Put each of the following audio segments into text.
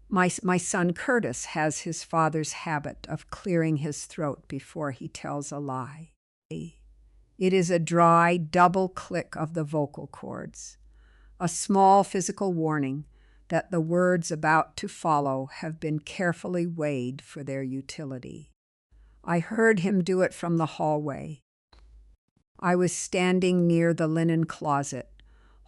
My son Curtis has his father's habit of clearing his throat before he tells a lie. It is a dry double click of the vocal cords, a small physical warning that the words about to follow have been carefully weighed for their utility. I heard him do it from the hallway. I was standing near the linen closet,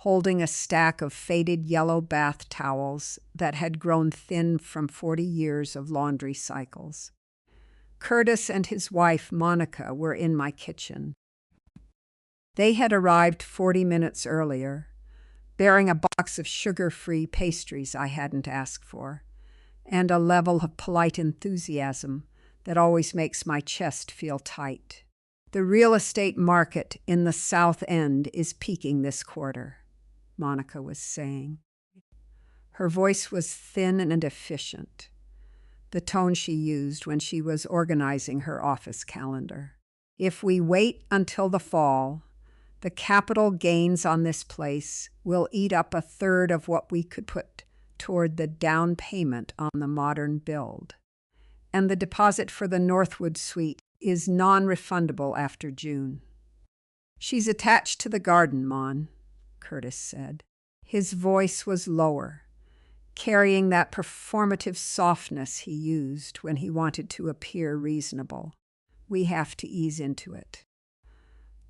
holding a stack of faded yellow bath towels that had grown thin from 40 years of laundry cycles. Curtis and his wife, Monica, were in my kitchen. They had arrived 40 minutes earlier, bearing a box of sugar-free pastries I hadn't asked for, and a level of polite enthusiasm that always makes my chest feel tight. The real estate market in the South End is peaking this quarter, Monica was saying. Her voice was thin and efficient, the tone she used when she was organizing her office calendar. If we wait until the fall, the capital gains on this place will eat up a third of what we could put toward the down payment on the modern build. And the deposit for the Northwood suite is non-refundable after June. She's attached to the garden, Mon, Curtis said. His voice was lower, carrying that performative softness he used when he wanted to appear reasonable. We have to ease into it.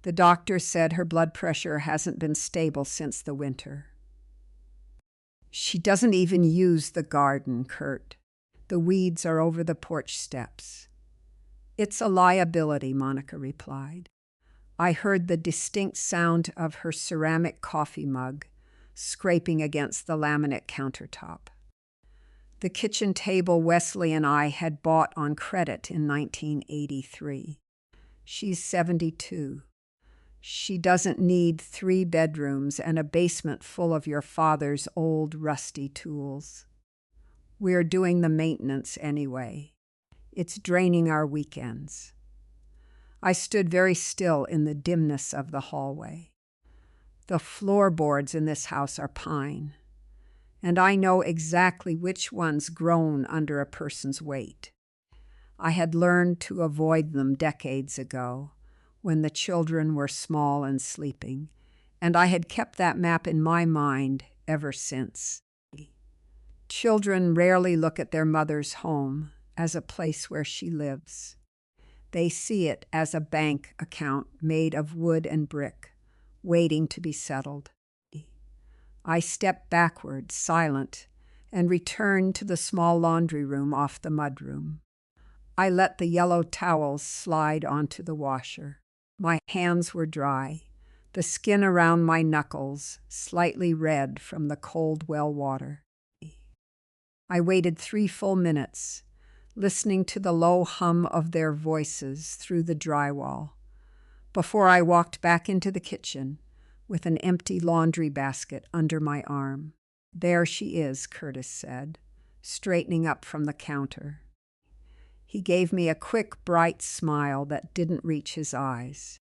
The doctor said her blood pressure hasn't been stable since the winter. She doesn't even use the garden, Kurt. The weeds are over the porch steps. It's a liability, Monica replied. I heard the distinct sound of her ceramic coffee mug scraping against the laminate countertop. The kitchen table Wesley and I had bought on credit in 1983. She's 72. She doesn't need 3 bedrooms and a basement full of your father's old rusty tools. We're doing the maintenance anyway. It's draining our weekends. I stood very still in the dimness of the hallway. The floorboards in this house are pine, and I know exactly which ones groan under a person's weight. I had learned to avoid them decades ago, when the children were small and sleeping, and I had kept that map in my mind ever since. Children rarely look at their mother's home as a place where she lives. They see it as a bank account made of wood and brick, waiting to be settled. I stepped backward, silent, and returned to the small laundry room off the mudroom. I let the yellow towels slide onto the washer. My hands were dry, the skin around my knuckles slightly red from the cold well water. I waited 3 full minutes, listening to the low hum of their voices through the drywall, before I walked back into the kitchen with an empty laundry basket under my arm. There she is, Curtis said, straightening up from the counter. He gave me a quick, bright smile that didn't reach his eyes.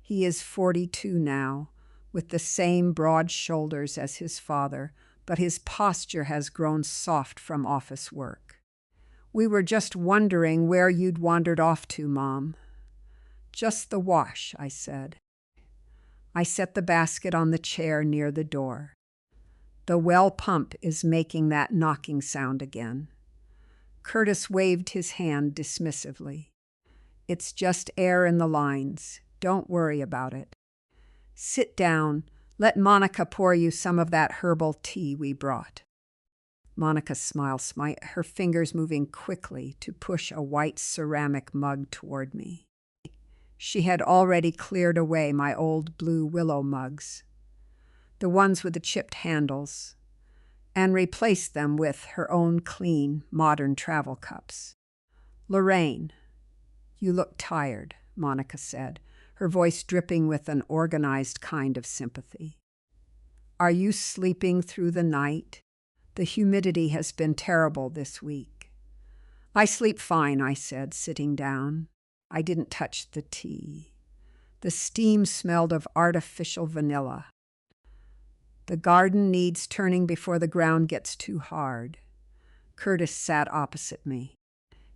He is 42 now, with the same broad shoulders as his father, but his posture has grown soft from office work. We were just wondering where you'd wandered off to, Mom. Just the wash, I said. I set the basket on the chair near the door. The well pump is making that knocking sound again. Curtis waved his hand dismissively. It's just air in the lines. Don't worry about it. Sit down. Let Monica pour you some of that herbal tea we brought. Monica smiled, her fingers moving quickly to push a white ceramic mug toward me. She had already cleared away my old blue willow mugs, the ones with the chipped handles, and replaced them with her own clean, modern travel cups. Lorraine, you look tired, Monica said, her voice dripping with an organized kind of sympathy. Are you sleeping through the night? The humidity has been terrible this week. I sleep fine, I said, sitting down. I didn't touch the tea. The steam smelled of artificial vanilla. The garden needs turning before the ground gets too hard. Curtis sat opposite me.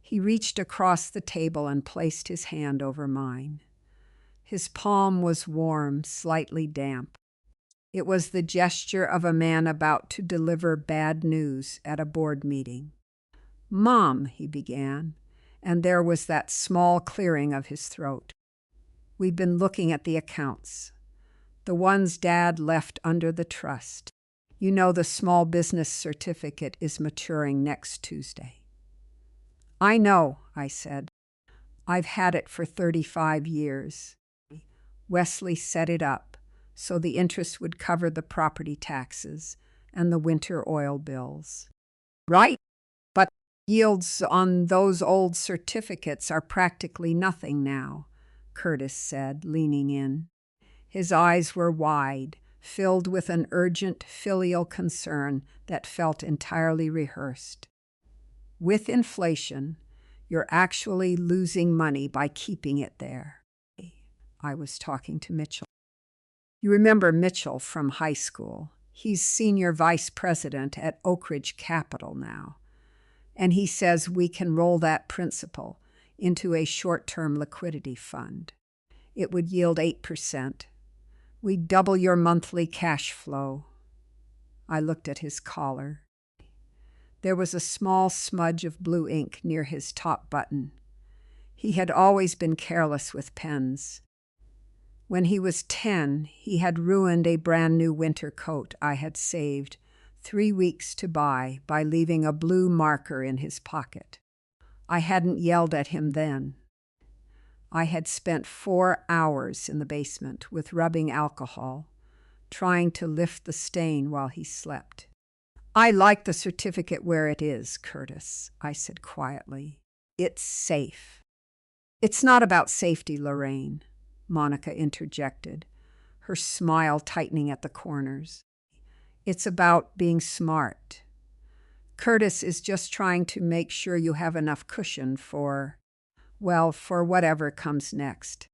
He reached across the table and placed his hand over mine. His palm was warm, slightly damp. It was the gesture of a man about to deliver bad news at a board meeting. "Mom," he began, and there was that small clearing of his throat. "We've been looking at the accounts. The ones Dad left under the trust. You know the small business certificate is maturing next Tuesday." "I know," I said. "I've had it for 35 years. Wesley set it up so the interest would cover the property taxes and the winter oil bills." "Right, but yields on those old certificates are practically nothing now," Curtis said, leaning in. His eyes were wide, filled with an urgent filial concern that felt entirely rehearsed. "With inflation, you're actually losing money by keeping it there." I was talking to Mitchell. "You remember Mitchell from high school. He's senior vice president at Oak Ridge Capital now. And he says we can roll that principal into a short-term liquidity fund. It would yield 8%. We'd double your monthly cash flow." I looked at his collar. There was a small smudge of blue ink near his top button. He had always been careless with pens. When he was 10, he had ruined a brand-new winter coat I had saved 3 weeks to buy by leaving a blue marker in his pocket. I hadn't yelled at him then. I had spent 4 hours in the basement with rubbing alcohol, trying to lift the stain while he slept. "I like the certificate where it is, Curtis," I said quietly. "It's safe." "It's not about safety, Lorraine," Monica interjected, her smile tightening at the corners. "It's about being smart. Curtis is just trying to make sure you have enough cushion for whatever comes next.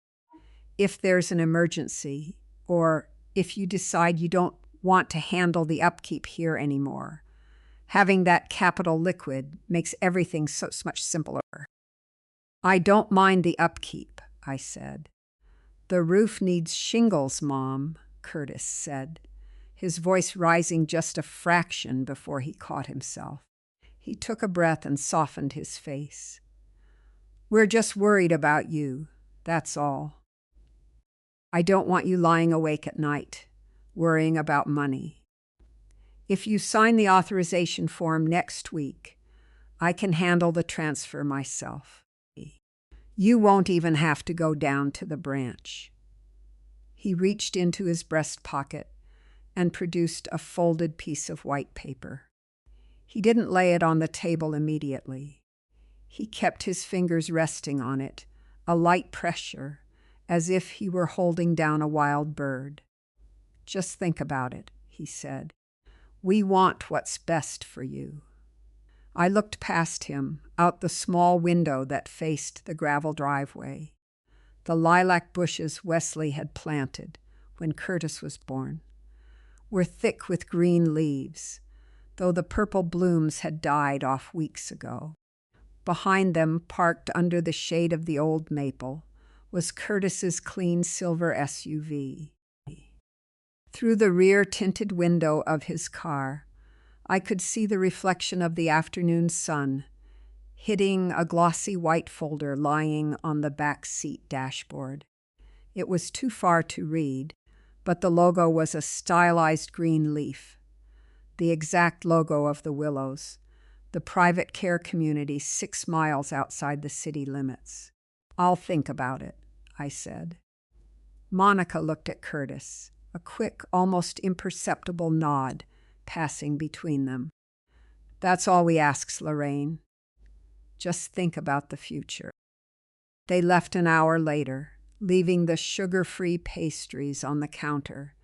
If there's an emergency, or if you decide you don't want to handle the upkeep here anymore, having that capital liquid makes everything so much simpler." "I don't mind the upkeep," I said. "The roof needs shingles, Mom," Curtis said, his voice rising just a fraction before he caught himself. He took a breath and softened his face. "We're just worried about you, that's all. I don't want you lying awake at night, worrying about money. If you sign the authorization form next week, I can handle the transfer myself. You won't even have to go down to the branch." He reached into his breast pocket and produced a folded piece of white paper. He didn't lay it on the table immediately. He kept his fingers resting on it, a light pressure, as if he were holding down a wild bird. "Just think about it," he said. "We want what's best for you." I looked past him, out the small window that faced the gravel driveway. The lilac bushes Wesley had planted when Curtis was born were thick with green leaves, though the purple blooms had died off weeks ago. Behind them, parked under the shade of the old maple, was Curtis's clean silver SUV. Through the rear-tinted window of his car, I could see the reflection of the afternoon sun, hitting a glossy white folder lying on the back seat dashboard. It was too far to read, but the logo was a stylized green leaf, the exact logo of the Willows, the private care community 6 miles outside the city limits. "I'll think about it," I said. Monica looked at Curtis, a quick, almost imperceptible nod passing between them. "That's all we ask, Lorraine. Just think about the future." They left an hour later, leaving the sugar-free pastries on the counter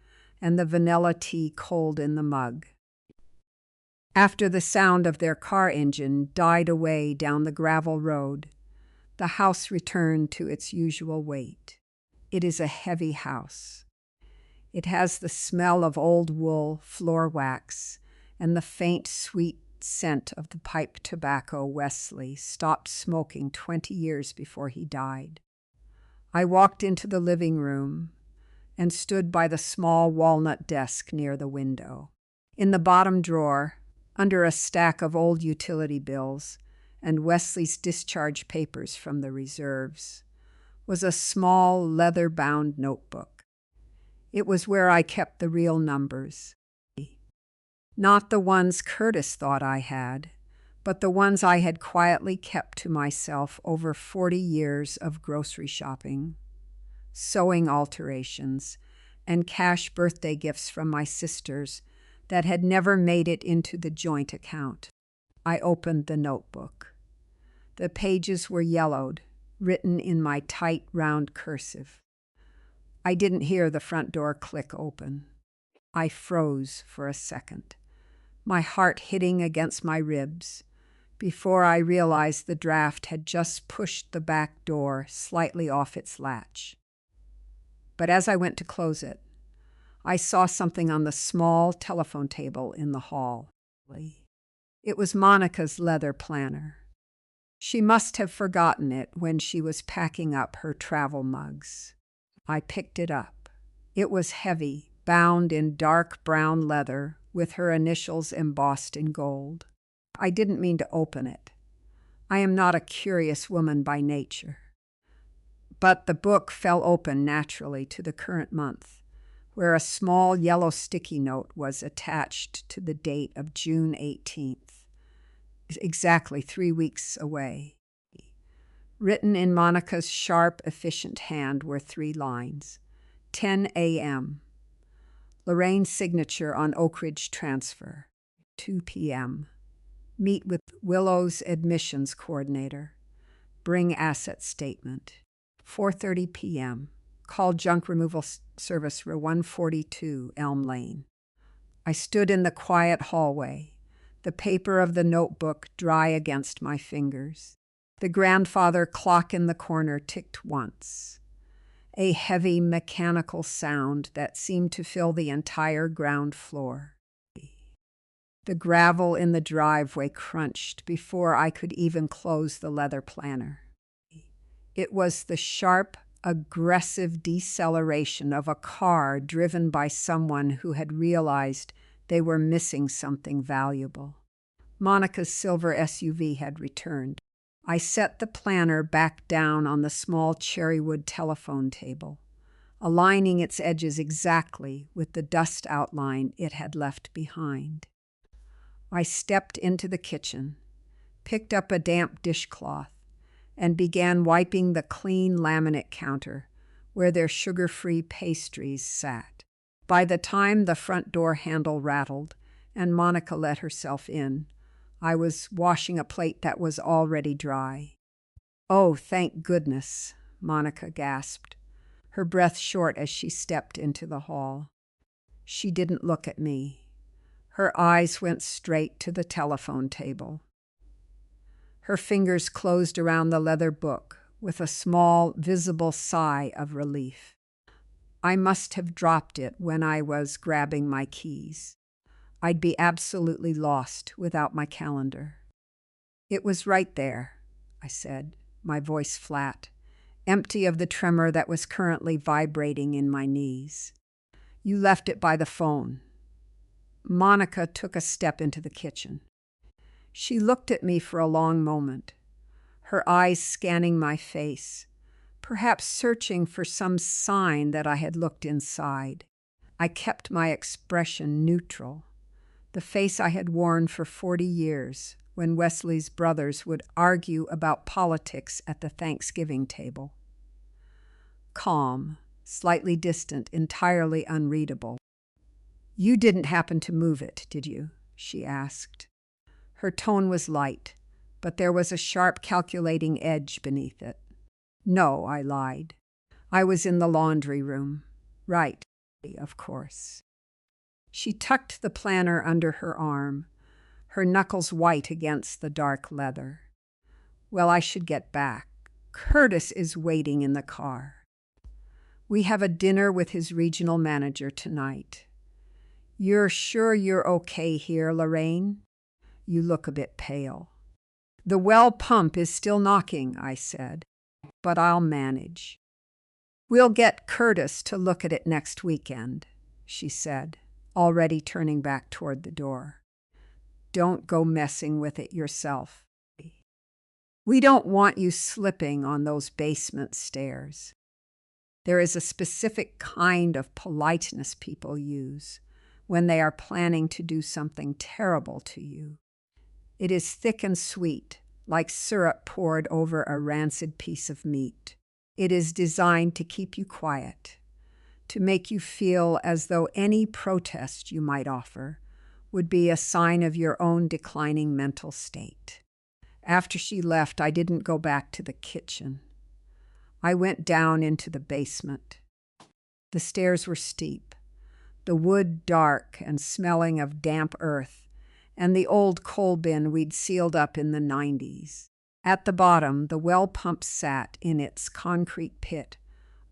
and the vanilla tea cold in the mug. After the sound of their car engine died away down the gravel road, the house returned to its usual weight. It is a heavy house. It has the smell of old wool, floor wax, and the faint, sweet scent of the pipe tobacco Wesley stopped smoking 20 years before he died. I walked into the living room and stood by the small walnut desk near the window. In the bottom drawer, under a stack of old utility bills and Wesley's discharge papers from the reserves, was a small leather-bound notebook. It was where I kept the real numbers. Not the ones Curtis thought I had, but the ones I had quietly kept to myself over 40 years of grocery shopping, sewing alterations, and cash birthday gifts from my sisters that had never made it into the joint account. I opened the notebook. The pages were yellowed, written in my tight, round cursive. I didn't hear the front door click open. I froze for a second, my heart hitting against my ribs, before I realized the draft had just pushed the back door slightly off its latch. But as I went to close it, I saw something on the small telephone table in the hall. It was Monica's leather planner. She must have forgotten it when she was packing up her travel mugs. I picked it up. It was heavy, bound in dark brown leather with her initials embossed in gold. I didn't mean to open it. I am not a curious woman by nature. But the book fell open naturally to the current month, where a small yellow sticky note was attached to the date of June 18th, exactly 3 weeks away. Written in Monica's sharp, efficient hand were 3 lines. 10 a.m. Lorraine's signature on Oak Ridge transfer. 2 p.m. Meet with Willow's admissions coordinator. Bring asset statement. 4:30 p.m. Call junk removal service for 142 Elm Lane. I stood in the quiet hallway, the paper of the notebook dry against my fingers. The grandfather clock in the corner ticked once, a heavy mechanical sound that seemed to fill the entire ground floor. The gravel in the driveway crunched before I could even close the leather planner. It was the sharp, aggressive deceleration of a car driven by someone who had realized they were missing something valuable. Monica's silver SUV had returned. I set the planner back down on the small cherrywood telephone table, aligning its edges exactly with the dust outline it had left behind. I stepped into the kitchen, picked up a damp dishcloth, and began wiping the clean laminate counter where their sugar-free pastries sat. By the time the front door handle rattled and Monica let herself in, I was washing a plate that was already dry. "Oh, thank goodness," Monica gasped, her breath short as she stepped into the hall. She didn't look at me. Her eyes went straight to the telephone table. Her fingers closed around the leather book with a small, visible sigh of relief. I must have dropped it when I was grabbing my keys. I'd be absolutely lost without my calendar. "It was right there," I said, my voice flat, empty of the tremor that was currently vibrating in my knees. "You left it by the phone." Monica took a step into the kitchen. She looked at me for a long moment, her eyes scanning my face, perhaps searching for some sign that I had looked inside. I kept my expression neutral, the face I had worn for 40 years when Wesley's brothers would argue about politics at the Thanksgiving table. Calm, slightly distant, entirely unreadable. "You didn't happen to move it, did you?" she asked. Her tone was light, but there was a sharp, calculating edge beneath it. "No," I lied. "I was in the laundry room." "Right, of course." She tucked the planner under her arm, her knuckles white against the dark leather. "Well, I should get back. Curtis is waiting in the car. We have a dinner with his regional manager tonight. You're sure you're okay here, Lorraine? You look a bit pale. The well pump is still knocking, I said, but I'll manage. We'll get Curtis to look at it next weekend, she said, already turning back toward the door. Don't go messing with it yourself. We don't want you slipping on those basement stairs. There is a specific kind of politeness people use when they are planning to do something terrible to you. It is thick and sweet, like syrup poured over a rancid piece of meat. It is designed to keep you quiet, to make you feel as though any protest you might offer would be a sign of your own declining mental state. After she left, I didn't go back to the kitchen. I went down into the basement. The stairs were steep, the wood dark and smelling of damp earth, and the old coal bin we'd sealed up in the 90s. At the bottom, the well pump sat in its concrete pit,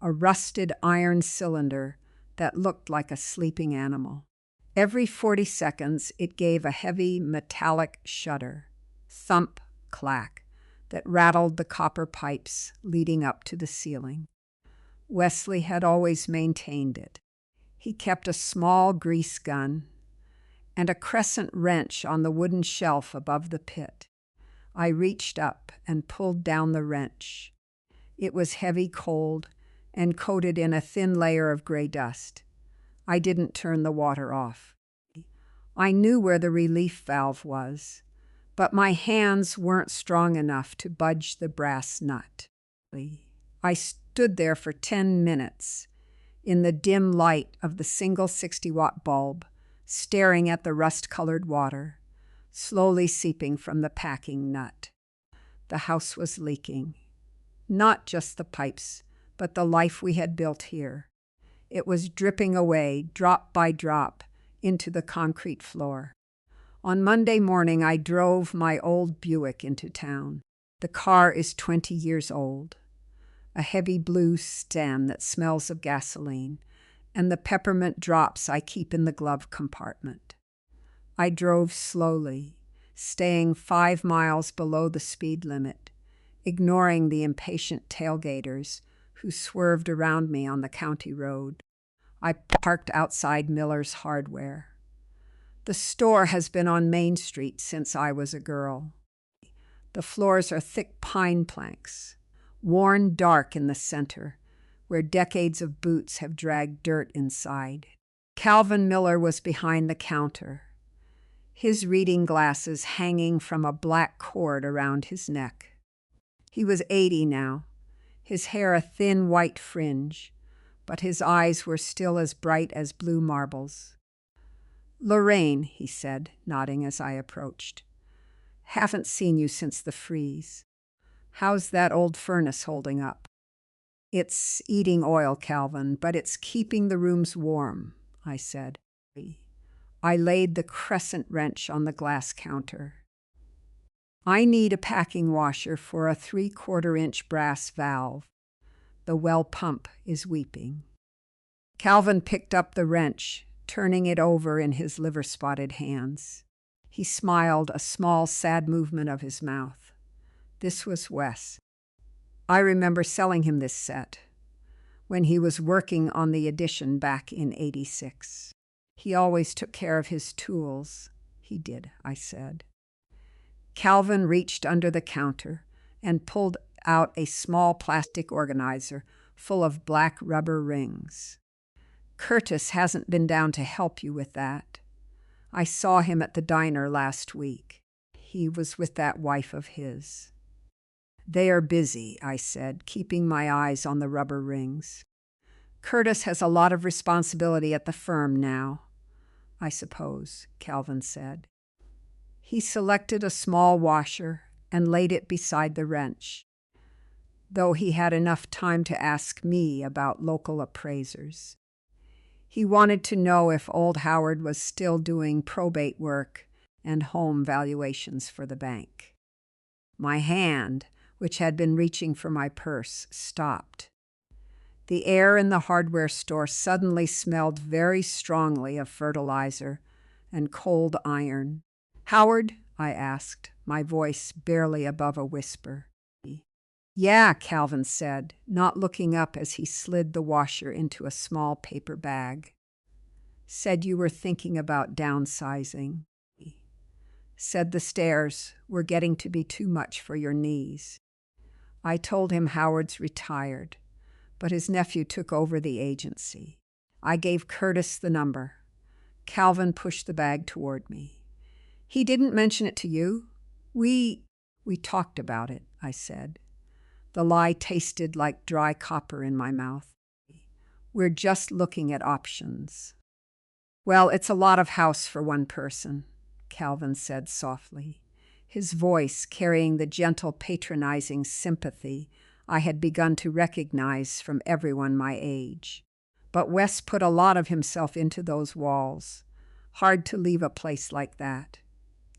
a rusted iron cylinder that looked like a sleeping animal. Every 40 seconds, it gave a heavy metallic shudder, thump, clack, that rattled the copper pipes leading up to the ceiling. Wesley had always maintained it. He kept a small grease gun and a crescent wrench on the wooden shelf above the pit. I reached up and pulled down the wrench. It was heavy cold and coated in a thin layer of gray dust. I didn't turn the water off. I knew where the relief valve was, but my hands weren't strong enough to budge the brass nut. I stood there for 10 minutes in the dim light of the single 60-watt bulb, staring at the rust-colored water, slowly seeping from the packing nut. The house was leaking. Not just the pipes, but the life we had built here. It was dripping away, drop by drop, into the concrete floor. On Monday morning, I drove my old Buick into town. The car is 20 years old. A heavy blue stem that smells of gasoline, and the peppermint drops I keep in the glove compartment. I drove slowly, staying 5 miles below the speed limit, ignoring the impatient tailgaters who swerved around me on the county road. I parked outside Miller's Hardware. The store has been on Main Street since I was a girl. The floors are thick pine planks, worn dark in the center, where decades of boots have dragged dirt inside. Calvin Miller was behind the counter, his reading glasses hanging from a black cord around his neck. He was 80 now, his hair a thin white fringe, but his eyes were still as bright as blue marbles. "Lorraine," he said, nodding as I approached. "Haven't seen you since the freeze. How's that old furnace holding up?" "It's eating oil, Calvin, but it's keeping the rooms warm," I said. I laid the crescent wrench on the glass counter. "I need a packing washer for a 3/4-inch brass valve. The well pump is weeping." Calvin picked up the wrench, turning it over in his liver-spotted hands. He smiled, a small, sad movement of his mouth. This was Wes. I remember selling him this set when he was working on the addition back in '86. He always took care of his tools. "He did," I said. Calvin reached under the counter and pulled out a small plastic organizer full of black rubber rings. "Curtis hasn't been down to help you with that. I saw him at the diner last week. He was with that wife of his." "They are busy," I said, keeping my eyes on the rubber rings. "Curtis has a lot of responsibility at the firm now, I suppose," Calvin said. He selected a small washer and laid it beside the wrench, though he had enough time to ask me about local appraisers. He wanted to know if old Howard was still doing probate work and home valuations for the bank. My hand, which had been reaching for my purse, stopped. The air in the hardware store suddenly smelled very strongly of fertilizer and cold iron. "Howard," I asked, my voice barely above a whisper. Yeah, Calvin said, not looking up as he slid the washer into a small paper bag. Said you were thinking about downsizing. Said the stairs were getting to be too much for your knees. I told him Howard's retired, but his nephew took over the agency. I gave Curtis the number. Calvin pushed the bag toward me. He didn't mention it to you? We talked about it, I said. The lie tasted like dry copper in my mouth. We're just looking at options. Well, it's a lot of house for one person, Calvin said softly, his voice carrying the gentle, patronizing sympathy I had begun to recognize from everyone my age. But Wes put a lot of himself into those walls. Hard to leave a place like that.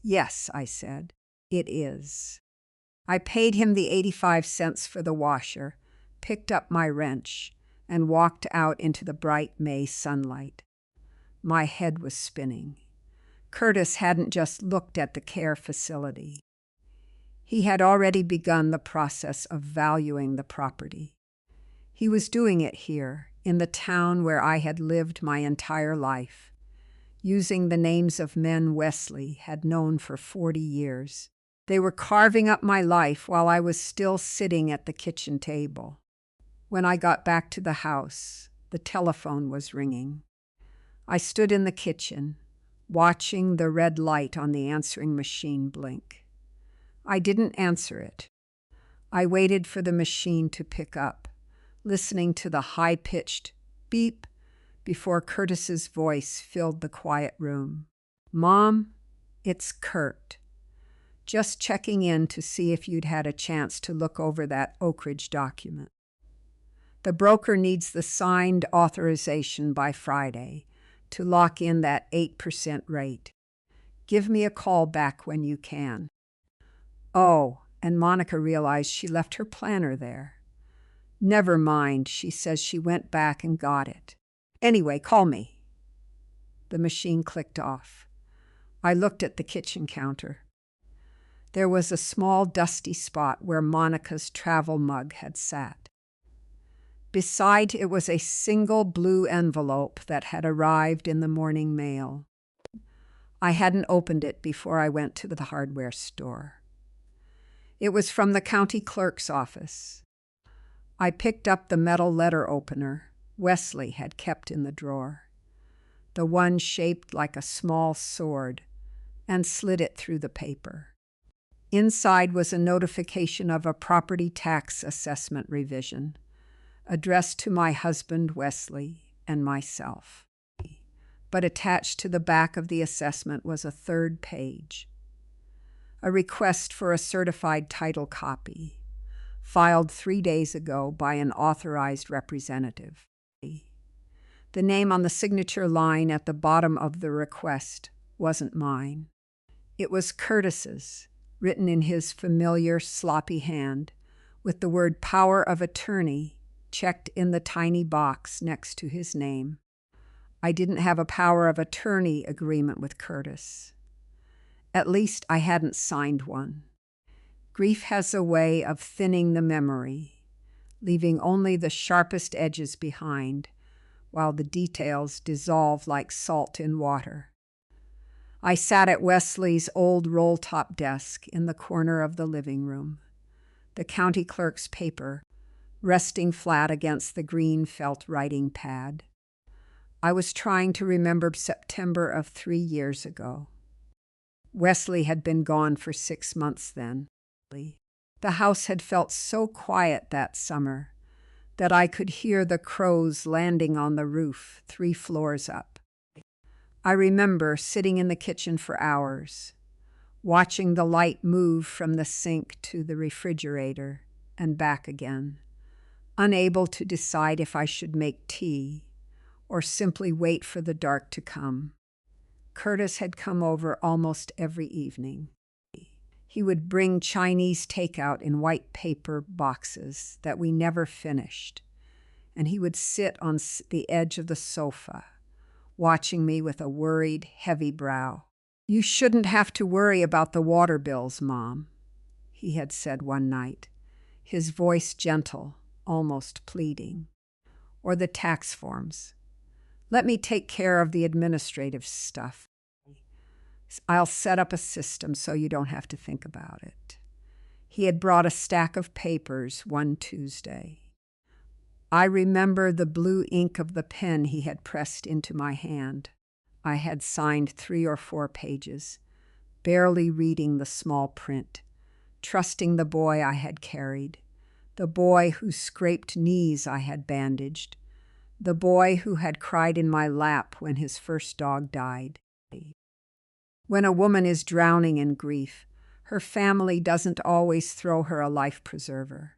Yes, I said, it is. I paid him the 85 cents for the washer, picked up my wrench, and walked out into the bright May sunlight. My head was spinning. Curtis hadn't just looked at the care facility. He had already begun the process of valuing the property. He was doing it here, in the town where I had lived my entire life, using the names of men Wesley had known for 40 years. They were carving up my life while I was still sitting at the kitchen table. When I got back to the house, the telephone was ringing. I stood in the kitchen, watching the red light on the answering machine blink. I didn't answer it. I waited for the machine to pick up, listening to the high-pitched beep before Curtis's voice filled the quiet room. Mom, it's Kurt. Just checking in to see if you'd had a chance to look over that Oak Ridge document. The broker needs the signed authorization by Friday to lock in that 8% rate. Give me a call back when you can. Oh, and Monica realized she left her planner there. Never mind, she says she went back and got it. Anyway, call me. The machine clicked off. I looked at the kitchen counter. There was a small dusty spot where Monica's travel mug had sat. Beside it was a single blue envelope that had arrived in the morning mail. I hadn't opened it before I went to the hardware store. It was from the county clerk's office. I picked up the metal letter opener Wesley had kept in the drawer, the one shaped like a small sword, and slid it through the paper. Inside was a notification of a property tax assessment revision, addressed to my husband Wesley and myself. But attached to the back of the assessment was a third page. A request for a certified title copy, filed 3 days ago by an authorized representative. The name on the signature line at the bottom of the request wasn't mine. It was Curtis's, written in his familiar, sloppy hand, with the word power of attorney checked in the tiny box next to his name. I didn't have a power of attorney agreement with Curtis. At least I hadn't signed one. Grief has a way of thinning the memory, leaving only the sharpest edges behind, while the details dissolve like salt in water. I sat at Wesley's old roll-top desk in the corner of the living room, the county clerk's paper resting flat against the green felt writing pad. I was trying to remember September of 3 years ago. Wesley had been gone for 6 months then. The house had felt so quiet that summer that I could hear the crows landing on the roof 3 floors up. I remember sitting in the kitchen for hours, watching the light move from the sink to the refrigerator and back again, unable to decide if I should make tea or simply wait for the dark to come. Curtis had come over almost every evening. He would bring Chinese takeout in white paper boxes that we never finished, and he would sit on the edge of the sofa, watching me with a worried, heavy brow. You shouldn't have to worry about the water bills, Mom, he had said one night, his voice gentle, almost pleading. Or the tax forms. Let me take care of the administrative stuff. I'll set up a system so you don't have to think about it. He had brought a stack of papers one Tuesday. I remember the blue ink of the pen he had pressed into my hand. I had signed 3 or 4 pages, barely reading the small print, trusting the boy I had carried, the boy whose scraped knees I had bandaged, the boy who had cried in my lap when his first dog died. When a woman is drowning in grief, her family doesn't always throw her a life preserver.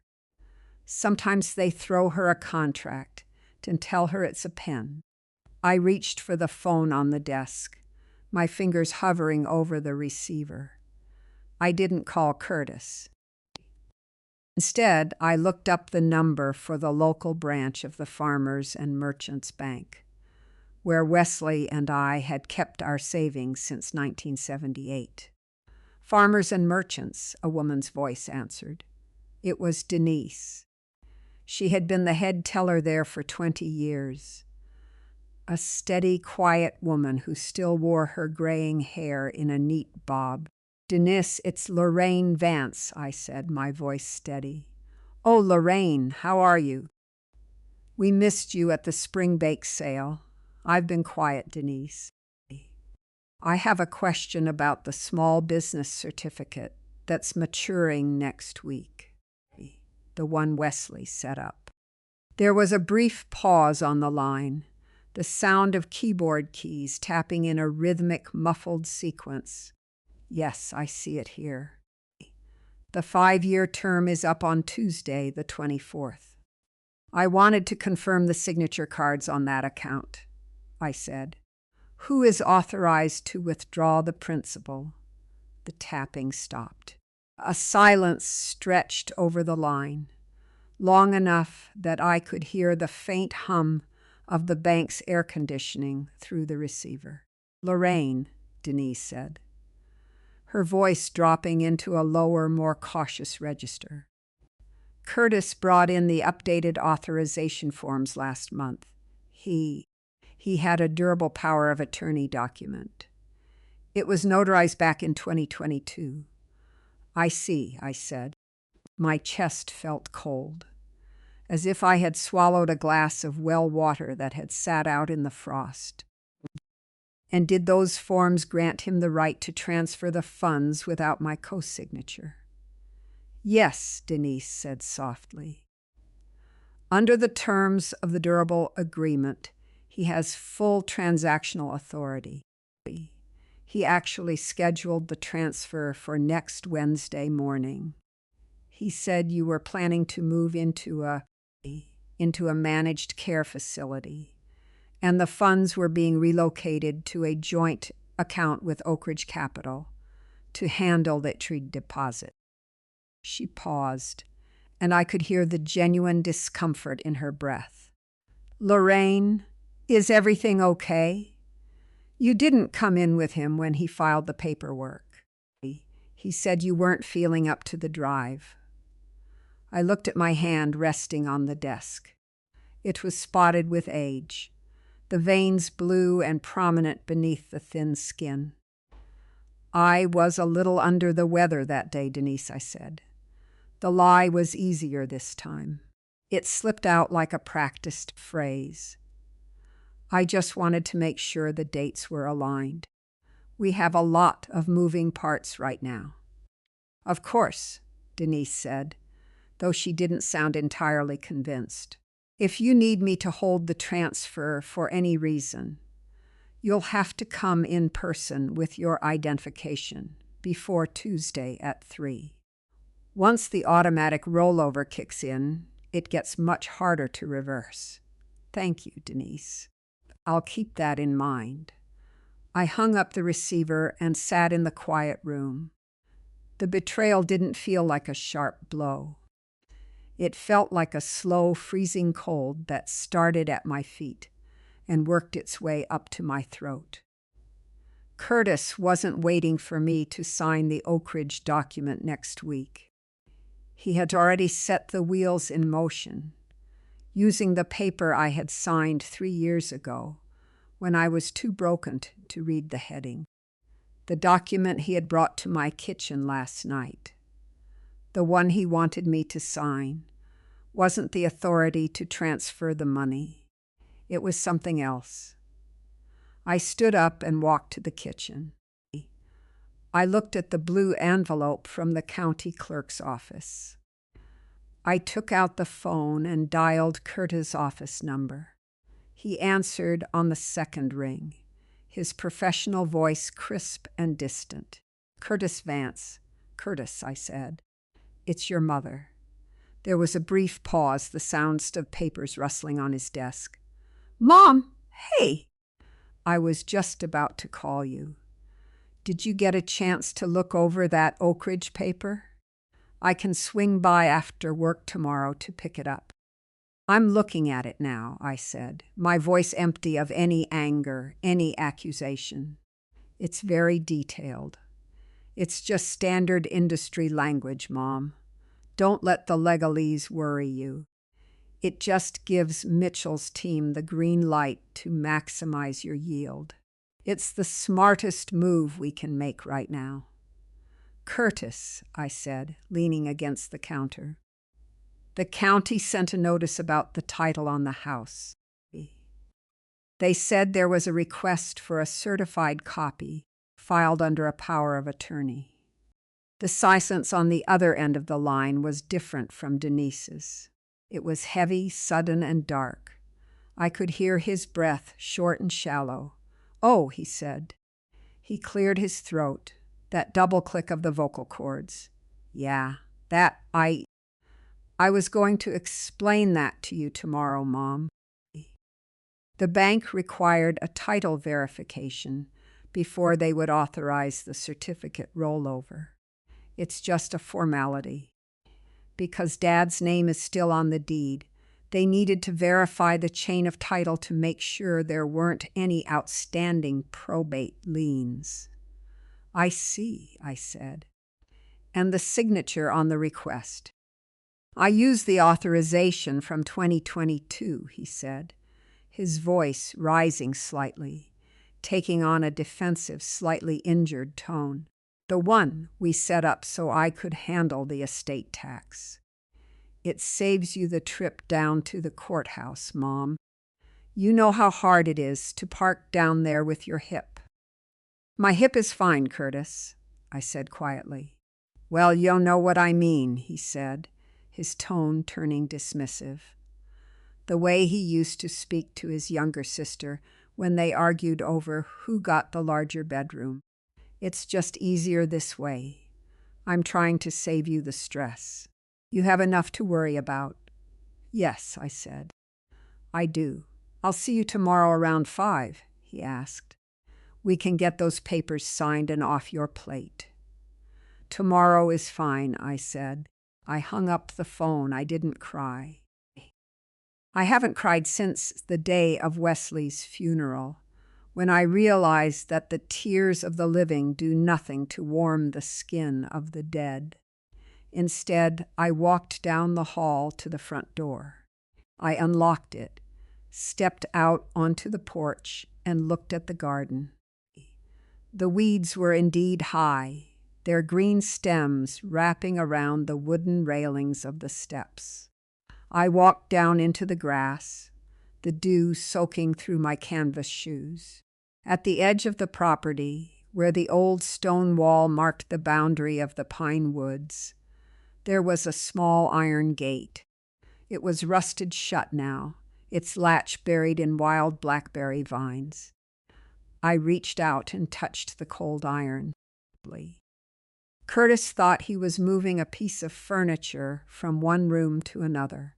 Sometimes they throw her a contract and tell her it's a pen. I reached for the phone on the desk, my fingers hovering over the receiver. I didn't call Curtis. Instead, I looked up the number for the local branch of the Farmers and Merchants Bank, where Wesley and I had kept our savings since 1978. Farmers and Merchants, a woman's voice answered. It was Denise. She had been the head teller there for 20 years. A steady, quiet woman who still wore her graying hair in a neat bob. Denise, it's Lorraine Vance, I said, my voice steady. Oh, Lorraine, how are you? We missed you at the spring bake sale. I've been quiet, Denise. I have a question about the small business certificate that's maturing next week. The one Wesley set up. There was a brief pause on the line, the sound of keyboard keys tapping in a rhythmic, muffled sequence. Yes, I see it here. The 5-year term is up on Tuesday, the 24th. I wanted to confirm the signature cards on that account, I said. Who is authorized to withdraw the principal? The tapping stopped. A silence stretched over the line, long enough that I could hear the faint hum of the bank's air conditioning through the receiver. Lorraine, Denise said, her voice dropping into a lower, more cautious register. Curtis brought in the updated authorization forms last month. He had a durable power of attorney document. It was notarized back in 2022. I see, I said. My chest felt cold, as if I had swallowed a glass of well water that had sat out in the frost. And did those forms grant him the right to transfer the funds without my co-signature? Yes, Denise said softly. Under the terms of the durable agreement, he has full transactional authority. He actually scheduled the transfer for next Wednesday morning. He said you were planning to move into a managed care facility, and the funds were being relocated to a joint account with Oak Ridge Capital to handle the trade deposit. She paused, and I could hear the genuine discomfort in her breath. Lorraine, is everything okay? You didn't come in with him when he filed the paperwork. He said you weren't feeling up to the drive. I looked at my hand resting on the desk. It was spotted with age, the veins blue and prominent beneath the thin skin. I was a little under the weather that day, Denise, I said. The lie was easier this time. It slipped out like a practiced phrase. I just wanted to make sure the dates were aligned. We have a lot of moving parts right now. Of course, Denise said, though she didn't sound entirely convinced. If you need me to hold the transfer for any reason, you'll have to come in person with your identification before Tuesday at 3. Once the automatic rollover kicks in, it gets much harder to reverse. Thank you, Denise. I'll keep that in mind. I hung up the receiver and sat in the quiet room. The betrayal didn't feel like a sharp blow. It felt like a slow, freezing cold that started at my feet and worked its way up to my throat. Curtis wasn't waiting for me to sign the Oak Ridge document next week. He had already set the wheels in motion, using the paper I had signed 3 years ago, when I was too broken to read the heading. The document he had brought to my kitchen last night. The one he wanted me to sign wasn't the authority to transfer the money. It was something else. I stood up and walked to the kitchen. I looked at the blue envelope from the county clerk's office. I took out the phone and dialed Curtis' office number. He answered on the second ring, his professional voice crisp and distant. "Curtis Vance." "Curtis," I said. "It's your mother." There was a brief pause, the sounds of papers rustling on his desk. "Mom, hey!" "I was just about to call you. Did you get a chance to look over that Oak Ridge paper? I can swing by after work tomorrow to pick it up." "I'm looking at it now," I said, my voice empty of any anger, any accusation. "It's very detailed. It's just standard industry language, Mom. Don't let the legalese worry you. It just gives Mitchell's team the green light to maximize your yield. It's the smartest move we can make right now." "Curtis," I said, leaning against the counter. "The county sent a notice about the title on the house. They said there was a request for a certified copy filed under a power of attorney." The silence on the other end of the line was different from Denise's. It was heavy, sudden, and dark. I could hear his breath, short and shallow. "Oh," he said. He cleared his throat, that double click of the vocal cords. "Yeah, I was going to explain that to you tomorrow, Mom." The bank required a title verification before they would authorize the certificate rollover. It's just a formality. Because Dad's name is still on the deed, they needed to verify the chain of title to make sure there weren't any outstanding probate liens. "I see," I said. "And the signature on the request." "I used the authorization from 2022, he said, his voice rising slightly, taking on a defensive, slightly injured tone. "The one we set up so I could handle the estate tax. It saves you the trip down to the courthouse, Mom. You know how hard it is to park down there with your hip." "My hip is fine, Curtis," I said quietly. "Well, you know what I mean," he said, his tone turning dismissive. The way he used to speak to his younger sister when they argued over who got the larger bedroom. "It's just easier this way. I'm trying to save you the stress. You have enough to worry about." "Yes," I said. "I do. I'll see you tomorrow around 5, he asked. "We can get those papers signed and off your plate." "Tomorrow is fine," I said. I hung up the phone. I didn't cry. I haven't cried since the day of Wesley's funeral, when I realized that the tears of the living do nothing to warm the skin of the dead. Instead, I walked down the hall to the front door. I unlocked it, stepped out onto the porch, and looked at the garden. The weeds were indeed high, their green stems wrapping around the wooden railings of the steps. I walked down into the grass, the dew soaking through my canvas shoes. At the edge of the property, where the old stone wall marked the boundary of the pine woods, there was a small iron gate. It was rusted shut now, its latch buried in wild blackberry vines. I reached out and touched the cold iron. Curtis thought he was moving a piece of furniture from one room to another.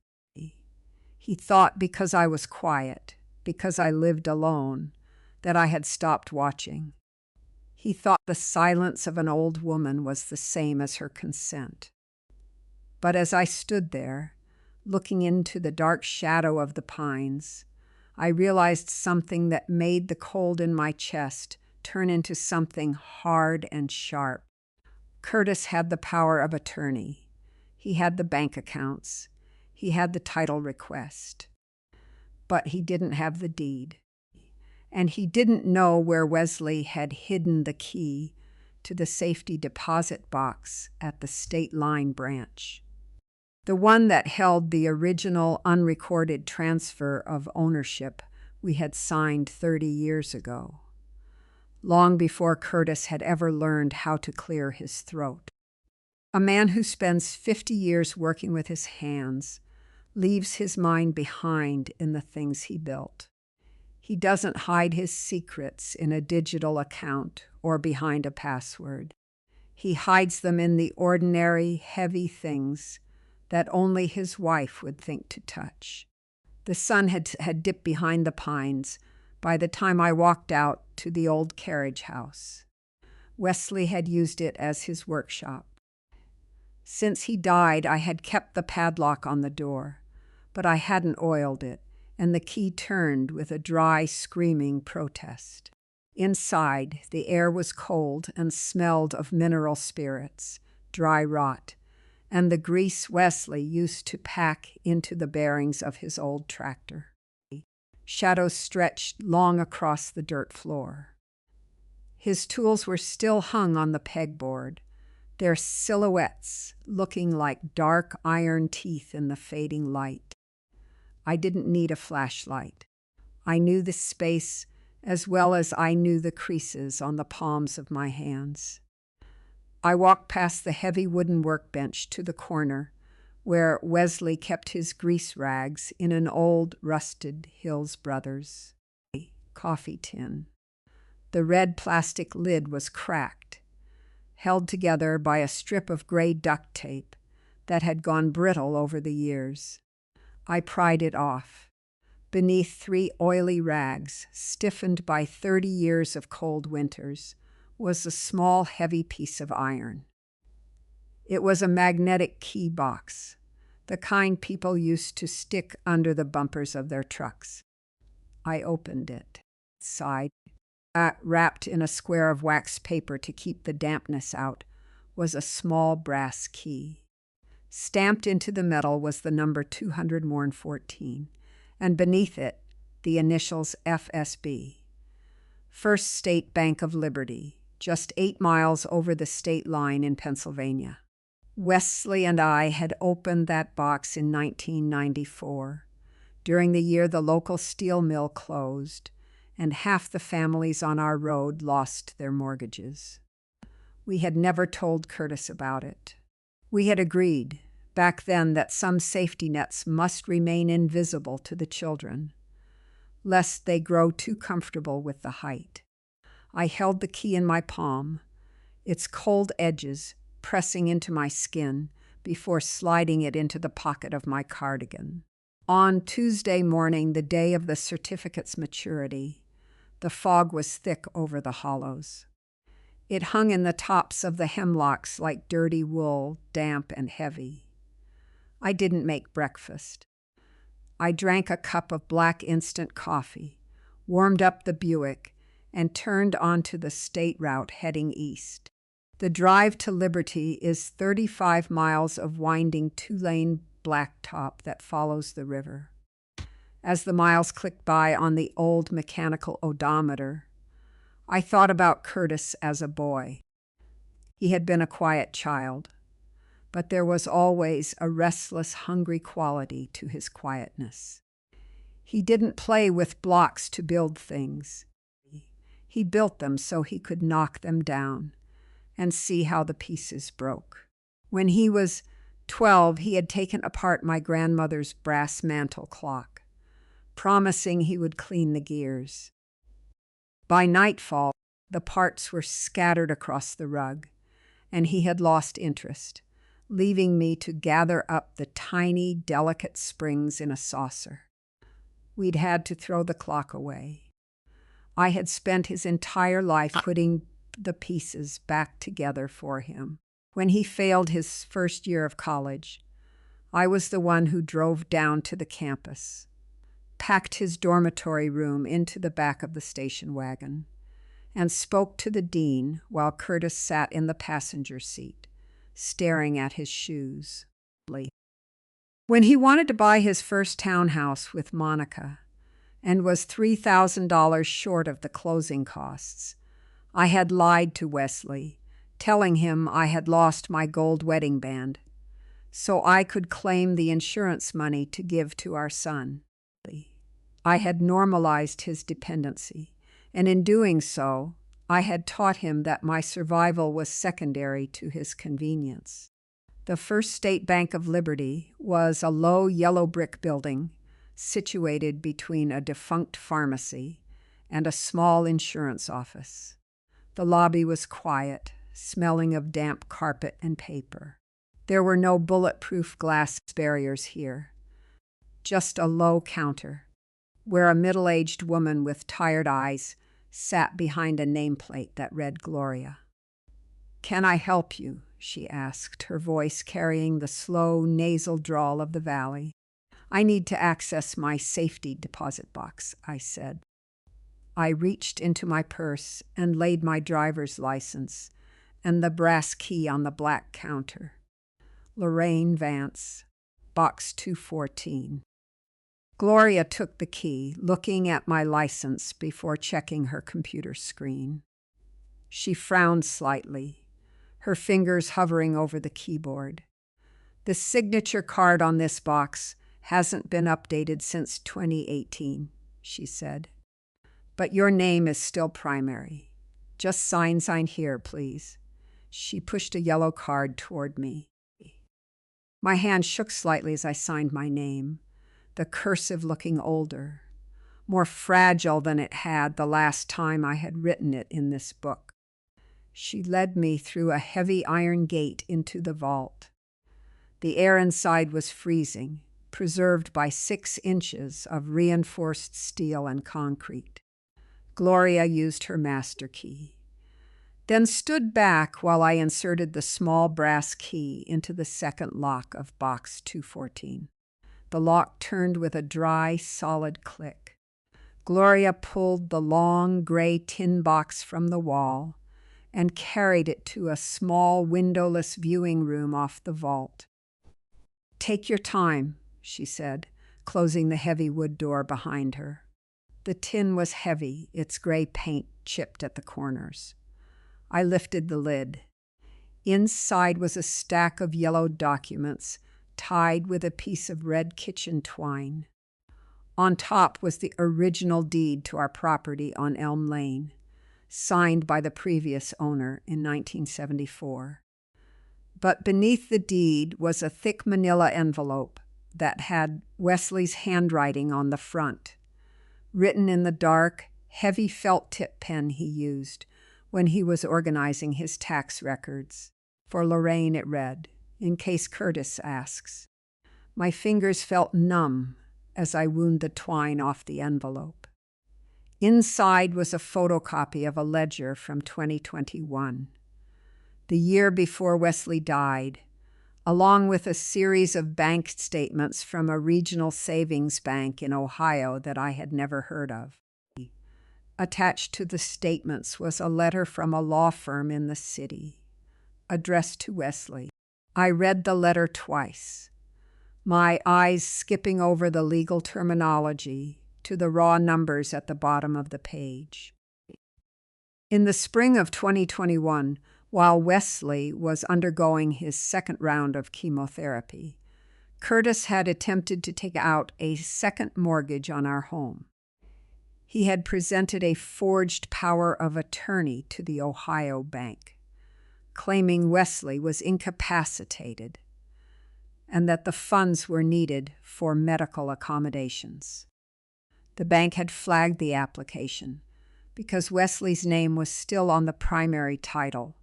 He thought because I was quiet, because I lived alone, that I had stopped watching. He thought the silence of an old woman was the same as her consent. But as I stood there, looking into the dark shadow of the pines, I realized something that made the cold in my chest turn into something hard and sharp. Curtis had the power of attorney. He had the bank accounts. He had the title request. But he didn't have the deed. And he didn't know where Wesley had hidden the key to the safety deposit box at the state line branch, the one that held the original unrecorded transfer of ownership we had signed 30 years ago, long before Curtis had ever learned how to clear his throat. A man who spends 50 years working with his hands leaves his mind behind in the things he built. He doesn't hide his secrets in a digital account or behind a password. He hides them in the ordinary, heavy things that only his wife would think to touch. The sun had dipped behind the pines by the time I walked out to the old carriage house. Wesley had used it as his workshop. Since he died, I had kept the padlock on the door, but I hadn't oiled it, and the key turned with a dry, screaming protest. Inside, the air was cold and smelled of mineral spirits, dry rot, and the grease Wesley used to pack into the bearings of his old tractor. Shadows stretched long across the dirt floor. His tools were still hung on the pegboard, their silhouettes looking like dark iron teeth in the fading light. I didn't need a flashlight. I knew the space as well as I knew the creases on the palms of my hands. I walked past the heavy wooden workbench to the corner where Wesley kept his grease rags in an old, rusted Hills Brothers coffee tin. The red plastic lid was cracked, held together by a strip of gray duct tape that had gone brittle over the years. I pried it off. Beneath 3 oily rags, stiffened by 30 years of cold winters, was a small, heavy piece of iron. It was a magnetic key box, the kind people used to stick under the bumpers of their trucks. I opened it. Inside, wrapped in a square of wax paper to keep the dampness out, was a small brass key. Stamped into the metal was the number 214, and beneath it, the initials FSB. First State Bank of Liberty, just 8 miles over the state line in Pennsylvania. Wesley and I had opened that box in 1994, during the year the local steel mill closed, and half the families on our road lost their mortgages. We had never told Curtis about it. We had agreed, back then, that some safety nets must remain invisible to the children, lest they grow too comfortable with the height. I held the key in my palm, its cold edges pressing into my skin before sliding it into the pocket of my cardigan. On Tuesday morning, the day of the certificate's maturity, the fog was thick over the hollows. It hung in the tops of the hemlocks like dirty wool, damp and heavy. I didn't make breakfast. I drank a cup of black instant coffee, warmed up the Buick, and turned onto the state route heading east. The drive to Liberty is 35 miles of winding 2-lane blacktop that follows the river. As the miles clicked by on the old mechanical odometer, I thought about Curtis as a boy. He had been a quiet child, but there was always a restless, hungry quality to his quietness. He didn't play with blocks to build things. He built them so he could knock them down and see how the pieces broke. When he was 12, he had taken apart my grandmother's brass mantel clock, promising he would clean the gears. By nightfall, the parts were scattered across the rug, and he had lost interest, leaving me to gather up the tiny, delicate springs in a saucer. We'd had to throw the clock away. I had spent his entire life putting the pieces back together for him. When he failed his first year of college, I was the one who drove down to the campus, packed his dormitory room into the back of the station wagon, and spoke to the dean while Curtis sat in the passenger seat, staring at his shoes. When he wanted to buy his first townhouse with Monica and was $3,000 short of the closing costs, I had lied to Wesley, telling him I had lost my gold wedding band, so I could claim the insurance money to give to our son. I had normalized his dependency, and in doing so, I had taught him that my survival was secondary to his convenience. The First State Bank of Liberty was a low yellow brick building situated between a defunct pharmacy and a small insurance office. The lobby was quiet, smelling of damp carpet and paper. There were no bulletproof glass barriers here, just a low counter, where a middle-aged woman with tired eyes sat behind a nameplate that read Gloria. "Can I help you?" she asked, her voice carrying the slow, nasal drawl of the valley. "I need to access my safety deposit box," I said. I reached into my purse and laid my driver's license and the brass key on the black counter. Lorraine Vance, Box 214. Gloria took the key, looking at my license before checking her computer screen. She frowned slightly, her fingers hovering over the keyboard. "The signature card on this box hasn't been updated since 2018, she said. "But your name is still primary. Just sign here, please." She pushed a yellow card toward me. My hand shook slightly as I signed my name, the cursive looking older, more fragile than it had the last time I had written it in this book. She led me through a heavy iron gate into the vault. The air inside was freezing, preserved by 6 inches of reinforced steel and concrete. Gloria used her master key, then stood back while I inserted the small brass key into the second lock of Box 214. The lock turned with a dry, solid click. Gloria pulled the long, gray tin box from the wall and carried it to a small, windowless viewing room off the vault. "Take your time," she said, closing the heavy wood door behind her. The tin was heavy, its gray paint chipped at the corners. I lifted the lid. Inside was a stack of yellow documents tied with a piece of red kitchen twine. On top was the original deed to our property on Elm Lane, signed by the previous owner in 1974. But beneath the deed was a thick manila envelope that had Wesley's handwriting on the front, written in the dark, heavy felt-tip pen he used when he was organizing his tax records. For Lorraine, it read, "In case Curtis asks." My fingers felt numb as I wound the twine off the envelope. Inside was a photocopy of a ledger from 2021, the year before Wesley died, along with a series of bank statements from a regional savings bank in Ohio that I had never heard of. Attached to the statements was a letter from a law firm in the city, addressed to Wesley. I read the letter twice, my eyes skipping over the legal terminology to the raw numbers at the bottom of the page. In the spring of 2021, while Wesley was undergoing his second round of chemotherapy, Curtis had attempted to take out a second mortgage on our home. He had presented a forged power of attorney to the Ohio bank, claiming Wesley was incapacitated and that the funds were needed for medical accommodations. The bank had flagged the application because Wesley's name was still on the primary title,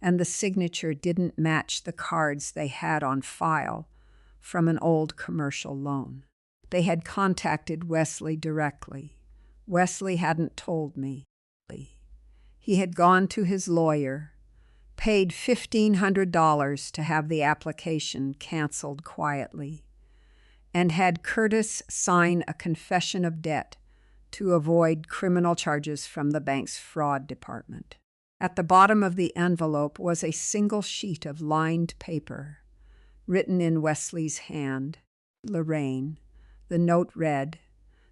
and the signature didn't match the cards they had on file from an old commercial loan. They had contacted Wesley directly. Wesley hadn't told me. He had gone to his lawyer, paid $1,500 to have the application canceled quietly, and had Curtis sign a confession of debt to avoid criminal charges from the bank's fraud department. At the bottom of the envelope was a single sheet of lined paper, written in Wesley's hand. Lorraine. The note read,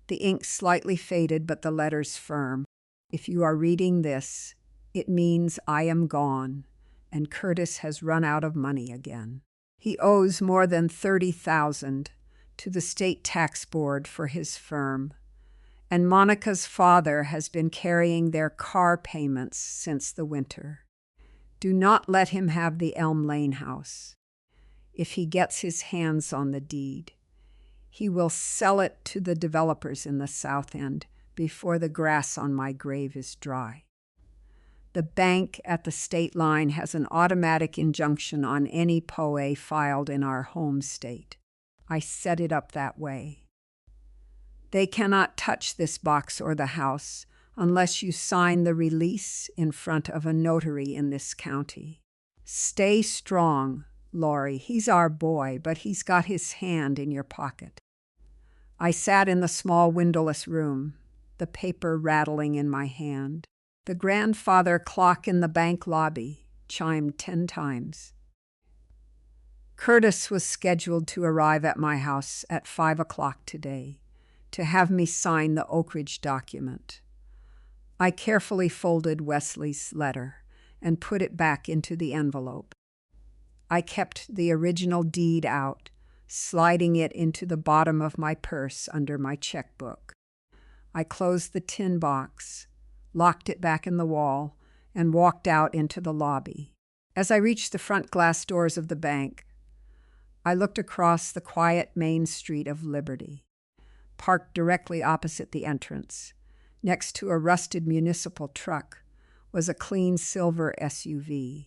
the ink slightly faded but the letters firm. If you are reading this, it means I am gone, and Curtis has run out of money again. He owes more than $30,000 to the state tax board for his firm, and Monica's father has been carrying their car payments since the winter. Do not let him have the Elm Lane house. If he gets his hands on the deed, he will sell it to the developers in the South End before the grass on my grave is dry. The bank at the state line has an automatic injunction on any POA filed in our home state. I set it up that way. They cannot touch this box or the house unless you sign the release in front of a notary in this county. Stay strong, Laurie. He's our boy, but he's got his hand in your pocket. I sat in the small windowless room, the paper rattling in my hand. The grandfather clock in the bank lobby chimed 10 times. Curtis was scheduled to arrive at my house at 5 o'clock today to have me sign the Oak Ridge document. I carefully folded Wesley's letter and put it back into the envelope. I kept the original deed out, sliding it into the bottom of my purse under my checkbook. I closed the tin box, locked it back in the wall, and walked out into the lobby. As I reached the front glass doors of the bank, I looked across the quiet main street of Liberty. Parked directly opposite the entrance, next to a rusted municipal truck, was a clean silver SUV.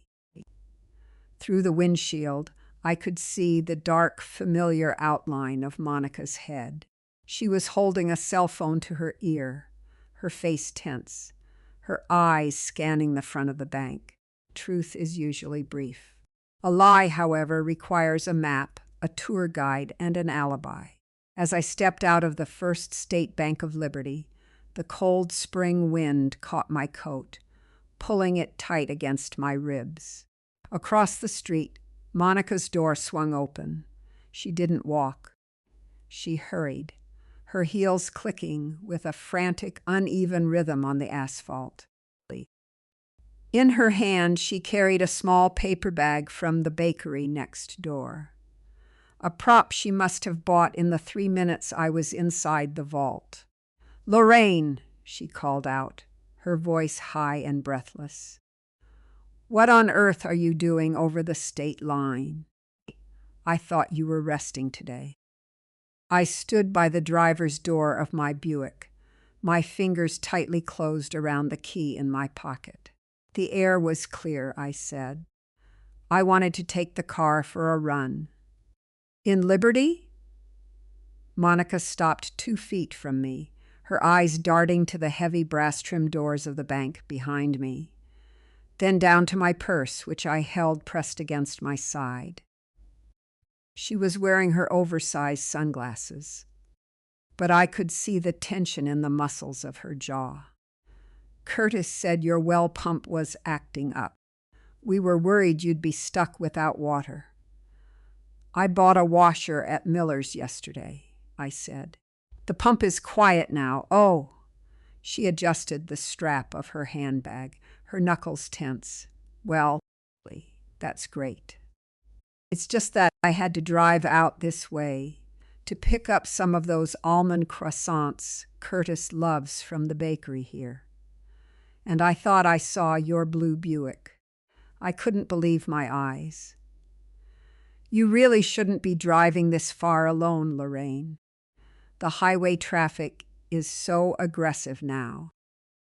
Through the windshield, I could see the dark, familiar outline of Monica's head. She was holding a cell phone to her ear, her face tense, her eyes scanning the front of the bank. Truth is usually brief. A lie, however, requires a map, a tour guide, and an alibi. As I stepped out of the First State Bank of Liberty, the cold spring wind caught my coat, pulling it tight against my ribs. Across the street, Monica's door swung open. She didn't walk. She hurried, her heels clicking with a frantic, uneven rhythm on the asphalt. In her hand, she carried a small paper bag from the bakery next door, a prop she must have bought in the 3 minutes I was inside the vault. "Lorraine," she called out, her voice high and breathless. "What on earth are you doing over the state line? I thought you were resting today." I stood by the driver's door of my Buick, my fingers tightly closed around the key in my pocket. The air was clear, I said. I wanted to take the car for a run. "In Liberty?" Monica stopped 2 feet from me, her eyes darting to the heavy brass-trimmed doors of the bank behind me, then down to my purse, which I held pressed against my side. She was wearing her oversized sunglasses, but I could see the tension in the muscles of her jaw. "Curtis said your well pump was acting up. We were worried you'd be stuck without water." "I bought a washer at Miller's yesterday," I said. "The pump is quiet now." "Oh." She adjusted the strap of her handbag, her knuckles tense. "Well, that's great. It's just that I had to drive out this way to pick up some of those almond croissants Curtis loves from the bakery here. And I thought I saw your blue Buick. I couldn't believe my eyes." "You really shouldn't be driving this far alone, Lorraine. The highway traffic is so aggressive now."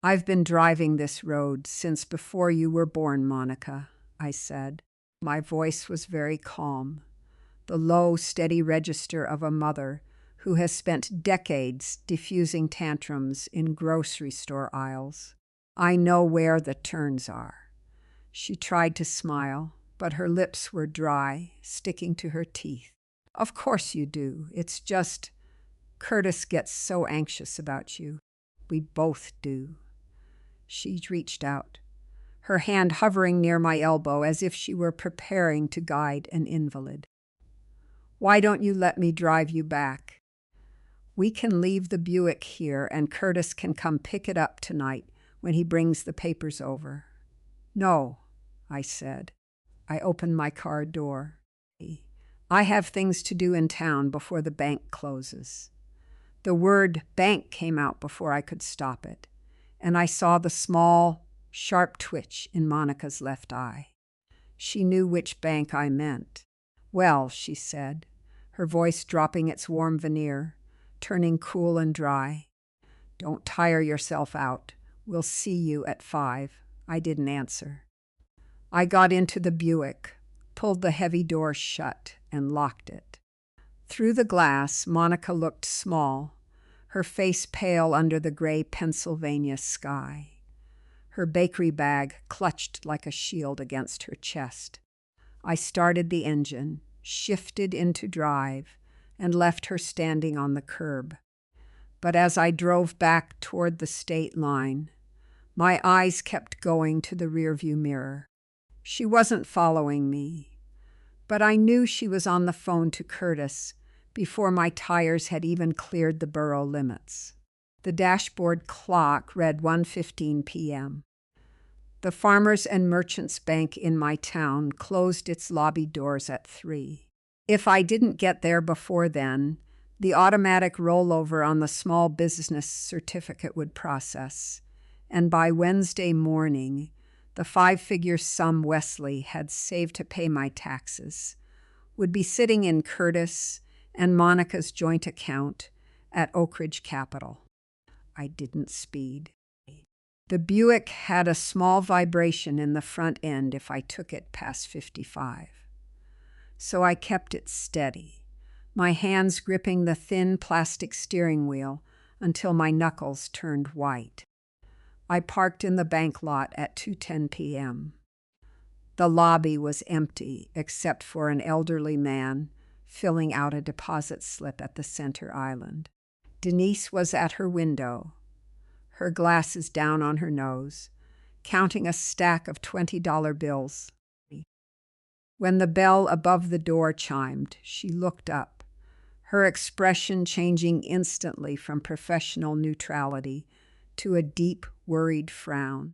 "I've been driving this road since before you were born, Monica," I said. My voice was very calm, the low, steady register of a mother who has spent decades diffusing tantrums in grocery store aisles. "I know where the turns are." She tried to smile, but her lips were dry, sticking to her teeth. "Of course you do. It's just Curtis gets so anxious about you." We both do. She reached out, her hand hovering near my elbow as if she were preparing to guide an invalid. Why don't you let me drive you back? We can leave the Buick here and Curtis can come pick it up tonight when he brings the papers over. No, I said. I opened my car door. I have things to do in town before the bank closes. The word bank came out before I could stop it, and I saw the small, sharp twitch in Monica's left eye. She knew which bank I meant. Well, she said, her voice dropping its warm veneer, turning cool and dry. Don't tire yourself out. We'll see you at 5. I didn't answer. I got into the Buick, pulled the heavy door shut, and locked it. Through the glass, Monica looked small, her face pale under the gray Pennsylvania sky. Her bakery bag clutched like a shield against her chest. I started the engine, shifted into drive, and left her standing on the curb. But as I drove back toward the state line, my eyes kept going to the rearview mirror. She wasn't following me, but I knew she was on the phone to Curtis before my tires had even cleared the borough limits. The dashboard clock read 1:15 p.m. The Farmers and Merchants Bank in my town closed its lobby doors at 3. If I didn't get there before then, the automatic rollover on the small business certificate would process, and by Wednesday morning, the 5-figure sum Wesley had saved to pay my taxes would be sitting in Curtis and Monica's joint account at Oak Ridge Capital. I didn't speed. The Buick had a small vibration in the front end if I took it past 55. So I kept it steady, my hands gripping the thin plastic steering wheel until my knuckles turned white. I parked in the bank lot at 2:10 p.m. The lobby was empty except for an elderly man filling out a deposit slip at the center island. Denise was at her window, her glasses down on her nose, counting a stack of $20 bills. When the bell above the door chimed, she looked up, her expression changing instantly from professional neutrality to a deep, worried frown.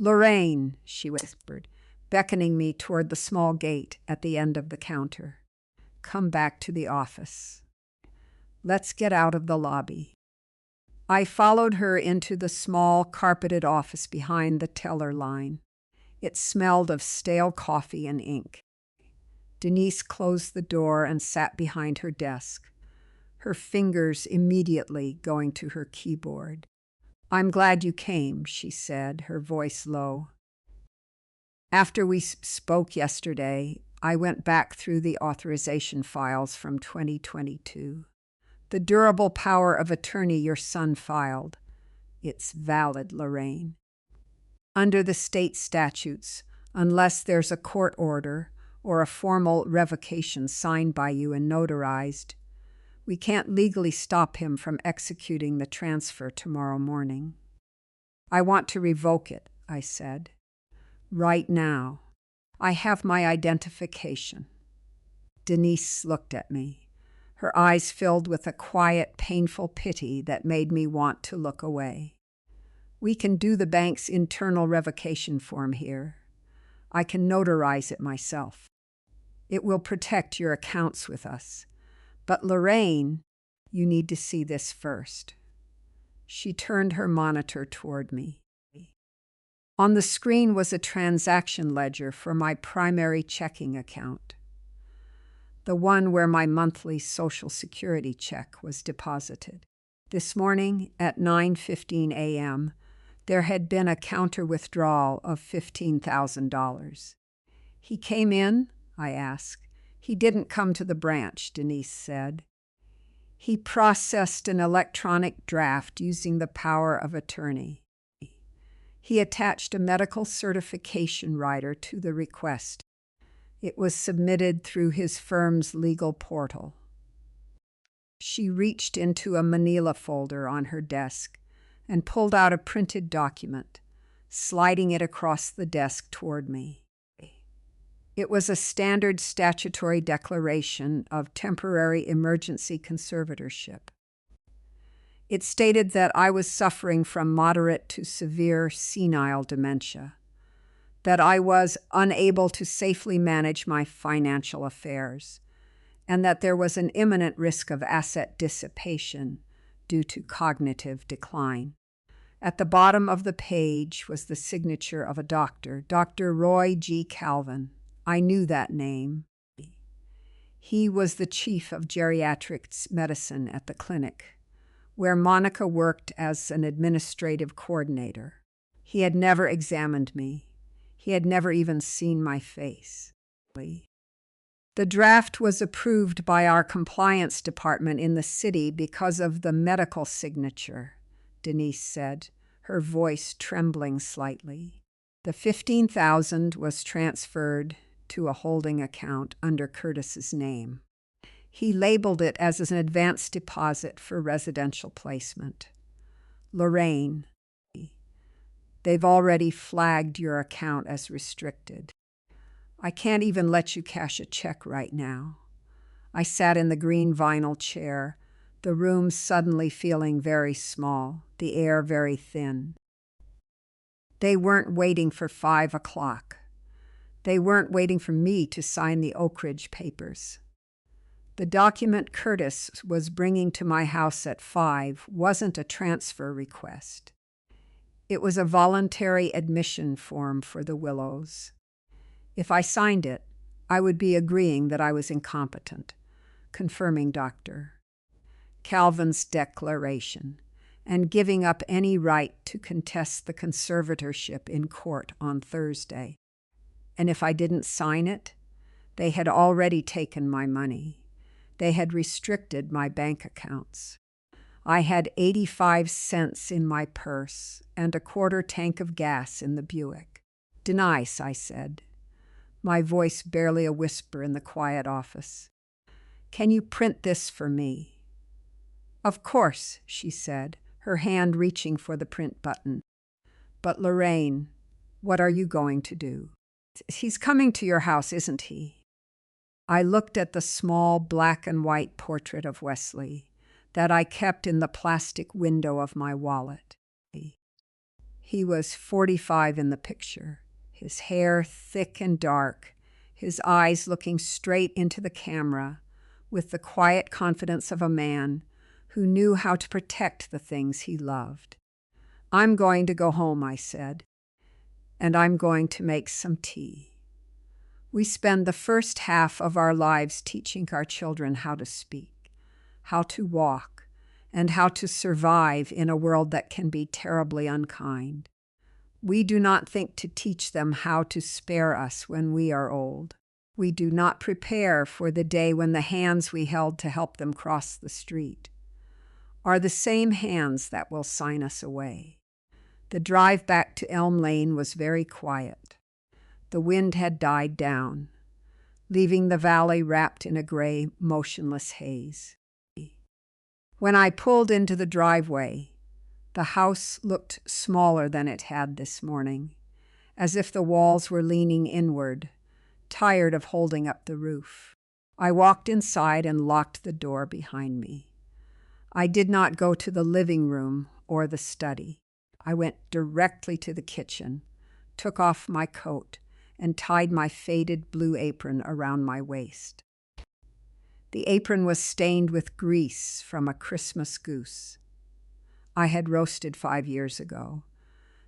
"Lorraine," she whispered, beckoning me toward the small gate at the end of the counter. "Come back to the office. Let's get out of the lobby." I followed her into the small, carpeted office behind the teller line. It smelled of stale coffee and ink. Denise closed the door and sat behind her desk, her fingers immediately going to her keyboard. "I'm glad you came," she said, her voice low. "After we spoke yesterday, I went back through the authorization files from 2022. The durable power of attorney your son filed. It's valid, Lorraine. Under the state statutes, unless there's a court order or a formal revocation signed by you and notarized, we can't legally stop him from executing the transfer tomorrow morning." "I want to revoke it," I said. "Right now. I have my identification." Denise looked at me, her eyes filled with a quiet, painful pity that made me want to look away. "We can do the bank's internal revocation form here. I can notarize it myself. It will protect your accounts with us. But Lorraine, you need to see this first." She turned her monitor toward me. On the screen was a transaction ledger for my primary checking account, the one where my monthly Social Security check was deposited. This morning at 9:15 a.m., there had been a counter withdrawal of $15,000. "He came in?" I asked. "He didn't come to the branch," Denise said. "He processed an electronic draft using the power of attorney. He attached a medical certification rider to the request. It was submitted through his firm's legal portal." She reached into a manila folder on her desk and pulled out a printed document, sliding it across the desk toward me. It was a standard statutory declaration of temporary emergency conservatorship. It stated that I was suffering from moderate to severe senile dementia, that I was unable to safely manage my financial affairs, and that there was an imminent risk of asset dissipation due to cognitive decline. At the bottom of the page was the signature of a doctor, Dr. Roy G. Calvin. I knew that name. He was the chief of geriatric medicine at the clinic, where Monica worked as an administrative coordinator. He had never examined me. He had never even seen my face. The draft was approved by our compliance department in the city because of the medical signature, Denise said, her voice trembling slightly. The $15,000 was transferred to a holding account under Curtis's name. He labeled it as an advance deposit for residential placement. Lorraine, they've already flagged your account as restricted. I can't even let you cash a check right now. I sat in the green vinyl chair, the room suddenly feeling very small, the air very thin. They weren't waiting for 5 o'clock. They weren't waiting for me to sign the Oak Ridge papers. The document Curtis was bringing to my house at 5 wasn't a transfer request. It was a voluntary admission form for the Willows. If I signed it, I would be agreeing that I was incompetent, confirming Dr. Calvin's declaration, and giving up any right to contest the conservatorship in court on Thursday. And if I didn't sign it, they had already taken my money. They had restricted my bank accounts. I had 85 cents in my purse and a quarter tank of gas in the Buick. Denise, I said, my voice barely a whisper in the quiet office. Can you print this for me? Of course, she said, her hand reaching for the print button. But Lorraine, what are you going to do? He's coming to your house, isn't he? I looked at the small black and white portrait of Wesley that I kept in the plastic window of my wallet. He was 45 in the picture, his hair thick and dark, his eyes looking straight into the camera with the quiet confidence of a man who knew how to protect the things he loved. I'm going to go home, I said, and I'm going to make some tea. We spend the first half of our lives teaching our children how to speak, how to walk, and how to survive in a world that can be terribly unkind. We do not think to teach them how to spare us when we are old. We do not prepare for the day when the hands we held to help them cross the street are the same hands that will sign us away. The drive back to Elm Lane was very quiet. The wind had died down, leaving the valley wrapped in a gray, motionless haze. When I pulled into the driveway, the house looked smaller than it had this morning, as if the walls were leaning inward, tired of holding up the roof. I walked inside and locked the door behind me. I did not go to the living room or the study. I went directly to the kitchen, took off my coat, and tied my faded blue apron around my waist. The apron was stained with grease from a Christmas goose I had roasted 5 years ago,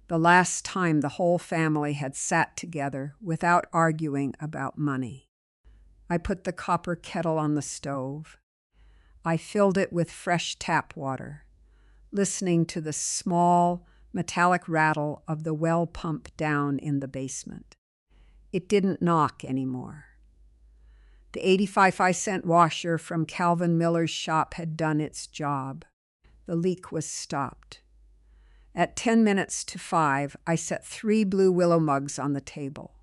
the last time the whole family had sat together without arguing about money. I put the copper kettle on the stove. I filled it with fresh tap water, listening to the small, metallic rattle of the well pump down in the basement. It didn't knock anymore. The 85-cent washer from Calvin Miller's shop had done its job. The leak was stopped. At 10 minutes to 5, I set 3 blue willow mugs on the table.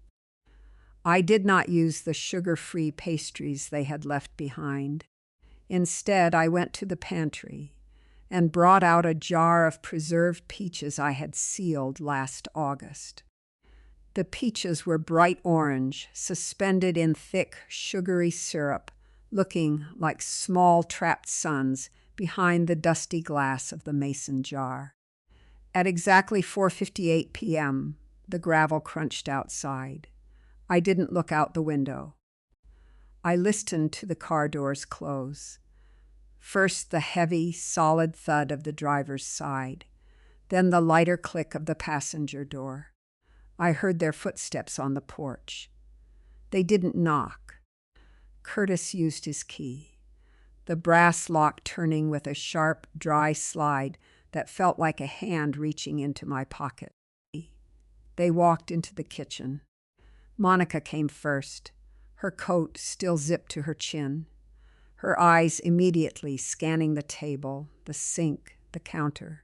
I did not use the sugar-free pastries they had left behind. Instead, I went to the pantry and brought out a jar of preserved peaches I had sealed last August. The peaches were bright orange, suspended in thick, sugary syrup, looking like small trapped suns behind the dusty glass of the mason jar. At exactly 4:58 p.m., the gravel crunched outside. I didn't look out the window. I listened to the car doors close. First the heavy, solid thud of the driver's side, then the lighter click of the passenger door. I heard their footsteps on the porch. They didn't knock. Curtis used his key, the brass lock turning with a sharp, dry slide that felt like a hand reaching into my pocket. They walked into the kitchen. Monica came first, her coat still zipped to her chin, her eyes immediately scanning the table, the sink, the counter.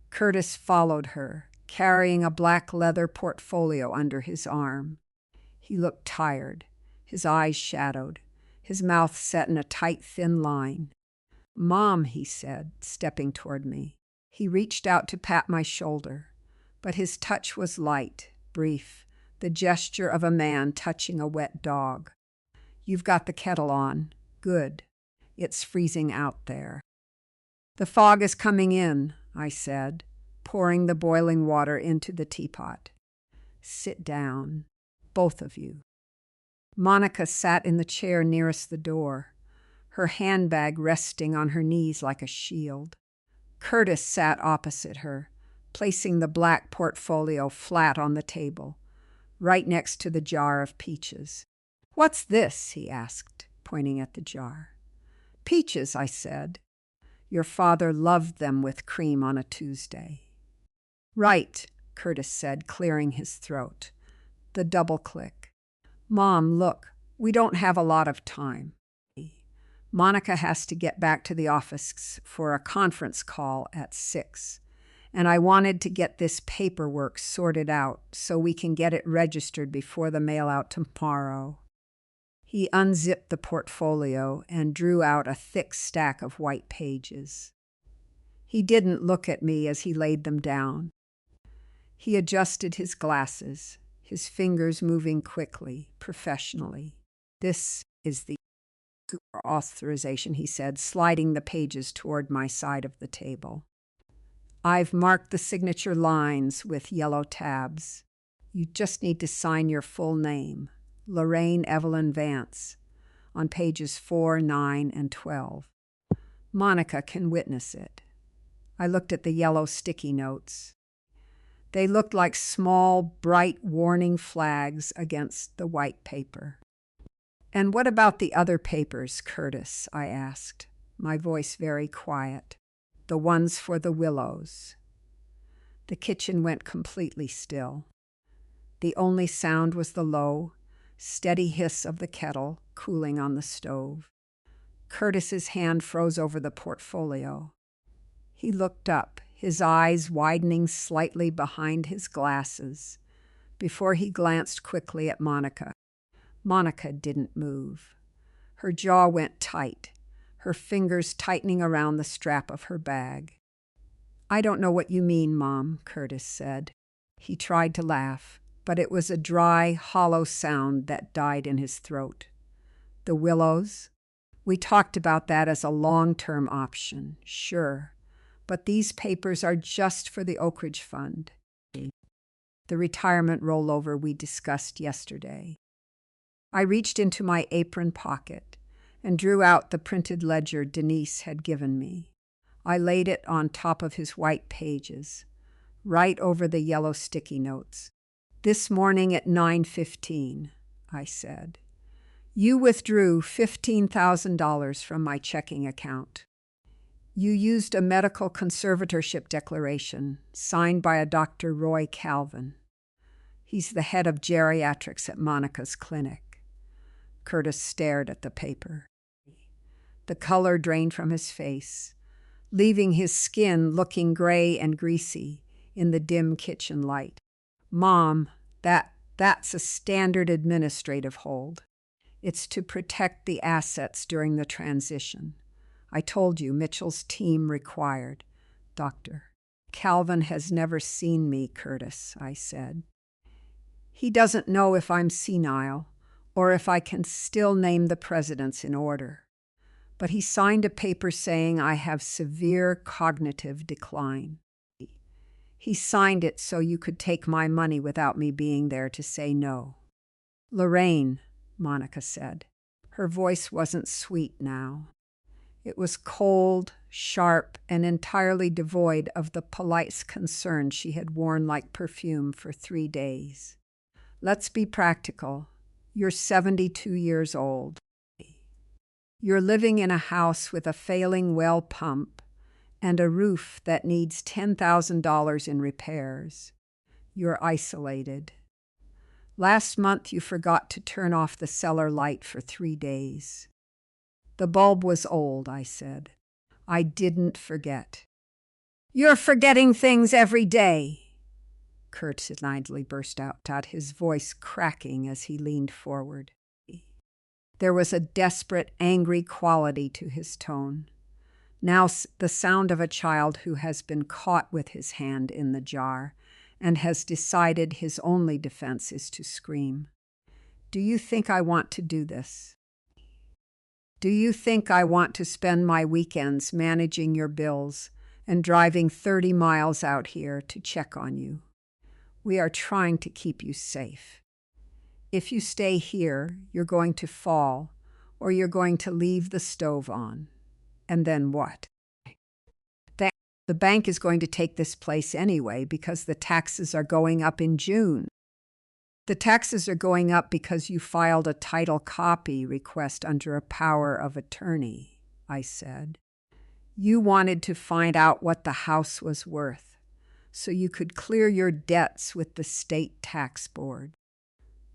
Curtis followed her, carrying a black leather portfolio under his arm. He looked tired, his eyes shadowed, his mouth set in a tight, thin line. "Mom," he said, stepping toward me. He reached out to pat my shoulder, but his touch was light, brief, the gesture of a man touching a wet dog. "You've got the kettle on. Good. It's freezing out there." "The fog is coming in," I said, pouring the boiling water into the teapot. "Sit down, both of you." Monica sat in the chair nearest the door, her handbag resting on her knees like a shield. Curtis sat opposite her, placing the black portfolio flat on the table, right next to the jar of peaches. "What's this?" he asked, pointing at the jar. "Peaches," I said. "Your father loved them with cream on a Tuesday." "Right," Curtis said, clearing his throat. The double click. "Mom, look, we don't have a lot of time. Monica has to get back to the office for a conference call at 6, and I wanted to get this paperwork sorted out so we can get it registered before the mail out tomorrow." He unzipped the portfolio and drew out a thick stack of white pages. He didn't look at me as he laid them down. He adjusted his glasses, his fingers moving quickly, professionally. "This is the authorization," he said, sliding the pages toward my side of the table. "I've marked the signature lines with yellow tabs. You just need to sign your full name, Lorraine Evelyn Vance, on pages 4, 9, and 12. Monica can witness it." I looked at the yellow sticky notes. They looked like small, bright warning flags against the white paper. "And what about the other papers, Curtis?" I asked, my voice very quiet. "The ones for the Willows." The kitchen went completely still. The only sound was the low, steady hiss of the kettle cooling on the stove. Curtis's hand froze over the portfolio. He looked up, his eyes widening slightly behind his glasses, before he glanced quickly at Monica. Monica didn't move. Her jaw went tight, her fingers tightening around the strap of her bag. "I don't know what you mean, Mom," Curtis said. He tried to laugh, but it was a dry, hollow sound that died in his throat. "The Willows? We talked about that as a long-term option, sure. But these papers are just for the Oak Ridge Fund, the retirement rollover we discussed yesterday." I reached into my apron pocket and drew out the printed ledger Denise had given me. I laid it on top of his white pages, right over the yellow sticky notes. "This morning at 9:15, I said, "you withdrew $15,000 from my checking account. You used a medical conservatorship declaration signed by a Dr. Roy Calvin. He's the head of geriatrics at Monica's clinic." Curtis stared at the paper. The color drained from his face, leaving his skin looking gray and greasy in the dim kitchen light. "Mom, that's a standard administrative hold. It's to protect the assets during the transition. I told you, Mitchell's team required. Doctor. Calvin has never seen me, Curtis, I said. He doesn't know if I'm senile or if I can still name the presidents in order. But he signed a paper saying I have severe cognitive decline. He signed it so you could take my money without me being there to say no. Lorraine, Monica said. Her voice wasn't sweet now. It was cold, sharp, and entirely devoid of the polite concern she had worn like perfume for 3 days. Let's be practical. You're 72 years old. You're living in a house with a failing well pump and a roof that needs $10,000 in repairs. You're isolated. Last month you forgot to turn off the cellar light for 3 days. The bulb was old, I said. I didn't forget. You're forgetting things every day, Kurt snidely burst out, his voice cracking as he leaned forward. There was a desperate, angry quality to his tone. Now the sound of a child who has been caught with his hand in the jar and has decided his only defense is to scream. Do you think I want to do this? Do you think I want to spend my weekends managing your bills and driving 30 miles out here to check on you? We are trying to keep you safe. If you stay here, you're going to fall, or you're going to leave the stove on. And then what? The bank is going to take this place anyway because the taxes are going up in June. The taxes are going up because you filed a title copy request under a power of attorney, I said. You wanted to find out what the house was worth so you could clear your debts with the state tax board.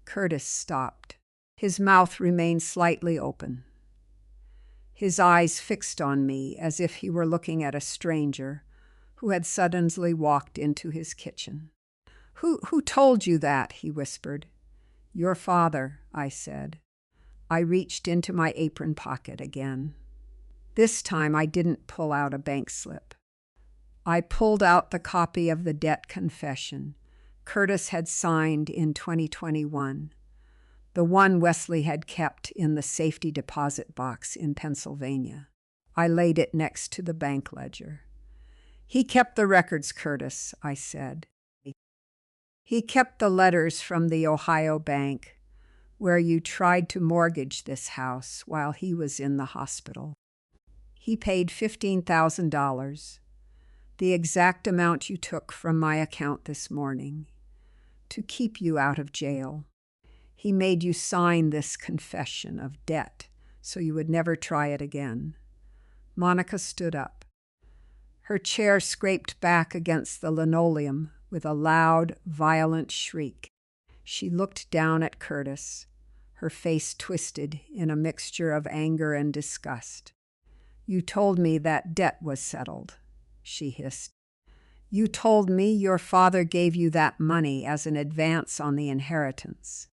Curtis stopped. His mouth remained slightly open. His eyes fixed on me as if he were looking at a stranger who had suddenly walked into his kitchen. Who told you that? He whispered. Your father, I said. I reached into my apron pocket again. This time I didn't pull out a bank slip. I pulled out the copy of the debt confession Curtis had signed in 2021, the one Wesley had kept in the safety deposit box in Pennsylvania. I laid it next to the bank ledger. He kept the records, Curtis, I said. He kept the letters from the Ohio bank where you tried to mortgage this house while he was in the hospital. He paid $15,000, the exact amount you took from my account this morning, to keep you out of jail. He made you sign this confession of debt so you would never try it again. Monica stood up. Her chair scraped back against the linoleum with a loud, violent shriek. She looked down at Curtis, her face twisted in a mixture of anger and disgust. You told me that debt was settled, she hissed. You told me your father gave you that money as an advance on the inheritance.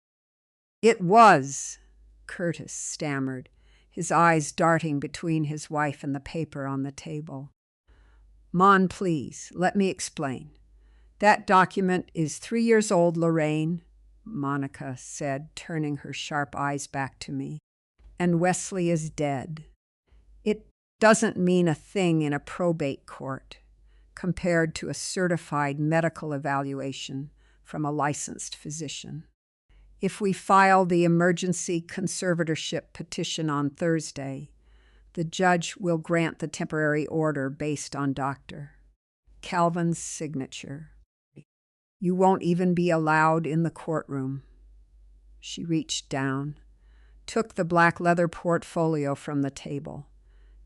It was, Curtis stammered, his eyes darting between his wife and the paper on the table. Mon, please, let me explain. That document is 3 years old, Lorraine, Monica said, turning her sharp eyes back to me. And Wesley is dead. It doesn't mean a thing in a probate court compared to a certified medical evaluation from a licensed physician. If we file the emergency conservatorship petition on Thursday, the judge will grant the temporary order based on Dr. Calvin's signature. You won't even be allowed in the courtroom. She reached down, took the black leather portfolio from the table,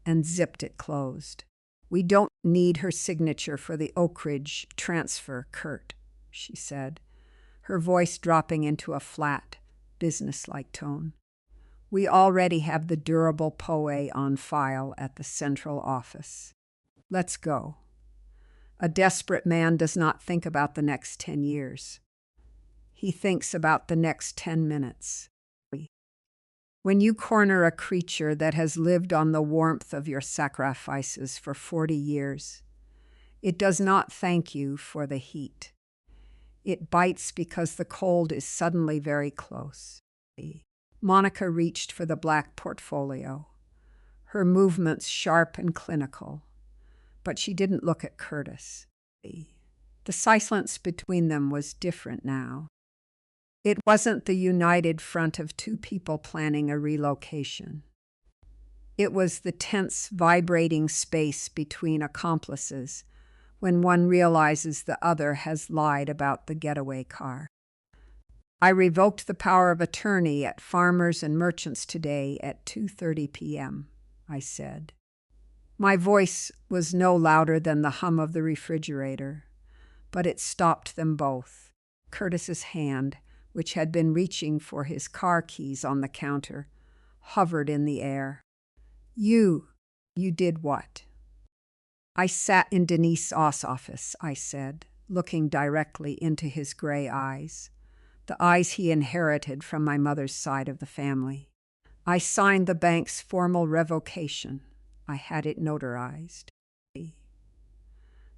and zipped it closed. We don't need her signature for the Oak Ridge transfer, Kurt, she said, her voice dropping into a flat, businesslike tone. We already have the durable POA on file at the central office. Let's go. A desperate man does not think about the next 10 years. He thinks about the next 10 minutes. When you corner a creature that has lived on the warmth of your sacrifices for 40 years, it does not thank you for the heat. It bites because the cold is suddenly very close. Monica reached for the black portfolio, her movements sharp and clinical, but she didn't look at Curtis. The silence between them was different now. It wasn't the united front of two people planning a relocation. It was the tense, vibrating space between accomplices when one realizes the other has lied about the getaway car. I revoked the power of attorney at Farmers and Merchants today at 2:30 p.m., I said. My voice was no louder than the hum of the refrigerator, but it stopped them both. Curtis's hand, which had been reaching for his car keys on the counter, hovered in the air. You did what? I sat in Denise Oss' office, I said, looking directly into his gray eyes, the eyes he inherited from my mother's side of the family. I signed the bank's formal revocation. I had it notarized.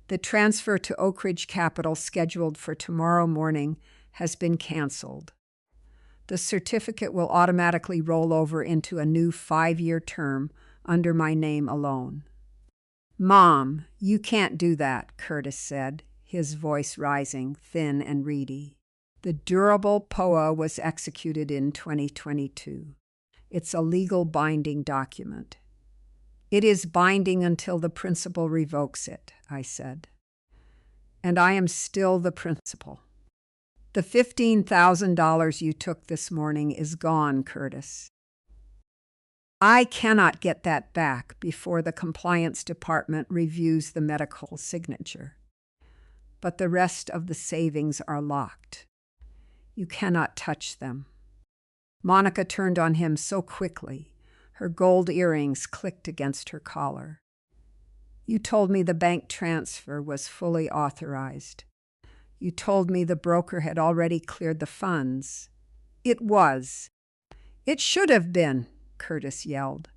The transfer to Oak Ridge Capital scheduled for tomorrow morning has been canceled. The certificate will automatically roll over into a new 5-year term under my name alone. Mom, you can't do that, Curtis said, his voice rising, thin and reedy. The durable POA was executed in 2022. It's a legal binding document. It is binding until the principal revokes it, I said. And I am still the principal. The $15,000 you took this morning is gone, Curtis. I cannot get that back before the compliance department reviews the medical signature. But the rest of the savings are locked. You cannot touch them. Monica turned on him so quickly, her gold earrings clicked against her collar. You told me the bank transfer was fully authorized. You told me the broker had already cleared the funds. It was. It should have been, Curtis yelled,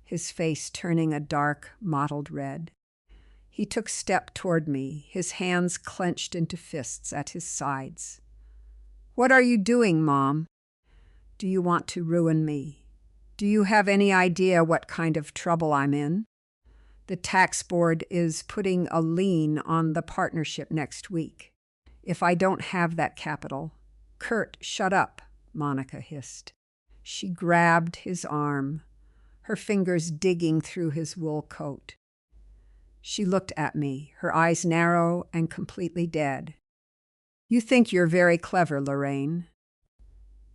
his face turning a dark, mottled red. He took a step toward me, his hands clenched into fists at his sides. What are you doing, Mom? Do you want to ruin me? Do you have any idea what kind of trouble I'm in? The tax board is putting a lien on the partnership next week. If I don't have that capital— Kurt, shut up, Monica hissed. She grabbed his arm, her fingers digging through his wool coat. She looked at me, her eyes narrow and completely dead. You think you're very clever, Lorraine.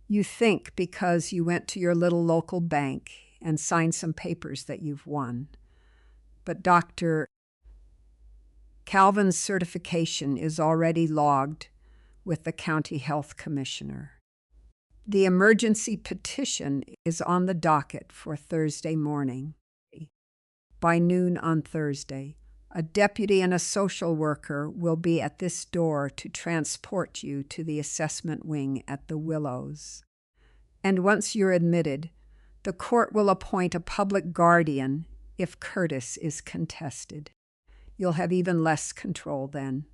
You think because you went to your little local bank and signed some papers that you've won. But Dr. Calvin's certification is already logged with the county health commissioner. The emergency petition is on the docket for Thursday morning. By noon on Thursday, a deputy and a social worker will be at this door to transport you to the assessment wing at the Willows. And once you're admitted, the court will appoint a public guardian if Curtis is contested. You'll have even less control then.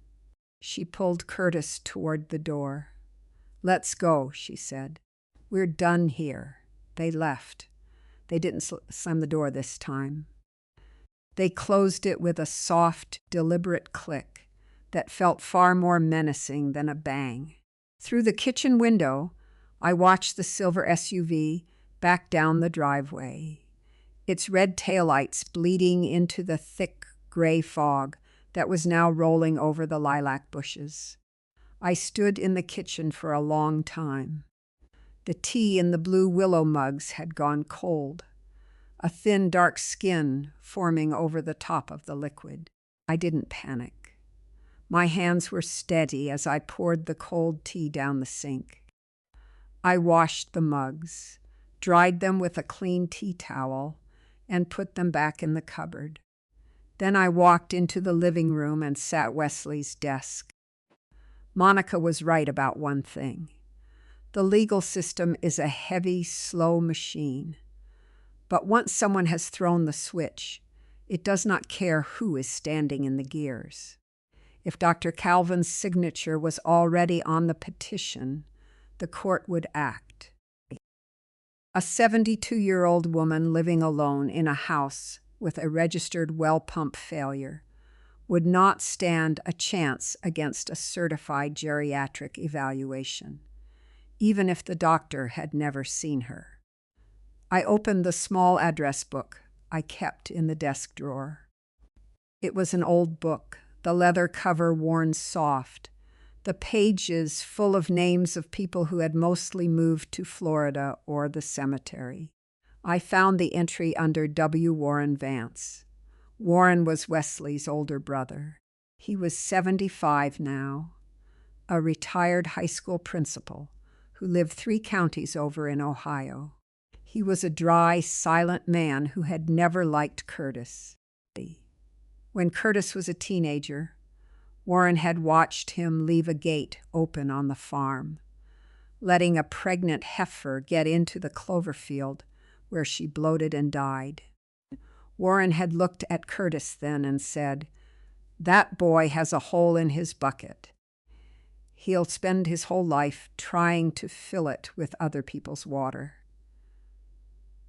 She pulled Curtis toward the door. Let's go, she said. We're done here. They left. They didn't slam the door this time. They closed it with a soft, deliberate click that felt far more menacing than a bang. Through the kitchen window, I watched the silver SUV back down the driveway, its red taillights bleeding into the thick gray fog that was now rolling over the lilac bushes. I stood in the kitchen for a long time. The tea in the blue willow mugs had gone cold, a thin, dark skin forming over the top of the liquid. I didn't panic. My hands were steady as I poured the cold tea down the sink. I washed the mugs, dried them with a clean tea towel, and put them back in the cupboard. Then I walked into the living room and sat at Wesley's desk. Monica was right about one thing. The legal system is a heavy, slow machine. But once someone has thrown the switch, it does not care who is standing in the gears. If Dr. Calvin's signature was already on the petition, the court would act. A 72-year-old woman living alone in a house with a registered well pump failure would not stand a chance against a certified geriatric evaluation, even if the doctor had never seen her. I opened the small address book I kept in the desk drawer. It was an old book, the leather cover worn soft, the pages full of names of people who had mostly moved to Florida or the cemetery. I found the entry under W. Warren Vance. Warren was Wesley's older brother. He was 75 now, a retired high school principal who lived 3 counties over in Ohio. He was a dry, silent man who had never liked Curtis. When Curtis was a teenager, Warren had watched him leave a gate open on the farm, letting a pregnant heifer get into the clover field where she bloated and died. Warren had looked at Curtis then and said, "That boy has a hole in his bucket. He'll spend his whole life trying to fill it with other people's water."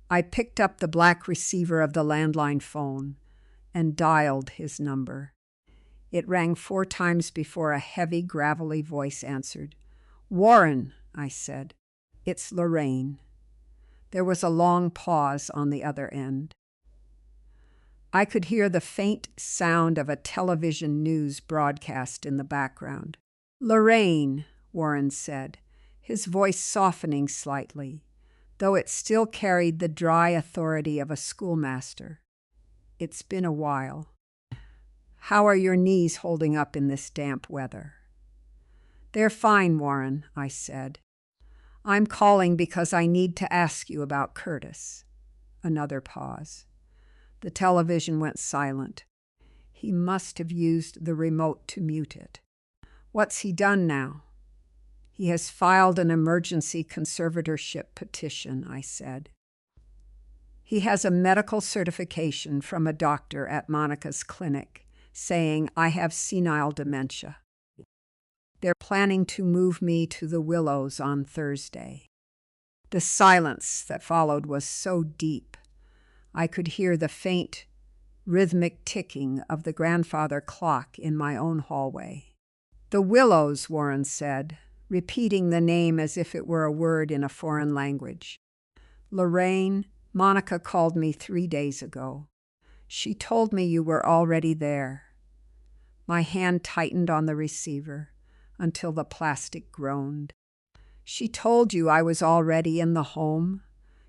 I picked up the black receiver of the landline phone and dialed his number. It rang 4 times before a heavy, gravelly voice answered. "Warren," I said. "It's Lorraine." There was a long pause on the other end. I could hear the faint sound of a television news broadcast in the background. "Lorraine," Warren said, his voice softening slightly, though it still carried the dry authority of a schoolmaster. "It's been a while. How are your knees holding up in this damp weather?" "They're fine, Warren," I said. "I'm calling because I need to ask you about Curtis." Another pause. The television went silent. He must have used the remote to mute it. "What's he done now?" "He has filed an emergency conservatorship petition," I said. "He has a medical certification from a doctor at Monica's clinic saying I have senile dementia. They're planning to move me to the Willows on Thursday." The silence that followed was so deep. I could hear the faint, rhythmic ticking of the grandfather clock in my own hallway. "The Willows," Warren said, repeating the name as if it were a word in a foreign language. "Lorraine, Monica called me 3 days ago. She told me you were already there." My hand tightened on the receiver until the plastic groaned. "She told you I was already in the home?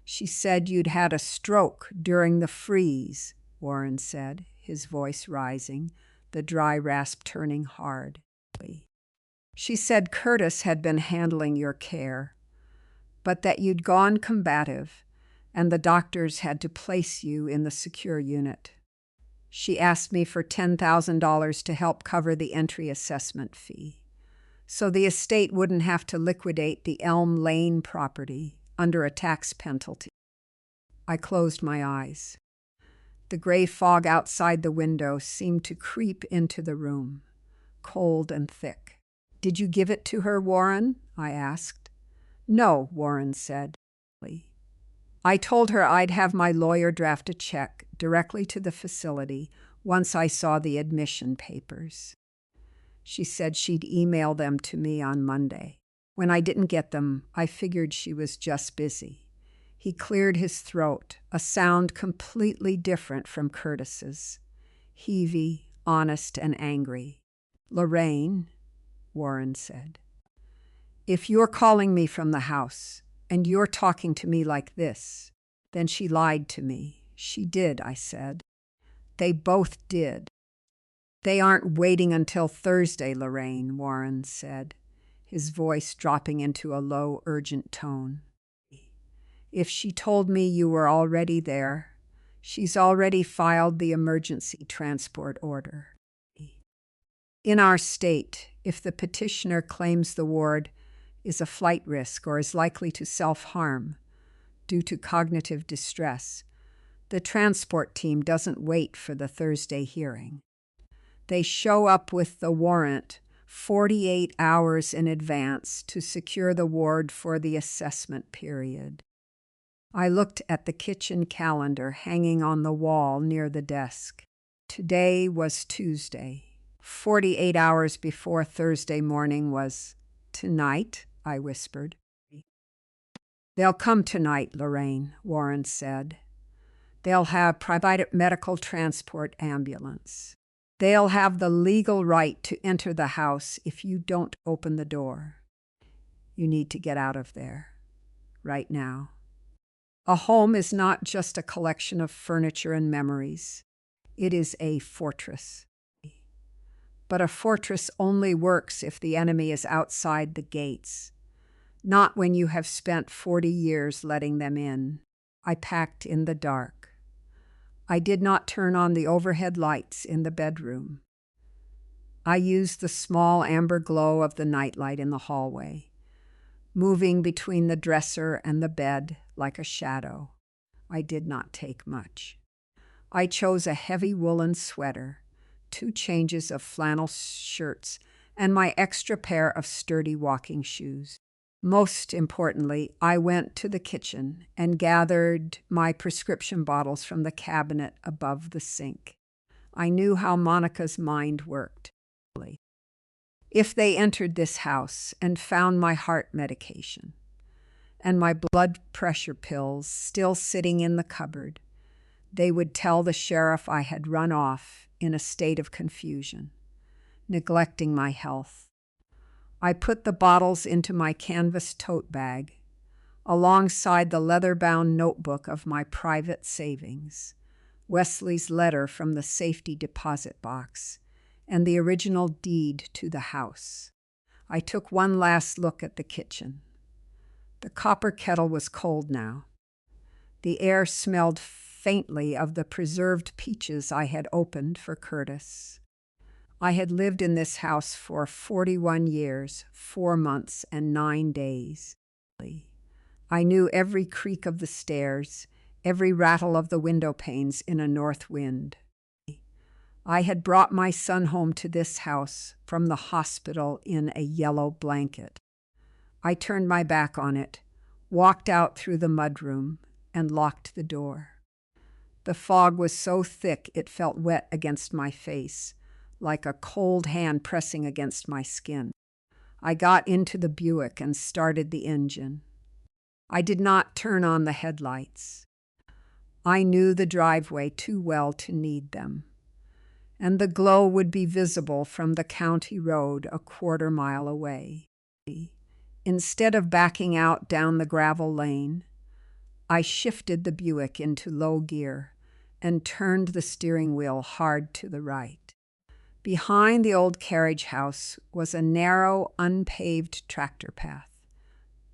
She said you'd had a stroke during the freeze," Warren said, his voice rising, the dry rasp turning hard. "She said Curtis had been handling your care, but that you'd gone combative, and the doctors had to place you in the secure unit. She asked me for $10,000 to help cover the entry assessment fee, so the estate wouldn't have to liquidate the Elm Lane property under a tax penalty." I closed my eyes. The gray fog outside the window seemed to creep into the room, cold and thick. "Did you give it to her, Warren?" I asked. "No," Warren said. "I told her I'd have my lawyer draft a check directly to the facility once I saw the admission papers. She said she'd email them to me on Monday. When I didn't get them, I figured she was just busy." He cleared his throat, a sound completely different from Curtis's, heavy, honest, and angry. "Lorraine," Warren said, "if you're calling me from the house, and you're talking to me like this, then she lied to me." "She did," I said. "They both did." "They aren't waiting until Thursday, Lorraine," Warren said, his voice dropping into a low, urgent tone. "If she told me you were already there, she's already filed the emergency transport order. In our state, if the petitioner claims the ward is a flight risk or is likely to self-harm due to cognitive distress, the transport team doesn't wait for the Thursday hearing. They show up with the warrant 48 hours in advance to secure the ward for the assessment period. I looked at the kitchen calendar hanging on the wall near the desk. Today was Tuesday. 48 hours before Thursday morning was tonight, I whispered. They'll come tonight, Lorraine, Warren said. They'll have private medical transport ambulance. They'll have the legal right to enter the house if you don't open the door. You need to get out of there, right now. A home is not just a collection of furniture and memories. It is a fortress. But a fortress only works if the enemy is outside the gates, not when you have spent 40 years letting them in. I packed in the dark. I did not turn on the overhead lights in the bedroom. I used the small amber glow of the nightlight in the hallway, moving between the dresser and the bed like a shadow. I did not take much. I chose a heavy woolen sweater, 2 changes of flannel shirts, and my extra pair of sturdy walking shoes. Most importantly, I went to the kitchen and gathered my prescription bottles from the cabinet above the sink. I knew how Monica's mind worked. If they entered this house and found my heart medication and my blood pressure pills still sitting in the cupboard, they would tell the sheriff I had run off in a state of confusion, neglecting my health. I put the bottles into my canvas tote bag, alongside the leather-bound notebook of my private savings, Wesley's letter from the safety deposit box, and the original deed to the house. I took one last look at the kitchen. The copper kettle was cold now. The air smelled faintly of the preserved peaches I had opened for Curtis. I had lived in this house for 41 years, 4 months, and 9 days. I knew every creak of the stairs, every rattle of the window panes in a north wind. I had brought my son home to this house from the hospital in a yellow blanket. I turned my back on it, walked out through the mudroom, and locked the door. The fog was so thick it felt wet against my face, like a cold hand pressing against my skin. I got into the Buick and started the engine. I did not turn on the headlights. I knew the driveway too well to need them, and the glow would be visible from the county road a quarter mile away. Instead of backing out down the gravel lane, I shifted the Buick into low gear and turned the steering wheel hard to the right. Behind the old carriage house was a narrow, unpaved tractor path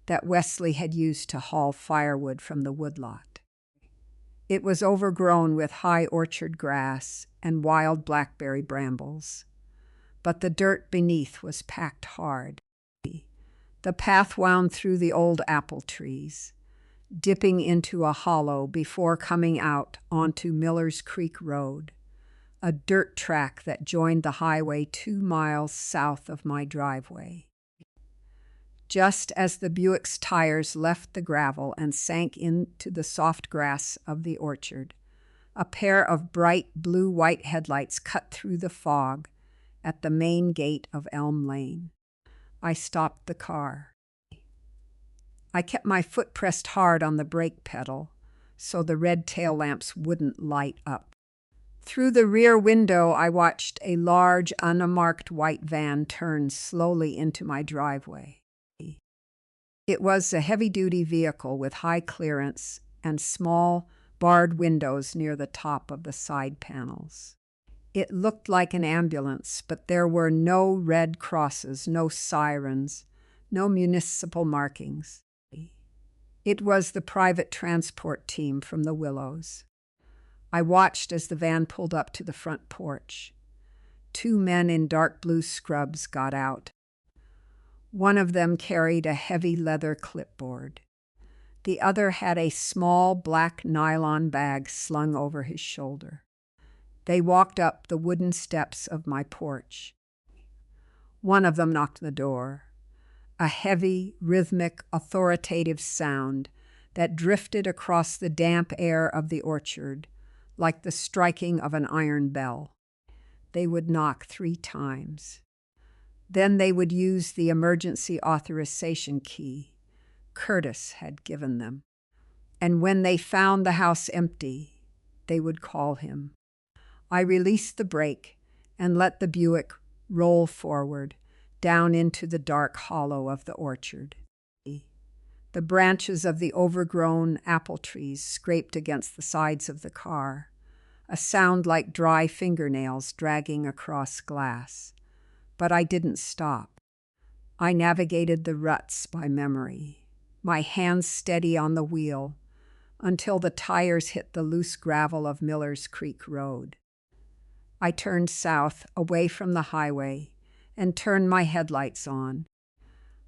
that Wesley had used to haul firewood from the woodlot. It was overgrown with high orchard grass and wild blackberry brambles, but the dirt beneath was packed hard. The path wound through the old apple trees, dipping into a hollow before coming out onto Miller's Creek Road, a dirt track that joined the highway 2 miles south of my driveway. Just as the Buick's tires left the gravel and sank into the soft grass of the orchard, a pair of bright blue-white headlights cut through the fog at the main gate of Elm Lane. I stopped the car. I kept my foot pressed hard on the brake pedal so the red tail lamps wouldn't light up. Through the rear window, I watched a large, unmarked white van turn slowly into my driveway. It was a heavy-duty vehicle with high clearance and small, barred windows near the top of the side panels. It looked like an ambulance, but there were no red crosses, no sirens, no municipal markings. It was the private transport team from the Willows. I watched as the van pulled up to the front porch. 2 men in dark blue scrubs got out. One of them carried a heavy leather clipboard. The other had a small black nylon bag slung over his shoulder. They walked up the wooden steps of my porch. One of them knocked on the door. A heavy, rhythmic, authoritative sound that drifted across the damp air of the orchard like the striking of an iron bell. They would knock 3 times. Then they would use the emergency authorization key Curtis had given them. And when they found the house empty, they would call him. I released the brake and let the Buick roll forward down into the dark hollow of the orchard. The branches of the overgrown apple trees scraped against the sides of the car, a sound like dry fingernails dragging across glass. But I didn't stop. I navigated the ruts by memory, my hands steady on the wheel, until the tires hit the loose gravel of Miller's Creek Road. I turned south, away from the highway, and turned my headlights on.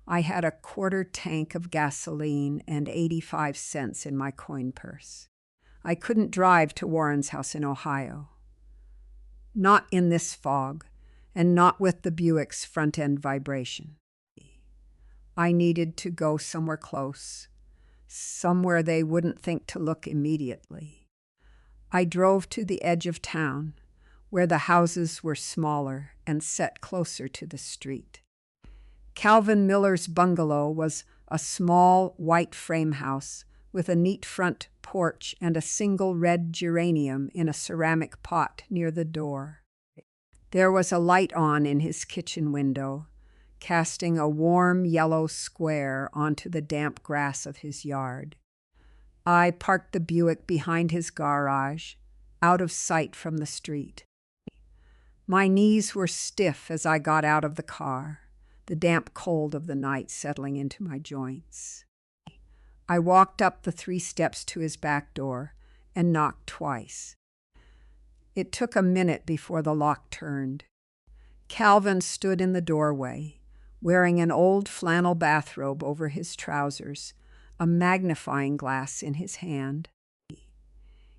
I had a quarter tank of gasoline and 85 cents in my coin purse. I couldn't drive to Warren's house in Ohio. Not in this fog, and not with the Buick's front-end vibration. I needed to go somewhere close, somewhere they wouldn't think to look immediately. I drove to the edge of town, where the houses were smaller and set closer to the street. Calvin Miller's bungalow was a small white frame house with a neat front porch and a single red geranium in a ceramic pot near the door. There was a light on in his kitchen window, casting a warm yellow square onto the damp grass of his yard. I parked the Buick behind his garage, out of sight from the street. My knees were stiff as I got out of the car, the damp cold of the night settling into my joints. I walked up the 3 steps to his back door and knocked twice. It took a minute before the lock turned. Calvin stood in the doorway, wearing an old flannel bathrobe over his trousers, a magnifying glass in his hand.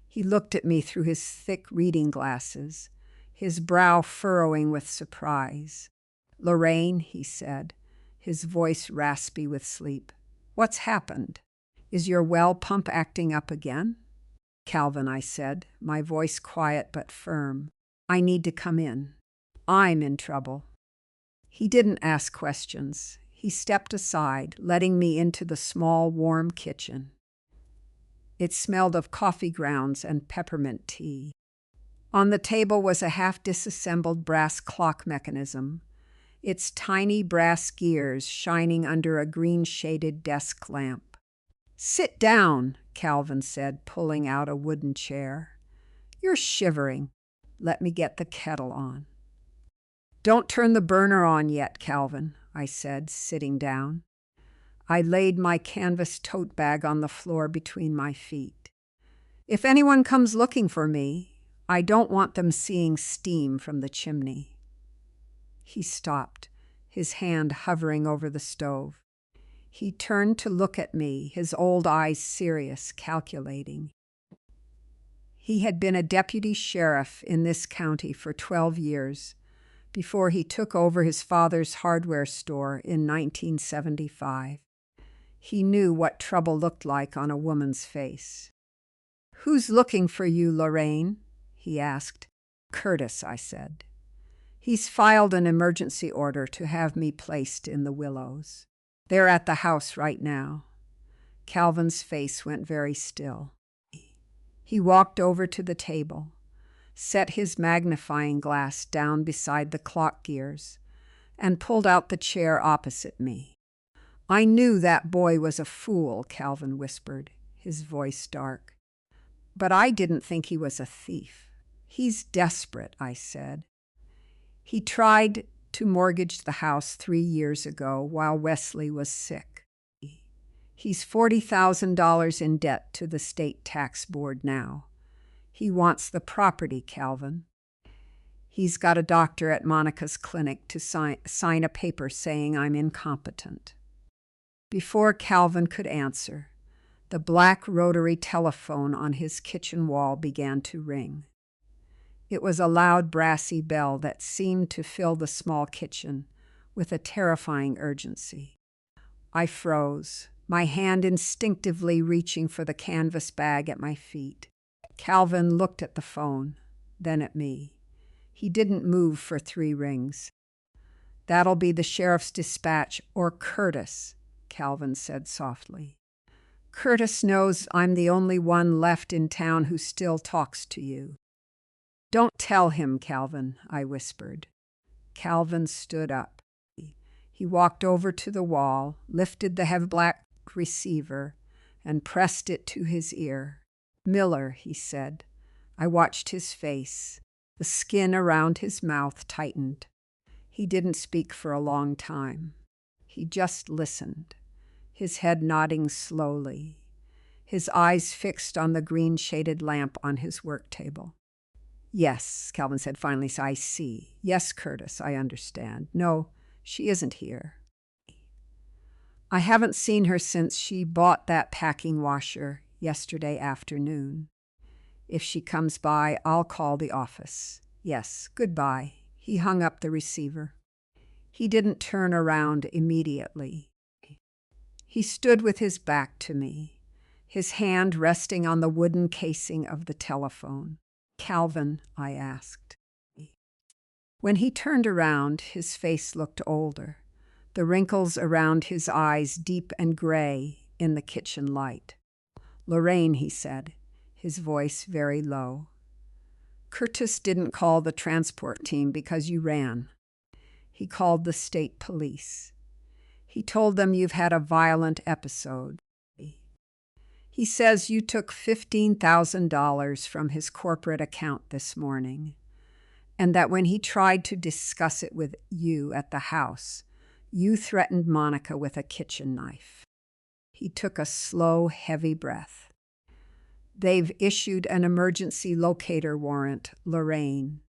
He looked at me through his thick reading glasses, his brow furrowing with surprise. "Lorraine," he said, his voice raspy with sleep, "what's happened? Is your well pump acting up again?" "Calvin," I said, my voice quiet but firm, "I need to come in. I'm in trouble." He didn't ask questions. He stepped aside, letting me into the small, warm kitchen. It smelled of coffee grounds and peppermint tea. On the table was a half-disassembled brass clock mechanism, its tiny brass gears shining under a green-shaded desk lamp. "Sit down," Calvin said, pulling out a wooden chair. "You're shivering. Let me get the kettle on." "Don't turn the burner on yet, Calvin," I said, sitting down. I laid my canvas tote bag on the floor between my feet. "If anyone comes looking for me, I don't want them seeing steam from the chimney." He stopped, his hand hovering over the stove. He turned to look at me, his old eyes serious, calculating. He had been a deputy sheriff in this county for 12 years, before he took over his father's hardware store in 1975. He knew what trouble looked like on a woman's face. "Who's looking for you, Lorraine?" he asked. "Curtis," I said. "He's filed an emergency order to have me placed in the Willows. They're at the house right now." Calvin's face went very still. He walked over to the table, set his magnifying glass down beside the clock gears, and pulled out the chair opposite me. "I knew that boy was a fool," Calvin whispered, his voice dark. "But I didn't think he was a thief." "He's desperate," I said. "He tried to mortgage the house 3 years ago while Wesley was sick. He's $40,000 in debt to the state tax board now. He wants the property, Calvin." He's got a doctor at Monica's clinic to sign a paper saying I'm incompetent. Before Calvin could answer, the black rotary telephone on his kitchen wall began to ring. It was a loud brassy bell that seemed to fill the small kitchen with a terrifying urgency. I froze, my hand instinctively reaching for the canvas bag at my feet. Calvin looked at the phone, then at me. He didn't move for 3 rings. "That'll be the sheriff's dispatch or Curtis," Calvin said softly. "Curtis knows I'm the only one left in town who still talks to you." "Don't tell him, Calvin," I whispered. Calvin stood up. He walked over to the wall, lifted the heavy black receiver, and pressed it to his ear. "Miller," he said. I watched his face. The skin around his mouth tightened. He didn't speak for a long time. He just listened, his head nodding slowly, his eyes fixed on the green-shaded lamp on his work table. "Yes," Calvin said finally, so "I see. Yes, Curtis, I understand. No, she isn't here. I haven't seen her since she bought that packing washer yesterday afternoon. If she comes by, I'll call the office. Yes, goodbye." He hung up the receiver. He didn't turn around immediately. He stood with his back to me, his hand resting on the wooden casing of the telephone. "Calvin," I asked. When he turned around, his face looked older, the wrinkles around his eyes deep and gray in the kitchen light. "Lorraine," he said, his voice very low. "Curtis didn't call the transport team because you ran. He called the state police. He told them you've had a violent episode. He says you took $15,000 from his corporate account this morning, and that when he tried to discuss it with you at the house, you threatened Monica with a kitchen knife." He took a slow, heavy breath. "They've issued an emergency locator warrant, Lorraine.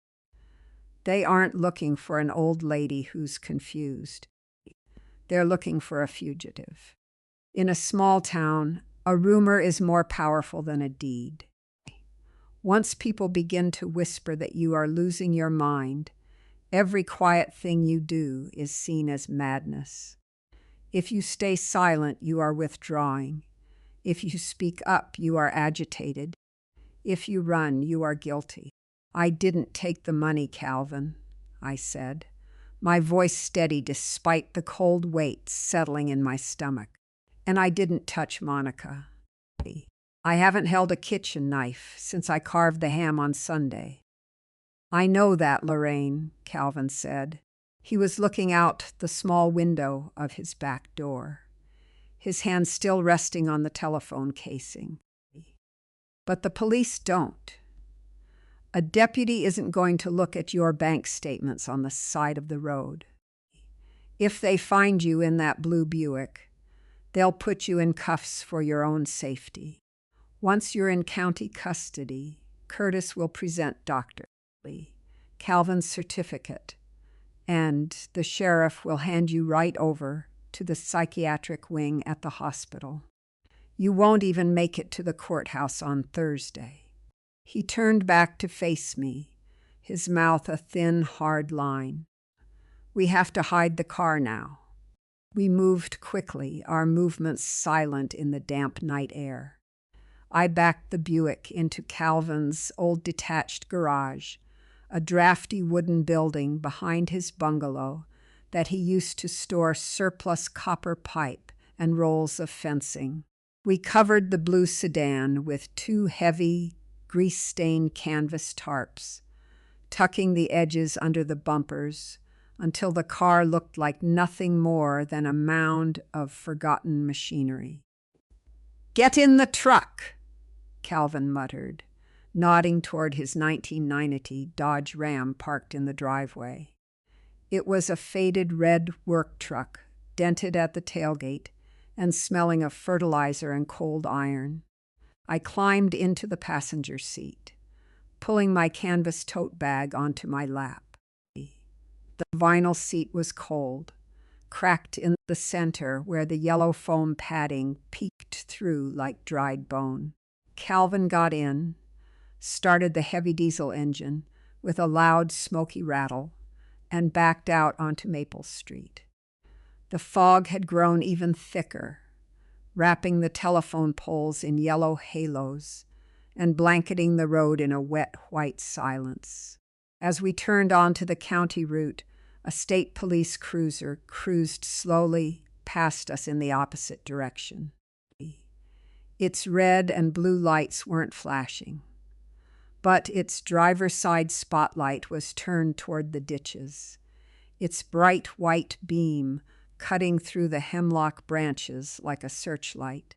They aren't looking for an old lady who's confused. They're looking for a fugitive. In a small town, a rumor is more powerful than a deed. Once people begin to whisper that you are losing your mind, every quiet thing you do is seen as madness. If you stay silent, you are withdrawing. If you speak up, you are agitated. If you run, you are guilty." "I didn't take the money, Calvin," I said, my voice steady despite the cold weight settling in my stomach. "And I didn't touch Monica. I haven't held a kitchen knife since I carved the ham on Sunday." "I know that, Lorraine," Calvin said. He was looking out the small window of his back door, his hand still resting on the telephone casing. "But the police don't. A deputy isn't going to look at your bank statements on the side of the road. If they find you in that blue Buick, they'll put you in cuffs for your own safety. Once you're in county custody, Curtis will present Dr. Calvin's certificate, and the sheriff will hand you right over to the psychiatric wing at the hospital. You won't even make it to the courthouse on Thursday." He turned back to face me, his mouth a thin, hard line. "We have to hide the car now." We moved quickly, our movements silent in the damp night air. I backed the Buick into Calvin's old detached garage, a drafty wooden building behind his bungalow that he used to store surplus copper pipe and rolls of fencing. We covered the blue sedan with 2 heavy, grease-stained canvas tarps, tucking the edges under the bumpers until the car looked like nothing more than a mound of forgotten machinery. "Get in the truck," Calvin muttered, nodding toward his 1990 Dodge Ram parked in the driveway. It was a faded red work truck, dented at the tailgate and smelling of fertilizer and cold iron. I climbed into the passenger seat, pulling my canvas tote bag onto my lap. The vinyl seat was cold, cracked in the center where the yellow foam padding peeked through like dried bone. Calvin got in, started the heavy diesel engine with a loud, smoky rattle, and backed out onto Maple Street. The fog had grown even thicker, wrapping the telephone poles in yellow halos and blanketing the road in a wet, white silence. As we turned onto the county route, a state police cruiser cruised slowly past us in the opposite direction. Its red and blue lights weren't flashing, but its driver's side spotlight was turned toward the ditches, its bright white beam cutting through the hemlock branches like a searchlight.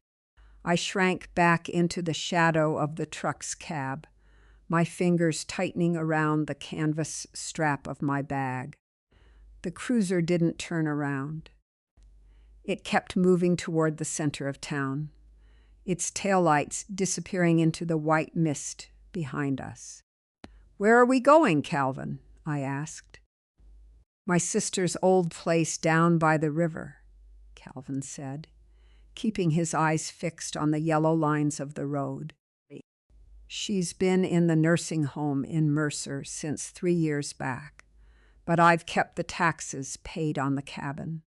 I shrank back into the shadow of the truck's cab, my fingers tightening around the canvas strap of my bag. The cruiser didn't turn around. It kept moving toward the center of town, its taillights disappearing into the white mist behind us. "Where are we going, Calvin?" I asked. "My sister's old place down by the river," Calvin said, keeping his eyes fixed on the yellow lines of the road. "She's been in the nursing home in Mercer since 3 years back, but I've kept the taxes paid on the cabin.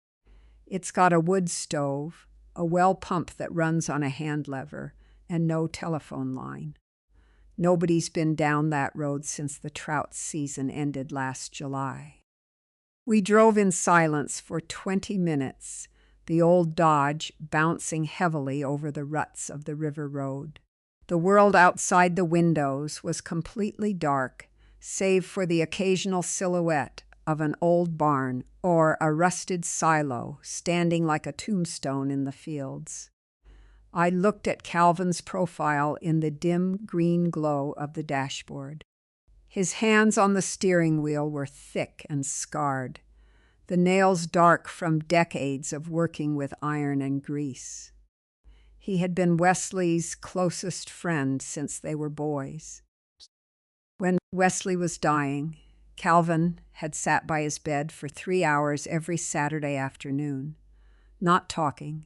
It's got a wood stove, a well pump that runs on a hand lever, and no telephone line. Nobody's been down that road since the trout season ended last July." We drove in silence for 20 minutes, the old Dodge bouncing heavily over the ruts of the river road. The world outside the windows was completely dark, save for the occasional silhouette of an old barn or a rusted silo standing like a tombstone in the fields. I looked at Calvin's profile in the dim green glow of the dashboard. His hands on the steering wheel were thick and scarred, the nails dark from decades of working with iron and grease. He had been Wesley's closest friend since they were boys. When Wesley was dying, Calvin had sat by his bed for 3 hours every Saturday afternoon, not talking,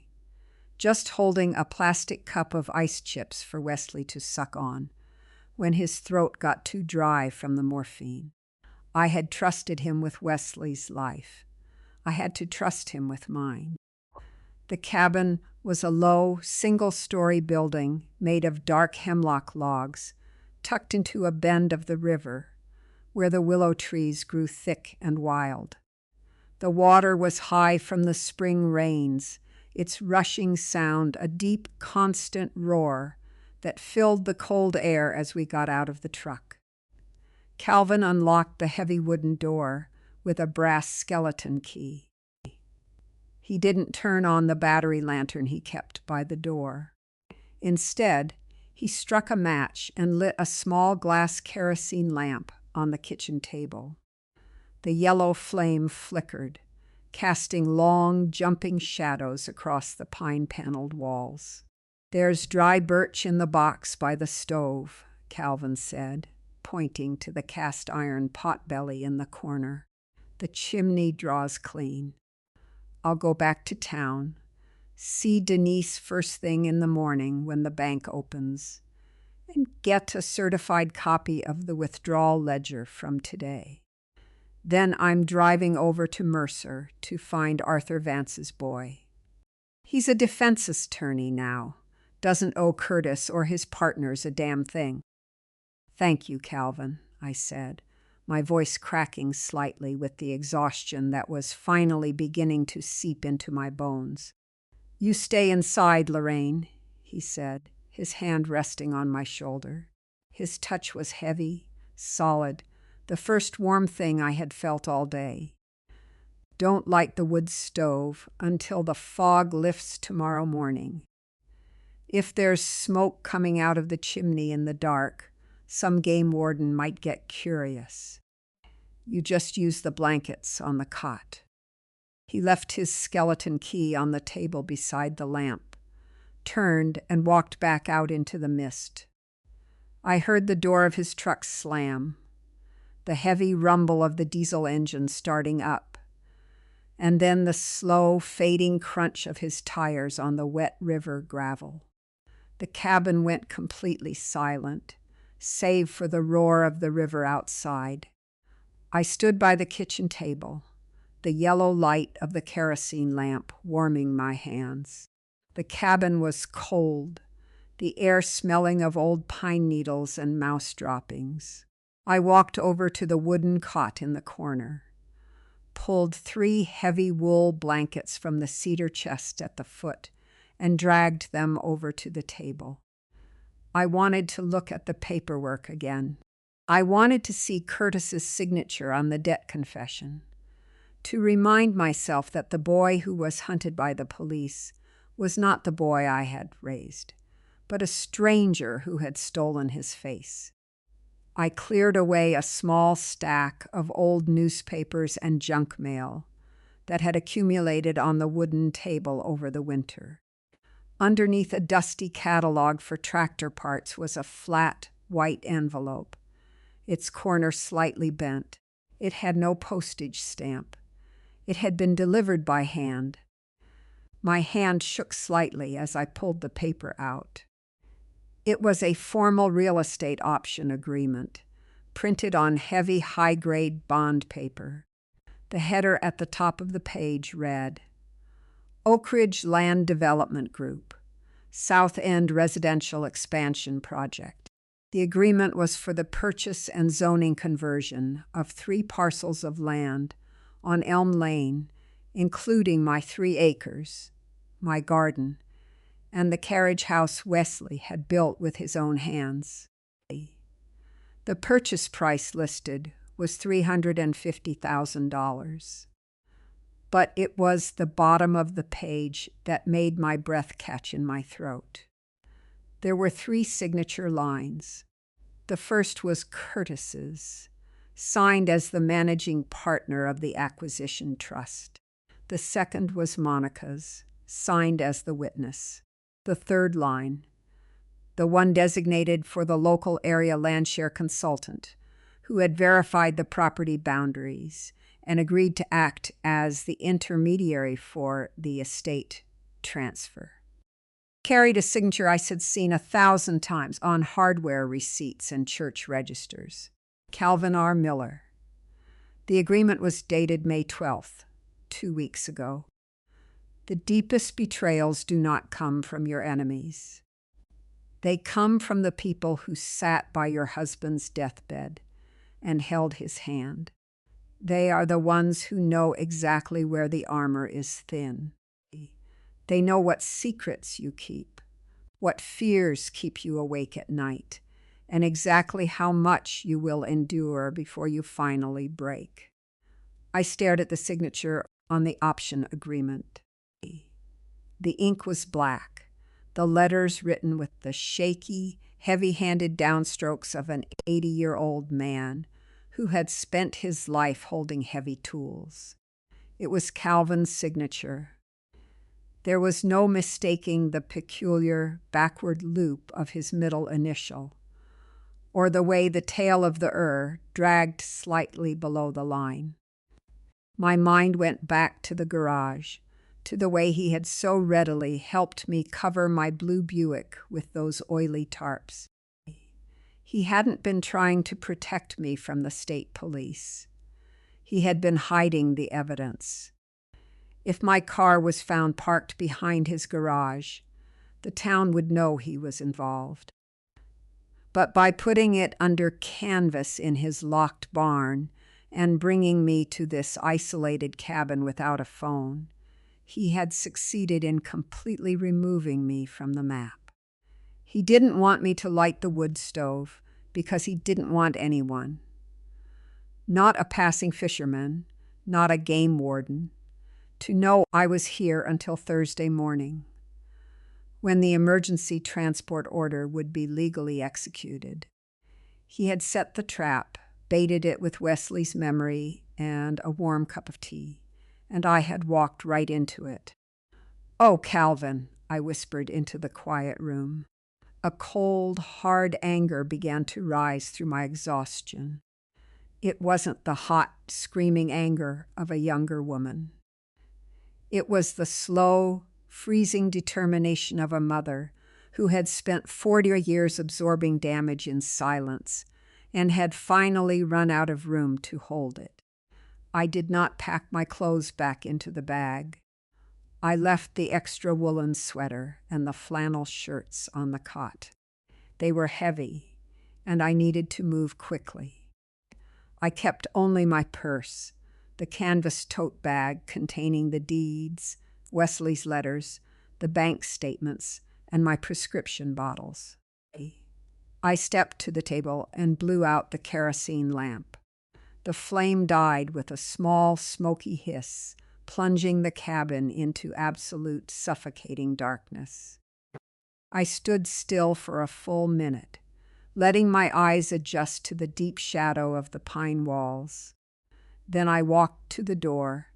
just holding a plastic cup of ice chips for Wesley to suck on when his throat got too dry from the morphine. I had trusted him with Wesley's life. I had to trust him with mine. The cabin was a low, single-story building made of dark hemlock logs, tucked into a bend of the river, where the willow trees grew thick and wild. The water was high from the spring rains, its rushing sound a deep, constant roar that filled the cold air as we got out of the truck. Calvin unlocked the heavy wooden door with a brass skeleton key. He didn't turn on the battery lantern he kept by the door. Instead, he struck a match and lit a small glass kerosene lamp on the kitchen table. The yellow flame flickered, casting long, jumping shadows across the pine-paneled walls. "There's dry birch in the box by the stove," Calvin said, pointing to the cast-iron potbelly in the corner. "The chimney draws clean. I'll go back to town, see Denise first thing in the morning when the bank opens, and get a certified copy of the withdrawal ledger from today. Then I'm driving over to Mercer to find Arthur Vance's boy. He's a defense attorney now, doesn't owe Curtis or his partners a damn thing." "Thank you, Calvin," I said, my voice cracking slightly with the exhaustion that was finally beginning to seep into my bones. "You stay inside, Lorraine," he said, his hand resting on my shoulder. His touch was heavy, solid, the first warm thing I had felt all day. "Don't light the wood stove until the fog lifts tomorrow morning. If there's smoke coming out of the chimney in the dark, some game warden might get curious. You just use the blankets on the cot." He left his skeleton key on the table beside the lamp, turned and walked back out into the mist. I heard the door of his truck slam, the heavy rumble of the diesel engine starting up, and then the slow, fading crunch of his tires on the wet river gravel. The cabin went completely silent, save for the roar of the river outside. I stood by the kitchen table, the yellow light of the kerosene lamp warming my hands. The cabin was cold, the air smelling of old pine needles and mouse droppings. I walked over to the wooden cot in the corner, pulled 3 heavy wool blankets from the cedar chest at the foot, and dragged them over to the table. I wanted to look at the paperwork again. I wanted to see Curtis's signature on the debt confession, to remind myself that the boy who was hunted by the police was not the boy I had raised, but a stranger who had stolen his face. I cleared away a small stack of old newspapers and junk mail that had accumulated on the wooden table over the winter. Underneath a dusty catalog for tractor parts was a flat, white envelope, its corner slightly bent. It had no postage stamp. It had been delivered by hand. My hand shook slightly as I pulled the paper out. It was a formal real estate option agreement, printed on heavy, high-grade bond paper. The header at the top of the page read, Oak Ridge Land Development Group, South End Residential Expansion Project. The agreement was for the purchase and zoning conversion of 3 parcels of land on Elm Lane, including my 3 acres, my garden, and the carriage house Wesley had built with his own hands. The purchase price listed was $350,000. But it was the bottom of the page that made my breath catch in my throat. There were 3 signature lines. The first was Curtis's, signed as the managing partner of the acquisition trust. The second was Monica's, signed as the witness. The third line, the one designated for the local area landshare consultant, who had verified the property boundaries and agreed to act as the intermediary for the estate transfer. Carried a signature I had seen 1,000 times on hardware receipts and church registers. Calvin R. Miller. The agreement was dated May 12th, 2 weeks ago. The deepest betrayals do not come from your enemies. They come from the people who sat by your husband's deathbed and held his hand. They are the ones who know exactly where the armor is thin. They know what secrets you keep, what fears keep you awake at night, and exactly how much you will endure before you finally break. I stared at the signature on the option agreement. The ink was black, the letters written with the shaky, heavy-handed downstrokes of an 80-year-old man who had spent his life holding heavy tools. It was Calvin's signature. There was no mistaking the peculiar backward loop of his middle initial, or the way the tail of the dragged slightly below the line. My mind went back to the garage, to the way he had so readily helped me cover my blue Buick with those oily tarps. He hadn't been trying to protect me from the state police. He had been hiding the evidence. If my car was found parked behind his garage, the town would know he was involved. But by putting it under canvas in his locked barn and bringing me to this isolated cabin without a phone, he had succeeded in completely removing me from the map. He didn't want me to light the wood stove because he didn't want anyone. Not a passing fisherman, not a game warden, to know I was here until Thursday morning, when the emergency transport order would be legally executed. He had set the trap, baited it with Wesley's memory and a warm cup of tea, and I had walked right into it. "Oh, Calvin," I whispered into the quiet room. A cold, hard anger began to rise through my exhaustion. It wasn't the hot, screaming anger of a younger woman. It was the slow, freezing determination of a mother who had spent 40 years absorbing damage in silence and had finally run out of room to hold it. I did not pack my clothes back into the bag. I left the extra woolen sweater and the flannel shirts on the cot. They were heavy, and I needed to move quickly. I kept only my purse, the canvas tote bag containing the deeds, Wesley's letters, the bank statements, and my prescription bottles. I stepped to the table and blew out the kerosene lamp. The flame died with a small, smoky hiss, plunging the cabin into absolute, suffocating darkness. I stood still for a full minute, letting my eyes adjust to the deep shadow of the pine walls. Then I walked to the door,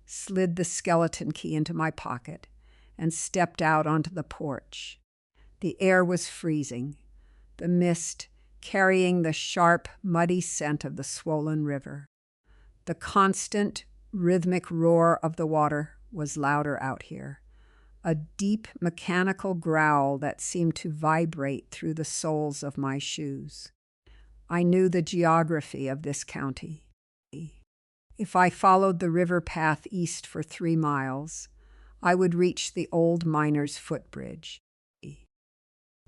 slid the skeleton key into my pocket, and stepped out onto the porch. The air was freezing, the mist carrying the sharp, muddy scent of the swollen river. The constant, rhythmic roar of the water was louder out here, a deep, mechanical growl that seemed to vibrate through the soles of my shoes. I knew the geography of this county. If I followed the river path east for 3 miles, I would reach the old miner's footbridge.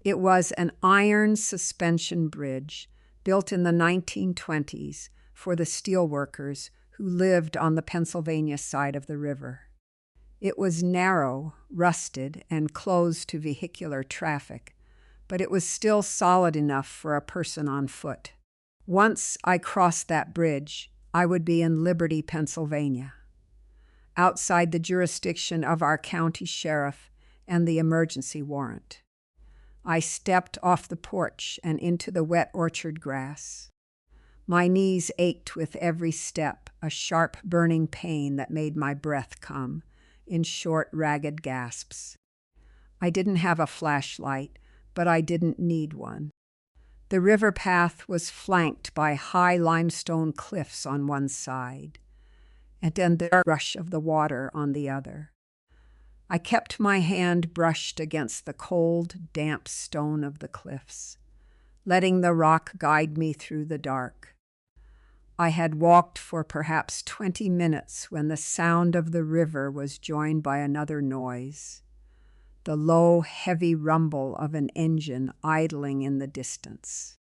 It was an iron suspension bridge built in the 1920s for the steelworkers who lived on the Pennsylvania side of the river. It was narrow, rusted, and closed to vehicular traffic, but it was still solid enough for a person on foot. Once I crossed that bridge, I would be in Liberty, Pennsylvania, outside the jurisdiction of our county sheriff and the emergency warrant. I stepped off the porch and into the wet orchard grass. My knees ached with every step, a sharp, burning pain that made my breath come in short, ragged gasps. I didn't have a flashlight, but I didn't need one. The river path was flanked by high limestone cliffs on one side, and then the rush of the water on the other. I kept my hand brushed against the cold, damp stone of the cliffs, letting the rock guide me through the dark. I had walked for perhaps 20 minutes when the sound of the river was joined by another noise, the low, heavy rumble of an engine idling in the distance.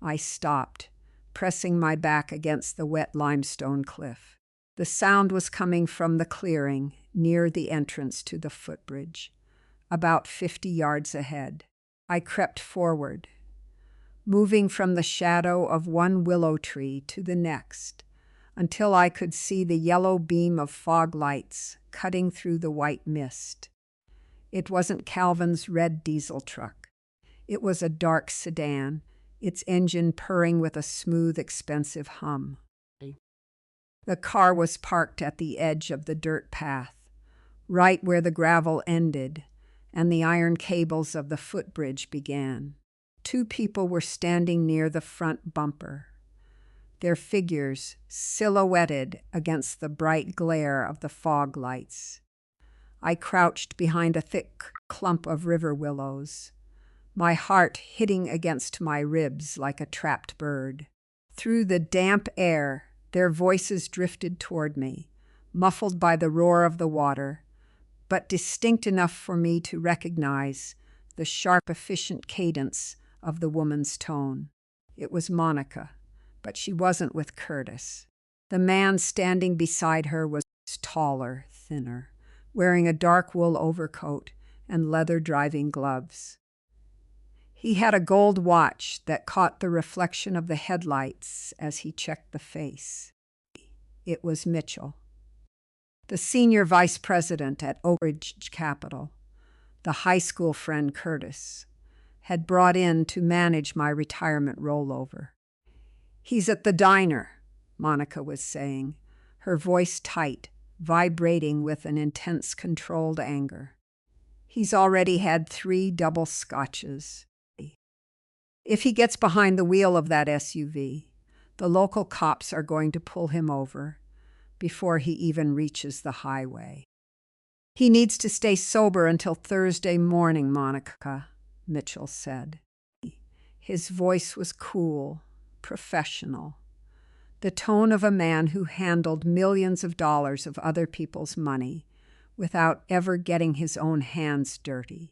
I stopped, pressing my back against the wet limestone cliff. The sound was coming from the clearing near the entrance to the footbridge, about 50 yards ahead. I crept forward, moving from the shadow of one willow tree to the next, until I could see the yellow beam of fog lights cutting through the white mist. It wasn't Calvin's red diesel truck. It was a dark sedan, its engine purring with a smooth, expensive hum. The car was parked at the edge of the dirt path, right where the gravel ended and the iron cables of the footbridge began. 2 people were standing near the front bumper, their figures silhouetted against the bright glare of the fog lights. I crouched behind a thick clump of river willows, my heart hitting against my ribs like a trapped bird. Through the damp air, their voices drifted toward me, muffled by the roar of the water, but distinct enough for me to recognize the sharp, efficient cadence of the woman's tone. It was Monica, but she wasn't with Curtis. The man standing beside her was taller, thinner, wearing a dark wool overcoat and leather driving gloves. He had a gold watch that caught the reflection of the headlights as he checked the face. It was Mitchell, the senior vice president at Oak Ridge Capital, the high school friend Curtis had brought in to manage my retirement rollover. "He's at the diner," Monica was saying, her voice tight, vibrating with an intense, controlled anger. He's already had 3 double scotches. If he gets behind the wheel of that SUV, the local cops are going to pull him over before he even reaches the highway. He needs to stay sober until Thursday morning, Monica, Mitchell said. His voice was cool, professional, the tone of a man who handled millions of dollars of other people's money without ever getting his own hands dirty.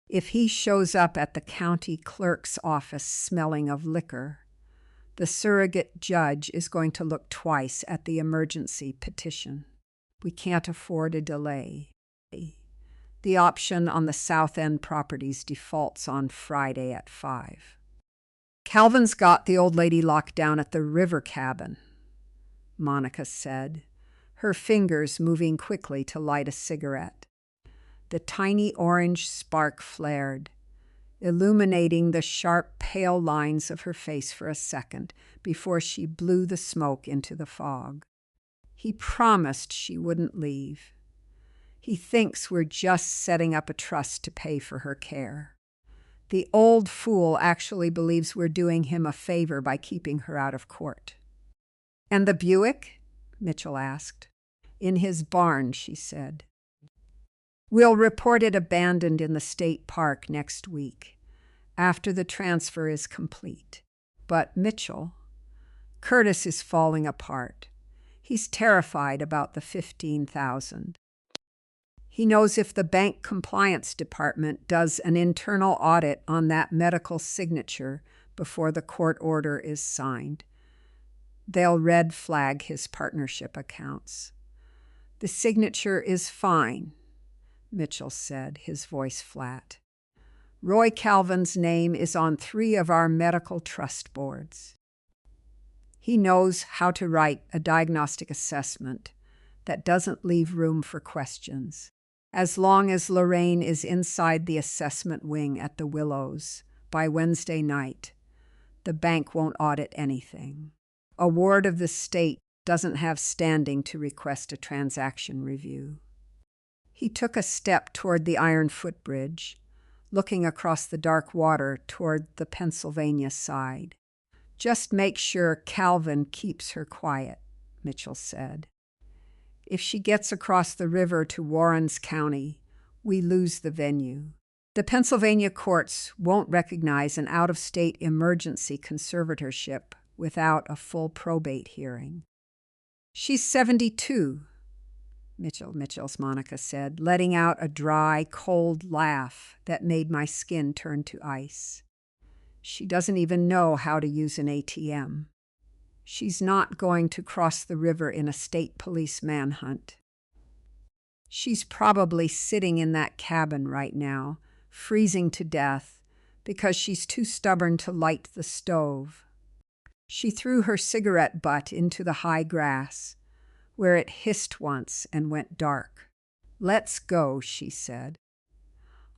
If he shows up at the county clerk's office smelling of liquor, the surrogate judge is going to look twice at the emergency petition. We can't afford a delay. The option on the South End properties defaults on Friday at 5. Calvin's got the old lady locked down at the river cabin, Monica said, her fingers moving quickly to light a cigarette. The tiny orange spark flared, illuminating the sharp, pale lines of her face for a second before she blew the smoke into the fog. He promised she wouldn't leave. He thinks we're just setting up a trust to pay for her care. The old fool actually believes we're doing him a favor by keeping her out of court. And the Buick? Mitchell asked. In his barn, she said. We'll report it abandoned in the state park next week, after the transfer is complete. But Mitchell, Curtis is falling apart. He's terrified about the $15,000. He knows if the bank compliance department does an internal audit on that medical signature before the court order is signed, they'll red flag his partnership accounts. The signature is fine, Mitchell said, his voice flat. Roy Calvin's name is on 3 of our medical trust boards. He knows how to write a diagnostic assessment that doesn't leave room for questions. As long as Lorraine is inside the assessment wing at the Willows by Wednesday night, the bank won't audit anything. A ward of the state doesn't have standing to request a transaction review. He took a step toward the iron footbridge, looking across the dark water toward the Pennsylvania side. Just make sure Calvin keeps her quiet, Mitchell said. If she gets across the river to Warrens County, we lose the venue. The Pennsylvania courts won't recognize an out-of-state emergency conservatorship without a full probate hearing. She's 72, Mitchell's Monica said, letting out a dry, cold laugh that made my skin turn to ice. She doesn't even know how to use an ATM. She's not going to cross the river in a state police manhunt. She's probably sitting in that cabin right now, freezing to death, because she's too stubborn to light the stove. She threw her cigarette butt into the high grass, where it hissed once and went dark. Let's go, she said.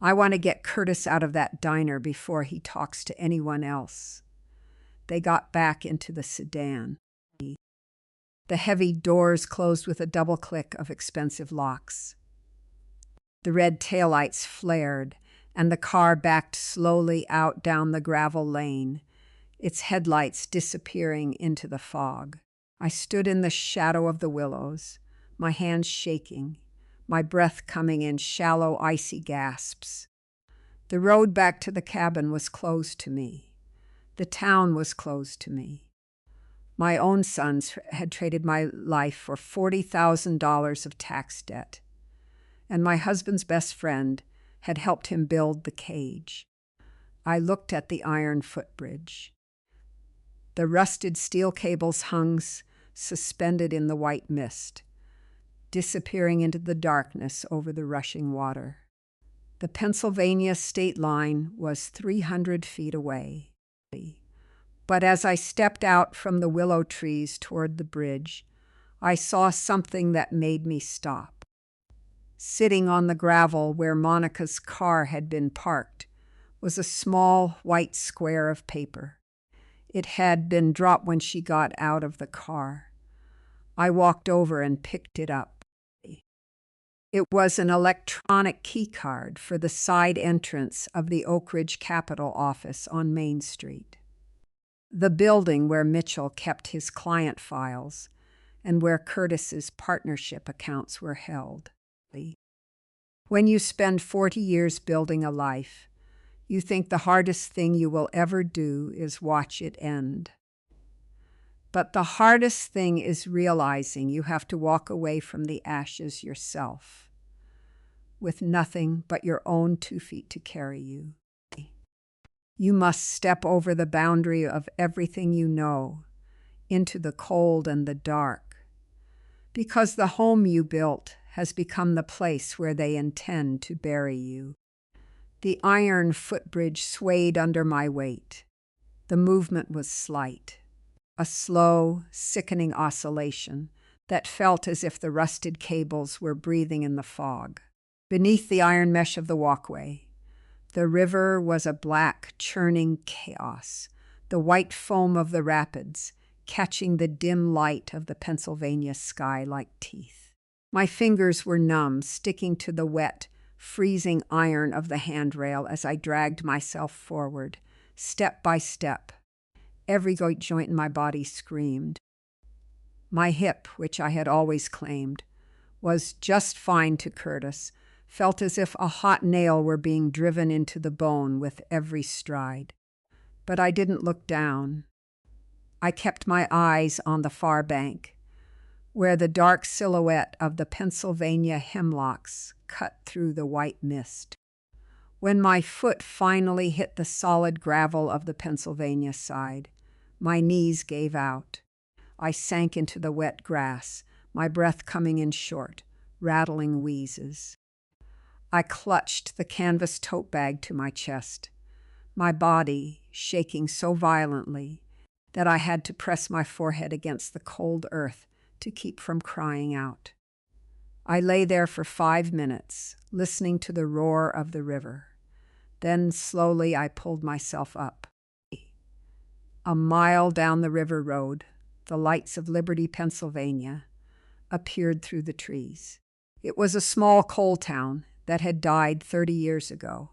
I want to get Curtis out of that diner before he talks to anyone else. They got back into the sedan. The heavy doors closed with a double click of expensive locks. The red taillights flared, and the car backed slowly out down the gravel lane, its headlights disappearing into the fog. I stood in the shadow of the willows, my hands shaking, my breath coming in shallow, icy gasps. The road back to the cabin was closed to me. The town was closed to me. My own sons had traded my life for $40,000 of tax debt, and my husband's best friend had helped him build the cage. I looked at the iron footbridge. The rusted steel cables hung suspended in the white mist, disappearing into the darkness over the rushing water. The Pennsylvania state line was 300 feet away. But as I stepped out from the willow trees toward the bridge, I saw something that made me stop. Sitting on the gravel where Monica's car had been parked was a small white square of paper. It had been dropped when she got out of the car. I walked over and picked it up. It was an electronic keycard for the side entrance of the Oak Ridge Capital office on Main Street, the building where Mitchell kept his client files and where Curtis's partnership accounts were held. When you spend 40 years building a life, you think the hardest thing you will ever do is watch it end. But the hardest thing is realizing you have to walk away from the ashes yourself, with nothing but your own 2 feet to carry you. You must step over the boundary of everything you know, into the cold and the dark, because the home you built has become the place where they intend to bury you. The iron footbridge swayed under my weight. The movement was slight, a slow, sickening oscillation that felt as if the rusted cables were breathing in the fog. Beneath the iron mesh of the walkway, the river was a black, churning chaos, the white foam of the rapids catching the dim light of the Pennsylvania sky like teeth. My fingers were numb, sticking to the wet, freezing iron of the handrail as I dragged myself forward, step by step. Every joint in my body screamed. My hip, which I had always claimed, was just fine to Curtis, felt as if a hot nail were being driven into the bone with every stride. But I didn't look down. I kept my eyes on the far bank, where the dark silhouette of the Pennsylvania hemlocks cut through the white mist. When my foot finally hit the solid gravel of the Pennsylvania side, my knees gave out. I sank into the wet grass, my breath coming in short, rattling wheezes. I clutched the canvas tote bag to my chest, my body shaking so violently that I had to press my forehead against the cold earth to keep from crying out. I lay there for 5 minutes, listening to the roar of the river. Then slowly I pulled myself up. A mile down the river road, the lights of Liberty, Pennsylvania, appeared through the trees. It was a small coal town that had died 30 years ago,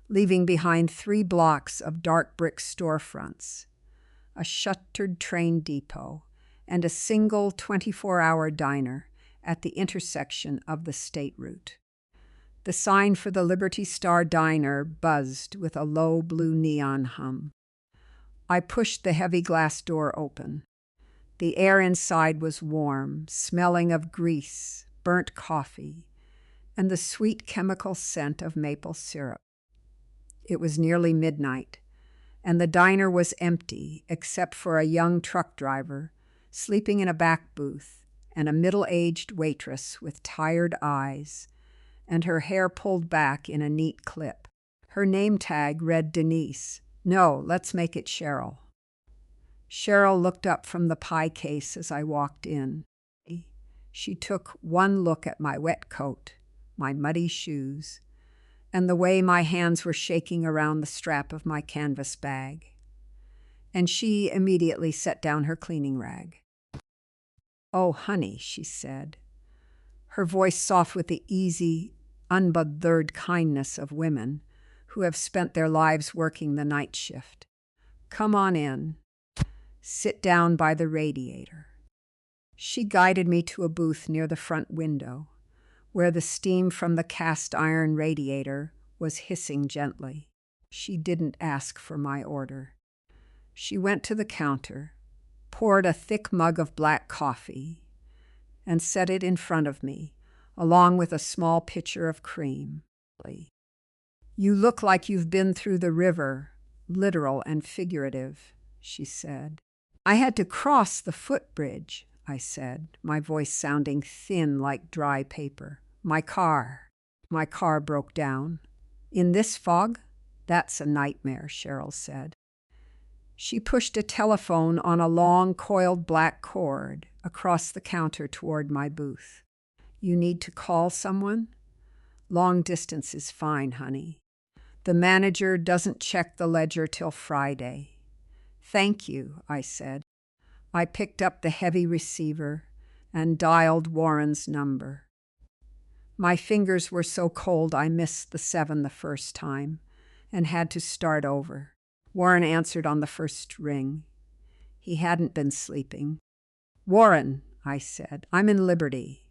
leaving behind 3 blocks of dark brick storefronts, a shuttered train depot, and a single 24-hour diner at the intersection of the state route. The sign for the Liberty Star Diner buzzed with a low blue neon hum. I pushed the heavy glass door open. The air inside was warm, smelling of grease, burnt coffee, and the sweet chemical scent of maple syrup. It was nearly midnight, and the diner was empty except for a young truck driver sleeping in a back booth and a middle-aged waitress with tired eyes and her hair pulled back in a neat clip. Her name tag read Denise. No, let's make it Cheryl. Cheryl looked up from the pie case as I walked in. She took one look at my wet coat, my muddy shoes, and the way my hands were shaking around the strap of my canvas bag. And she immediately set down her cleaning rag. "Oh, honey," she said, her voice soft with the easy, unbothered kindness of women who have spent their lives working the night shift. "Come on in. Sit down by the radiator." She guided me to a booth near the front window, where the steam from the cast iron radiator was hissing gently. She didn't ask for my order. She went to the counter, poured a thick mug of black coffee, and set it in front of me, along with a small pitcher of cream. "You look like you've been through the river, literal and figurative," she said. "I had to cross the footbridge," I said, my voice sounding thin like dry paper. My car broke down." "In this fog? That's a nightmare," Cheryl said. She pushed a telephone on a long, coiled black cord across the counter toward my booth. "You need to call someone?" "Long distance is fine, honey. The manager doesn't check the ledger till Friday." "Thank you," I said. I picked up the heavy receiver and dialed Warren's number. My fingers were so cold I missed the 7 the first time and had to start over. Warren answered on the first ring. He hadn't been sleeping. "Warren," I said, "I'm in Liberty,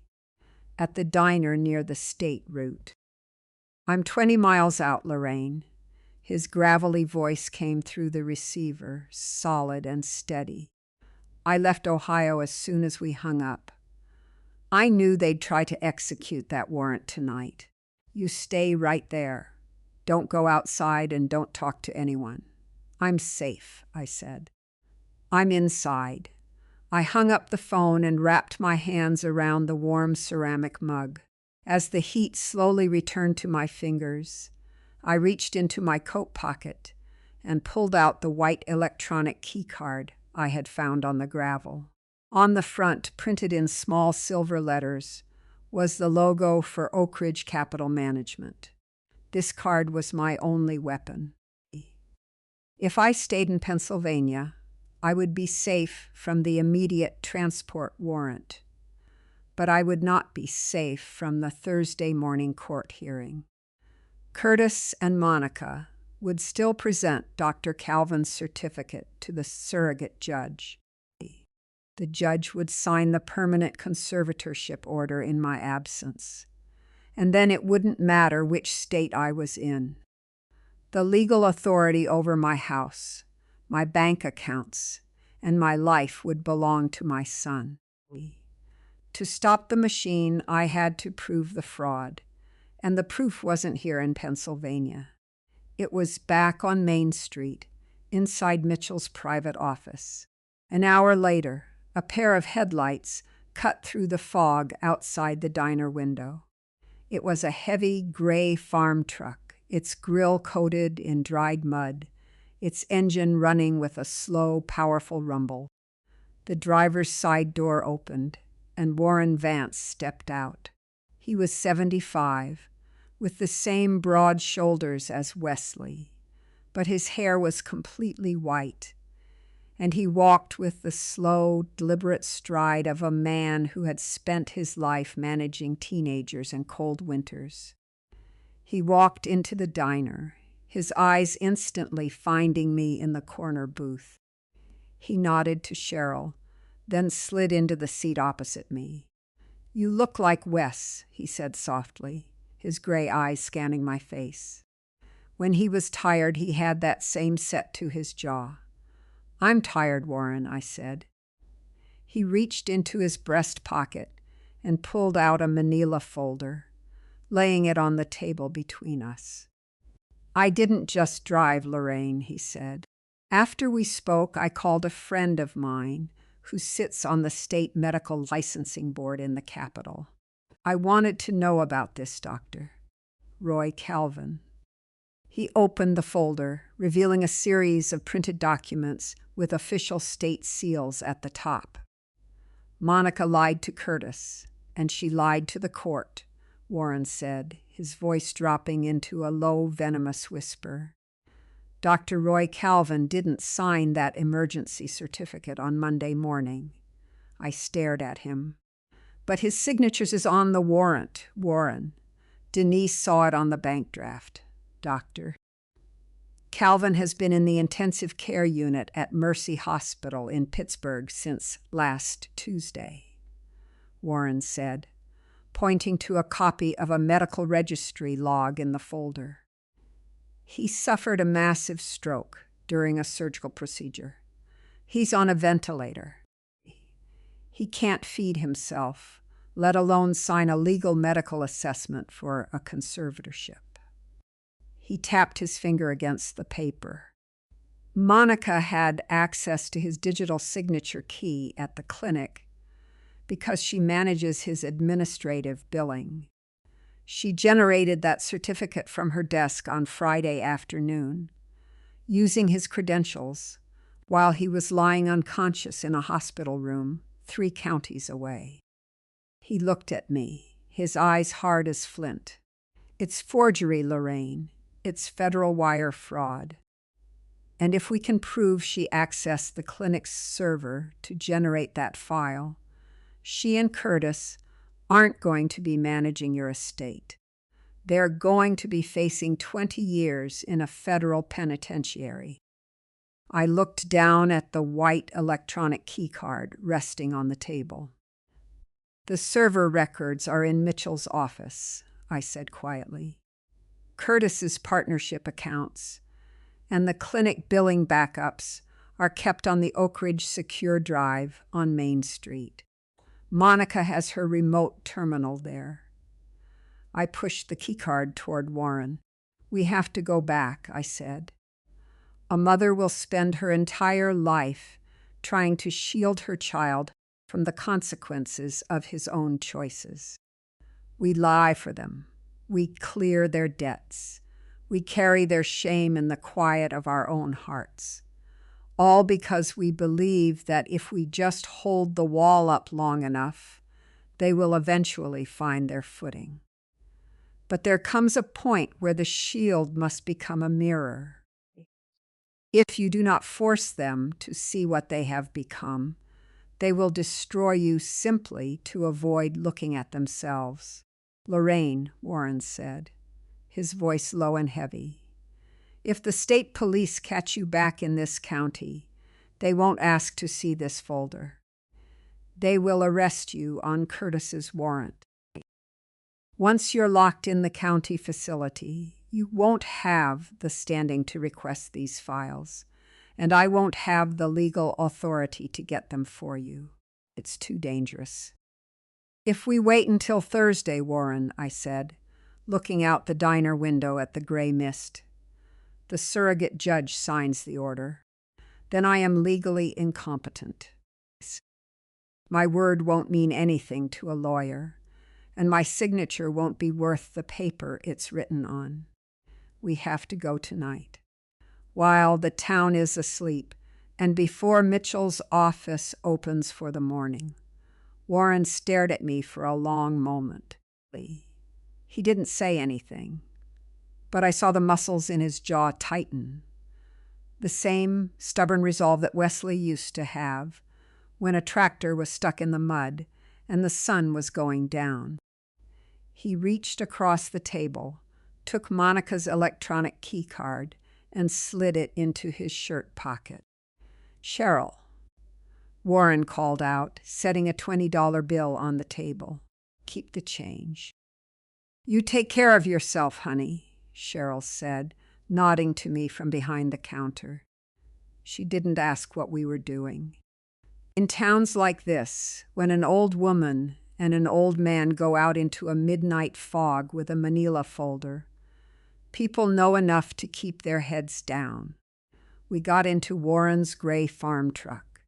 at the diner near the state route." "I'm 20 miles out, Lorraine." His gravelly voice came through the receiver, solid and steady. "I left Ohio as soon as we hung up. I knew they'd try to execute that warrant tonight. You stay right there. Don't go outside and don't talk to anyone." "I'm safe," I said. "I'm inside." I hung up the phone and wrapped my hands around the warm ceramic mug. As the heat slowly returned to my fingers, I reached into my coat pocket and pulled out the white electronic key card I had found on the gravel. On the front, printed in small silver letters, was the logo for Oak Ridge Capital Management. This card was my only weapon. If I stayed in Pennsylvania, I would be safe from the immediate transport warrant, but I would not be safe from the Thursday morning court hearing. Curtis and Monica would still present Dr. Calvin's certificate to the surrogate judge. The judge would sign the permanent conservatorship order in my absence, and then it wouldn't matter which state I was in. The legal authority over my house, my bank accounts, and my life would belong to my son. To stop the machine, I had to prove the fraud, and the proof wasn't here in Pennsylvania. It was back on Main Street, inside Mitchell's private office. An hour later, a pair of headlights cut through the fog outside the diner window. It was a heavy gray farm truck, its grill coated in dried mud, its engine running with a slow, powerful rumble. The driver's side door opened, and Warren Vance stepped out. He was 75, with the same broad shoulders as Wesley, but his hair was completely white, and he walked with the slow, deliberate stride of a man who had spent his life managing teenagers and cold winters. He walked into the diner, his eyes instantly finding me in the corner booth. He nodded to Cheryl, then slid into the seat opposite me. "You look like Wes," he said softly, his gray eyes scanning my face. When he was tired, he had that same set to his jaw. "I'm tired, Warren," I said. He reached into his breast pocket and pulled out a manila folder, laying it on the table between us. "I didn't just drive, Lorraine," he said. "After we spoke, I called a friend of mine who sits on the state medical licensing board in the Capitol. I wanted to know about this doctor, Roy Calvin." He opened the folder, revealing a series of printed documents with official state seals at the top. "Monica lied to Curtis, and she lied to the court," Warren said, his voice dropping into a low, venomous whisper. "Dr. Roy Calvin didn't sign that emergency certificate on Monday morning." I stared at him. "But his signature is on the warrant, Warren. Denise saw it on the bank draft, Doctor. Calvin has been in the intensive care unit at Mercy Hospital in Pittsburgh since last Tuesday," Warren said, pointing to a copy of a medical registry log in the folder. "He suffered a massive stroke during a surgical procedure. He's on a ventilator. He can't feed himself, let alone sign a legal medical assessment for a conservatorship." He tapped his finger against the paper. "Monica had access to his digital signature key at the clinic because she manages his administrative billing. She generated that certificate from her desk on Friday afternoon, using his credentials, while he was lying unconscious in a hospital room 3 counties away." He looked at me, his eyes hard as flint. "It's forgery, Lorraine. It's federal wire fraud. And if we can prove she accessed the clinic's server to generate that file, she and Curtis aren't going to be managing your estate. They're going to be facing 20 years in a federal penitentiary. I looked down at the white electronic keycard resting on the table. The server records are in Mitchell's office, I said quietly. Curtis's partnership accounts and the clinic billing backups are kept on the Oak Ridge Secure Drive on Main Street. Monica has her remote terminal there. I pushed the keycard toward Warren. We have to go back, I said. A mother will spend her entire life trying to shield her child from the consequences of his own choices. We lie for them. We clear their debts. We carry their shame in the quiet of our own hearts. All because we believe that if we just hold the wall up long enough, they will eventually find their footing. But there comes a point where the shield must become a mirror. If you do not force them to see what they have become, they will destroy you simply to avoid looking at themselves. Lorraine, Warren said, his voice low and heavy. If the state police catch you back in this county, they won't ask to see this folder. They will arrest you on Curtis's warrant. Once you're locked in the county facility, you won't have the standing to request these files, and I won't have the legal authority to get them for you. It's too dangerous. If we wait until Thursday, Warren, I said, looking out the diner window at the gray mist. The surrogate judge signs the order. Then I am legally incompetent. My word won't mean anything to a lawyer, and my signature won't be worth the paper it's written on. We have to go tonight, while the town is asleep, and before Mitchell's office opens for the morning. Warren stared at me for a long moment. He didn't say anything, but I saw the muscles in his jaw tighten. The same stubborn resolve that Wesley used to have when a tractor was stuck in the mud and the sun was going down. He reached across the table, took Monica's electronic key card, and slid it into his shirt pocket. "Cheryl," Warren called out, setting a $20 bill on the table. "Keep the change." "You take care of yourself, honey," Cheryl said, nodding to me from behind the counter. She didn't ask what we were doing. In towns like this, when an old woman and an old man go out into a midnight fog with a manila folder, people know enough to keep their heads down. We got into Warren's gray farm truck.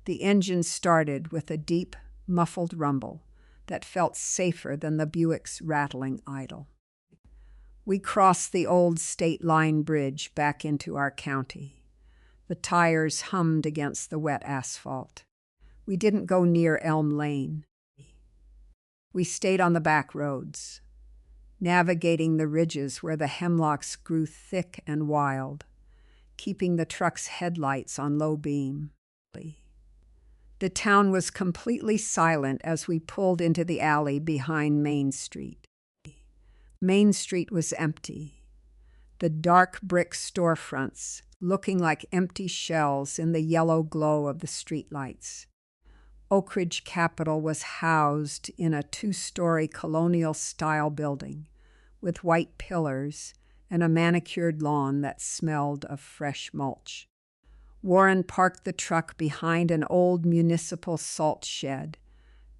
The engine started with a deep, muffled rumble that felt safer than the Buick's rattling idle. We crossed the old state line bridge back into our county. The tires hummed against the wet asphalt. We didn't go near Elm Lane. We stayed on the back roads, navigating the ridges where the hemlocks grew thick and wild, keeping the truck's headlights on low beam. The town was completely silent as we pulled into the alley behind Main Street. Main Street was empty, the dark brick storefronts looking like empty shells in the yellow glow of the streetlights. Oak Ridge Capitol was housed in a 2-story colonial-style building with white pillars and a manicured lawn that smelled of fresh mulch. Warren parked the truck behind an old municipal salt shed,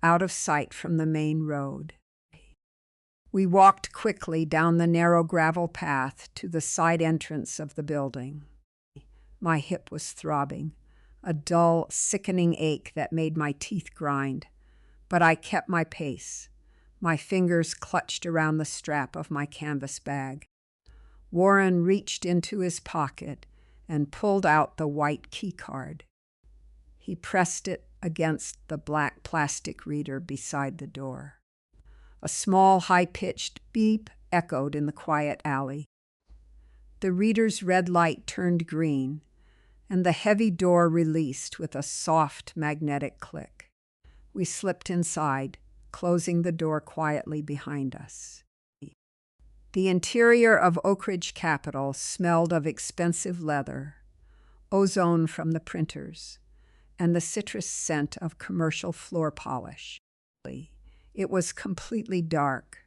out of sight from the main road. We walked quickly down the narrow gravel path to the side entrance of the building. My hip was throbbing, a dull, sickening ache that made my teeth grind, but I kept my pace. My fingers clutched around the strap of my canvas bag. Warren reached into his pocket and pulled out the white key card. He pressed it against the black plastic reader beside the door. A small, high-pitched beep echoed in the quiet alley. The reader's red light turned green, and the heavy door released with a soft magnetic click. We slipped inside, closing the door quietly behind us. The interior of Oak Ridge Capitol smelled of expensive leather, ozone from the printers, and the citrus scent of commercial floor polish. It was completely dark,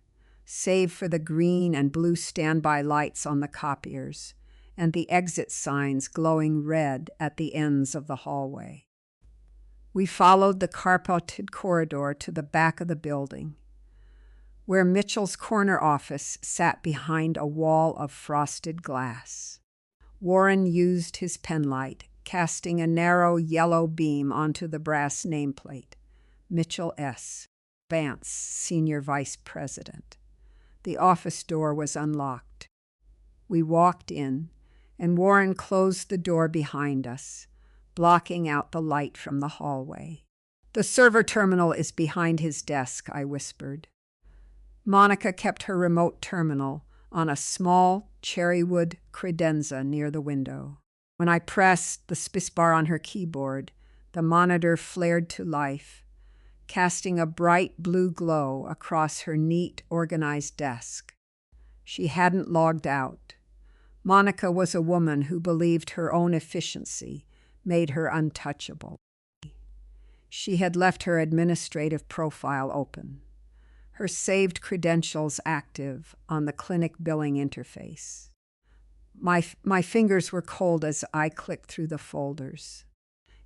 save for the green and blue standby lights on the copiers and the exit signs glowing red at the ends of the hallway. We followed the carpeted corridor to the back of the building, where Mitchell's corner office sat behind a wall of frosted glass. Warren used his penlight, casting a narrow yellow beam onto the brass nameplate, Mitchell S. Vance, Senior Vice President. The office door was unlocked. We walked in, and Warren closed the door behind us, blocking out the light from the hallway. "The server terminal is behind his desk," I whispered. Monica kept her remote terminal on a small cherrywood credenza near the window. When I pressed the spacebar on her keyboard, the monitor flared to life, casting a bright blue glow across her neat, organized desk. She hadn't logged out. Monica was a woman who believed her own efficiency made her untouchable. She had left her administrative profile open, her saved credentials active on the clinic billing interface. My fingers were cold as I clicked through the folders.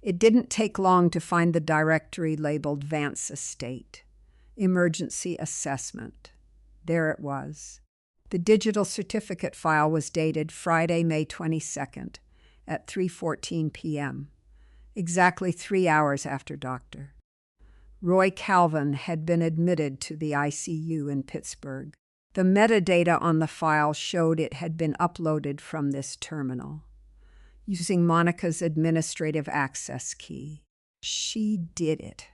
It didn't take long to find the directory labeled Vance Estate, Emergency Assessment. There it was. The digital certificate file was dated Friday, May 22nd at 3:14 p.m., exactly 3 hours after Dr. Roy Calvin had been admitted to the ICU in Pittsburgh. The metadata on the file showed it had been uploaded from this terminal, using Monica's administrative access key. She did it.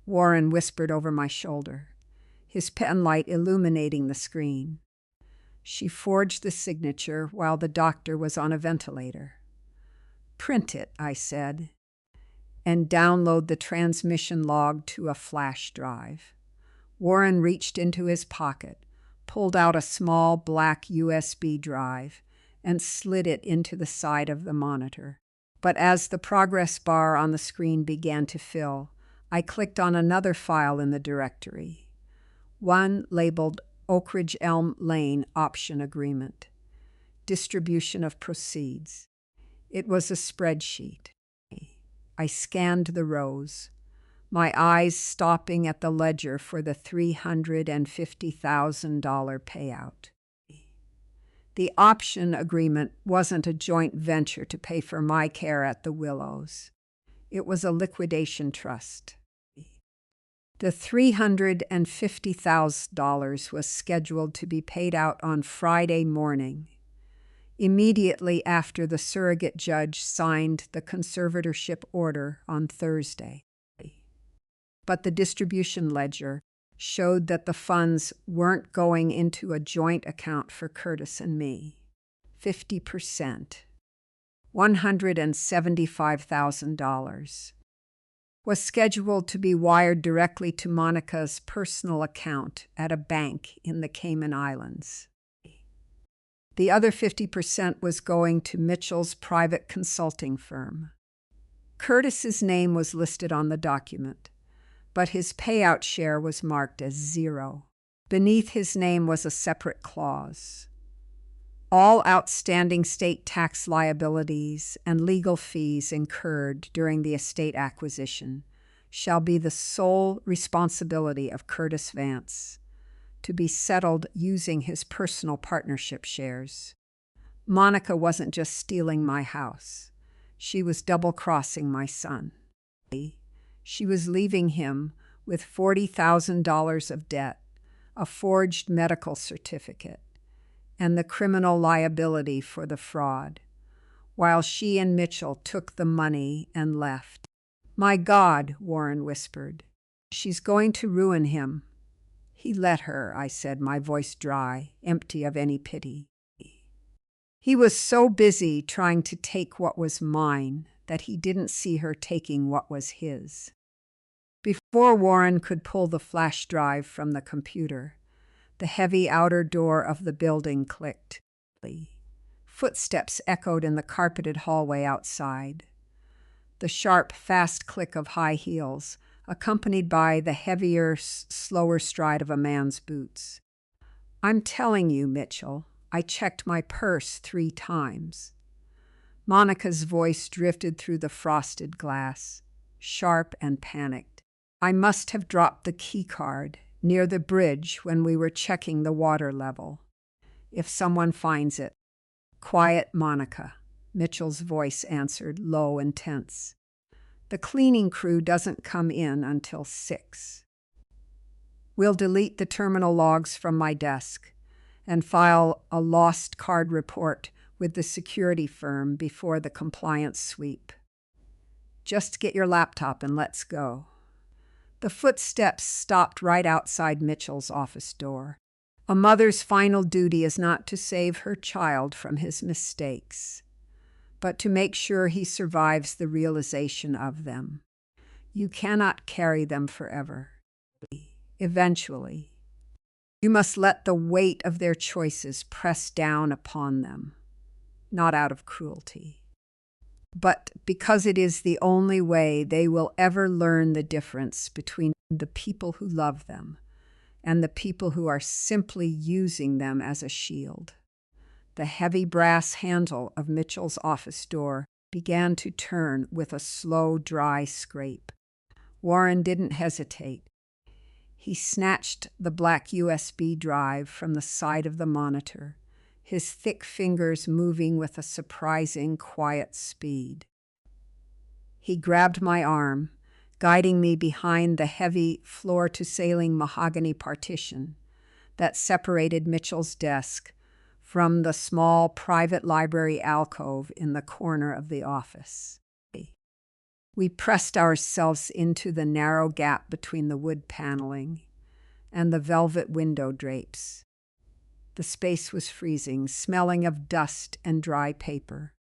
Warren whispered over my shoulder, his penlight illuminating the screen. She forged the signature while the doctor was on a ventilator. "Print it," I said, "and download the transmission log to a flash drive." Warren reached into his pocket, pulled out a small black USB drive, and slid it into the side of the monitor. But as the progress bar on the screen began to fill, I clicked on another file in the directory, one labeled Oak Ridge Elm Lane Option Agreement, Distribution of Proceeds. It was a spreadsheet. I scanned the rows, my eyes stopping at the ledger for the $350,000 payout. The option agreement wasn't a joint venture to pay for my care at the Willows. It was a liquidation trust. The $350,000 was scheduled to be paid out on Friday morning, immediately after the surrogate judge signed the conservatorship order on Thursday. But the distribution ledger showed that the funds weren't going into a joint account for Curtis and me. 50%, $175,000, was scheduled to be wired directly to Monica's personal account at a bank in the Cayman Islands. The other 50% was going to Mitchell's private consulting firm. Curtis's name was listed on the document, but his payout share was marked as 0. Beneath his name was a separate clause. All outstanding state tax liabilities and legal fees incurred during the estate acquisition shall be the sole responsibility of Curtis Vance, to be settled using his personal partnership shares. Monica wasn't just stealing my house. She was double-crossing my son. She was leaving him with $40,000 of debt, a forged medical certificate, and the criminal liability for the fraud, while she and Mitchell took the money and left. "My God," Warren whispered, "she's going to ruin him." "He let her," I said, my voice dry, empty of any pity. He was so busy trying to take what was mine that he didn't see her taking what was his. Before Warren could pull the flash drive from the computer, the heavy outer door of the building clicked. Footsteps echoed in the carpeted hallway outside. The sharp, fast click of high heels, accompanied by the heavier, slower stride of a man's boots. "I'm telling you, Mitchell, I checked my purse 3 times. Monica's voice drifted through the frosted glass, sharp and panicked. "I must have dropped the key card near the bridge when we were checking the water level. If someone finds it—" "Quiet, Monica," Mitchell's voice answered, low and tense. "The cleaning crew doesn't come in until 6. We'll delete the terminal logs from my desk and file a lost card report with the security firm before the compliance sweep. Just get your laptop and let's go." The footsteps stopped right outside Mitchell's office door. A mother's final duty is not to save her child from his mistakes, but to make sure he survives the realization of them. You cannot carry them forever. Eventually, you must let the weight of their choices press down upon them, not out of cruelty, but because it is the only way they will ever learn the difference between the people who love them and the people who are simply using them as a shield. The heavy brass handle of Mitchell's office door began to turn with a slow, dry scrape. Warren didn't hesitate. He snatched the black USB drive from the side of the monitor, his thick fingers moving with a surprising, quiet speed. He grabbed my arm, guiding me behind the heavy floor-to-ceiling mahogany partition that separated Mitchell's desk from the small private library alcove in the corner of the office. We pressed ourselves into the narrow gap between the wood paneling and the velvet window drapes. The space was freezing, smelling of dust and dry paper.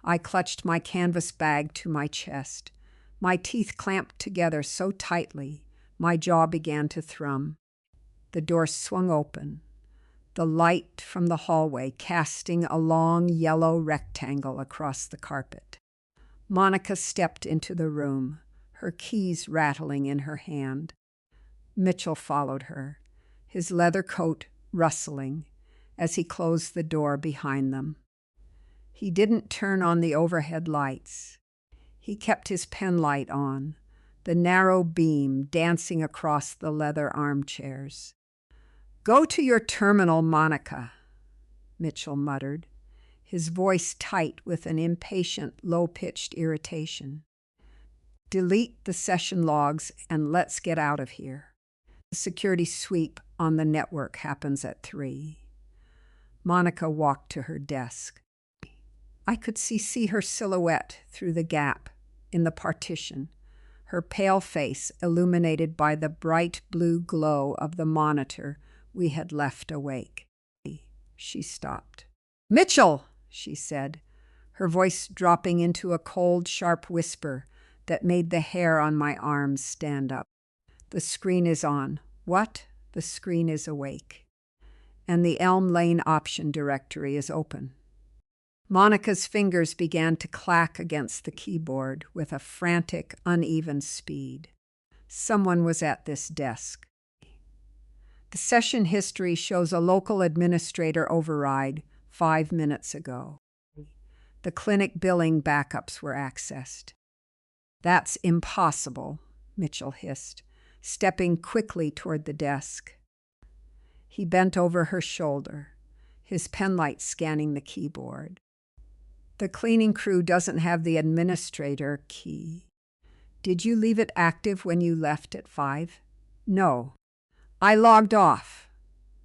I clutched my canvas bag to my chest, my teeth clamped together so tightly my jaw began to thrum. The door swung open, the light from the hallway casting a long yellow rectangle across the carpet. Monica stepped into the room, her keys rattling in her hand. Mitchell followed her, his leather coat rustling as he closed the door behind them. He didn't turn on the overhead lights. He kept his pen light on, the narrow beam dancing across the leather armchairs. "Go to your terminal, Monica," Mitchell muttered, his voice tight with an impatient, low-pitched irritation. "Delete the session logs and let's get out of here. The security sweep on the network happens at 3. Monica walked to her desk. I could see her silhouette through the gap in the partition, her pale face illuminated by the bright blue glow of the monitor we had left awake. She stopped. "Mitchell!" she said, her voice dropping into a cold, sharp whisper that made the hair on my arms stand up. "The screen is on." "What?" "The screen is awake. And the Elm Lane option directory is open." Monica's fingers began to clack against the keyboard with a frantic, uneven speed. Someone was at this desk. "The session history shows a local administrator override 5 minutes ago. The clinic billing backups were accessed." "That's impossible," Mitchell hissed, stepping quickly toward the desk. He bent over her shoulder, his penlight scanning the keyboard. "The cleaning crew doesn't have the administrator key. Did you leave it active when you left at 5? "No. I logged off."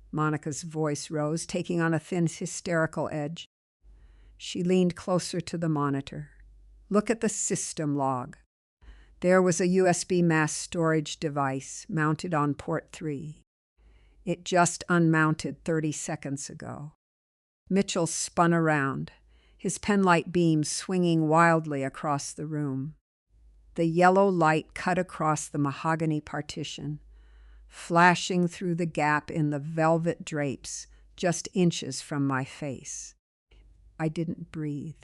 Monica's voice rose, taking on a thin, hysterical edge. She leaned closer to the monitor. "Look at the system log." There was a USB mass storage device mounted on port 3. It just unmounted 30 seconds ago. Mitchell spun around, his penlight beam swinging wildly across the room. The yellow light cut across the mahogany partition, flashing through the gap in the velvet drapes just inches from my face. I didn't breathe.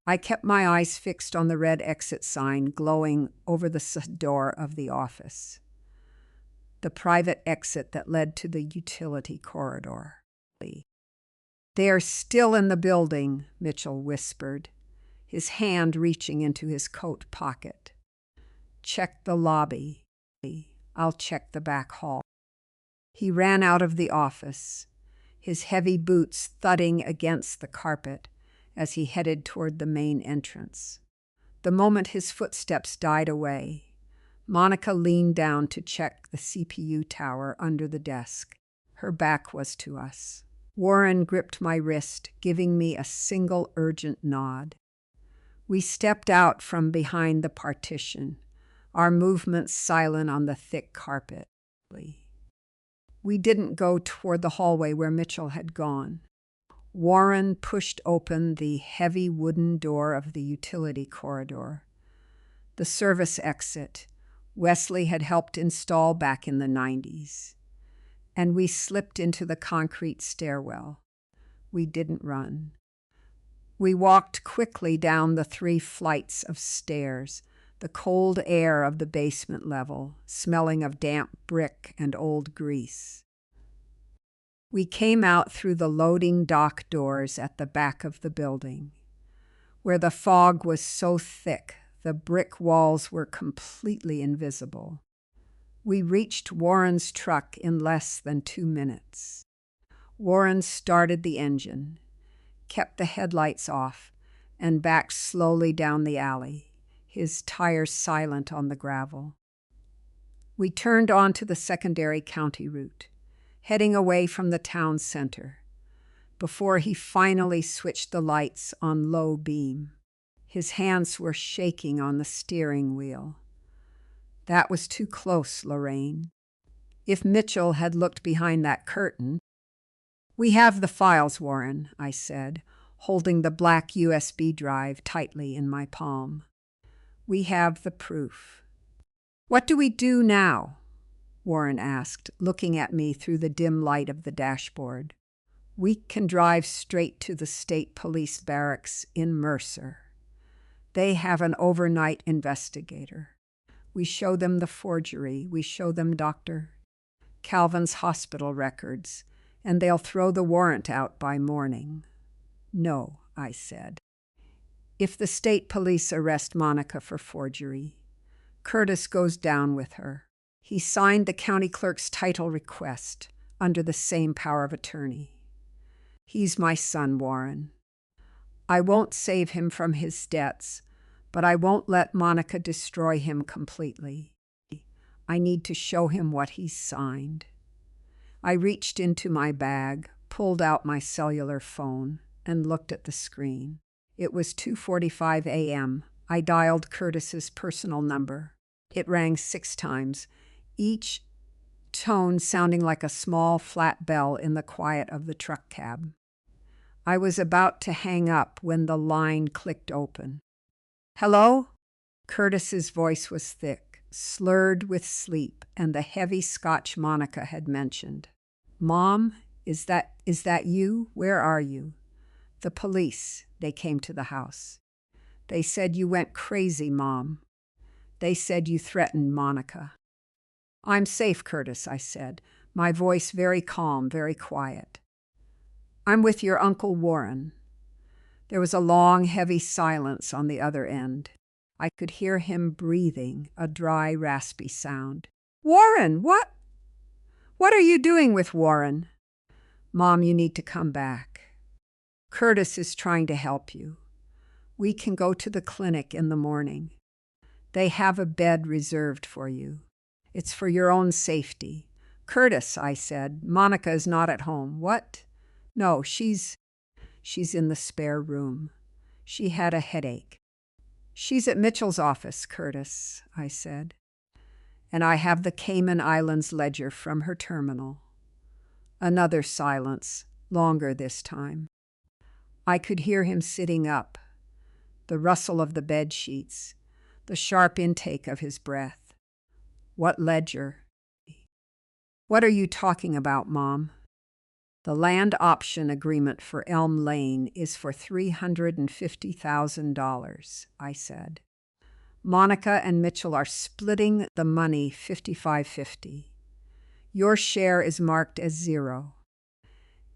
I kept my eyes fixed on the red exit sign glowing over the door of the office, the private exit that led to the utility corridor. "They are still in the building," Mitchell whispered, his hand reaching into his coat pocket. "Check the lobby. I'll check the back hall." He ran out of the office, his heavy boots thudding against the carpet as he headed toward the main entrance. The moment his footsteps died away, Monica leaned down to check the CPU tower under the desk. Her back was to us. Warren gripped my wrist, giving me a single urgent nod. We stepped out from behind the partition, our movements silent on the thick carpet. We didn't go toward the hallway where Mitchell had gone. Warren pushed open the heavy wooden door of the utility corridor, the service exit Wesley had helped install back in the 90s, and we slipped into the concrete stairwell. We didn't run. We walked quickly down the 3 flights of stairs, the cold air of the basement level, smelling of damp brick and old grease. We came out through the loading dock doors at the back of the building, where the fog was so thick the brick walls were completely invisible. We reached Warren's truck in less than 2 minutes. Warren started the engine, kept the headlights off, and backed slowly down the alley, his tires silent on the gravel. We turned onto the secondary county route, heading away from the town center, before he finally switched the lights on low beam. His hands were shaking on the steering wheel. "That was too close, Lorraine. If Mitchell had looked behind that curtain—" "We have the files, Warren," I said, holding the black USB drive tightly in my palm. "We have the proof." "What do we do now?" Warren asked, looking at me through the dim light of the dashboard. "We can drive straight to the state police barracks in Mercer. They have an overnight investigator. We show them the forgery. We show them Dr. Calvin's hospital records, and they'll throw the warrant out by morning." "No," I said. "If the state police arrest Monica for forgery, Curtis goes down with her. He signed the county clerk's title request under the same power of attorney. He's my son, Warren. I won't save him from his debts, but I won't let Monica destroy him completely. I need to show him what he's signed." I reached into my bag, pulled out my cellular phone, and looked at the screen. It was 2:45 a.m. I dialed Curtis's personal number. It rang 6 times, each tone sounding like a small, flat bell in the quiet of the truck cab. I was about to hang up when the line clicked open. "Hello?" Curtis's voice was thick, slurred with sleep and the heavy scotch Monica had mentioned. "Mom, is that you? Where are you?" "The police. They came to the house. They said you went crazy, Mom. They said you threatened Monica." "I'm safe, Curtis," I said, my voice very calm, very quiet. "I'm with your Uncle Warren." There was a long, heavy silence on the other end. I could hear him breathing, a dry, raspy sound. "Warren, what are you doing with Warren?" "Mom, you need to come back. Curtis is trying to help you. We can go to the clinic in the morning. They have a bed reserved for you. It's for your own safety." "Curtis," I said, "Monica is not at home." "What?" "No, she's in the spare room. She had a headache." "She's at Mitchell's office, Curtis," I said. "And I have the Cayman Islands ledger from her terminal." Another silence, longer this time. I could hear him sitting up, the rustle of the bed sheets, the sharp intake of his breath. What ledger? What are you talking about, Mom? The land option agreement for Elm Lane is for $350,000, I said. Monica and Mitchell are splitting the money 50-50. Your share is marked as 0.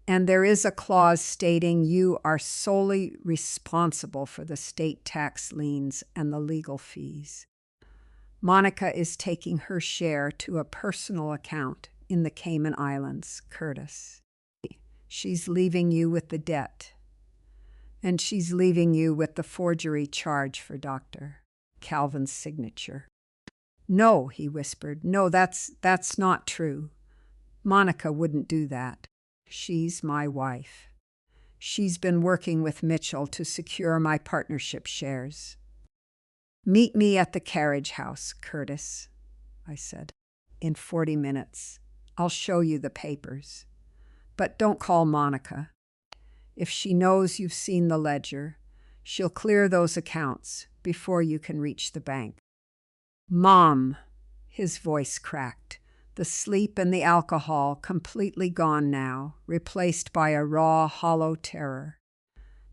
And there is a clause stating you are solely responsible for the state tax liens and the legal fees. Monica is taking her share to a personal account in the Cayman Islands, Curtis. She's leaving you with the debt. And she's leaving you with the forgery charge for Dr. Calvin's signature. No, he whispered. No, that's not true. Monica wouldn't do that. She's my wife. She's been working with Mitchell to secure my partnership shares. Meet me at the carriage house, Curtis, I said. In 40 minutes. I'll show you the papers. But don't call Monica. If she knows you've seen the ledger, she'll clear those accounts before you can reach the bank. Mom, his voice cracked. The sleep and the alcohol completely gone now, replaced by a raw, hollow terror.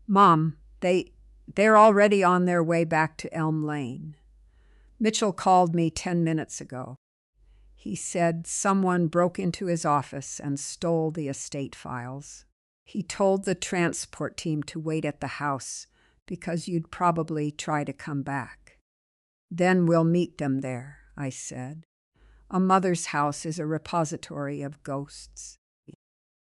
Mom, they're already on their way back to Elm Lane. Mitchell called me 10 minutes ago. He said someone broke into his office and stole the estate files. He told the transport team to wait at the house because you'd probably try to come back. Then we'll meet them there, I said. A mother's house is a repository of ghosts.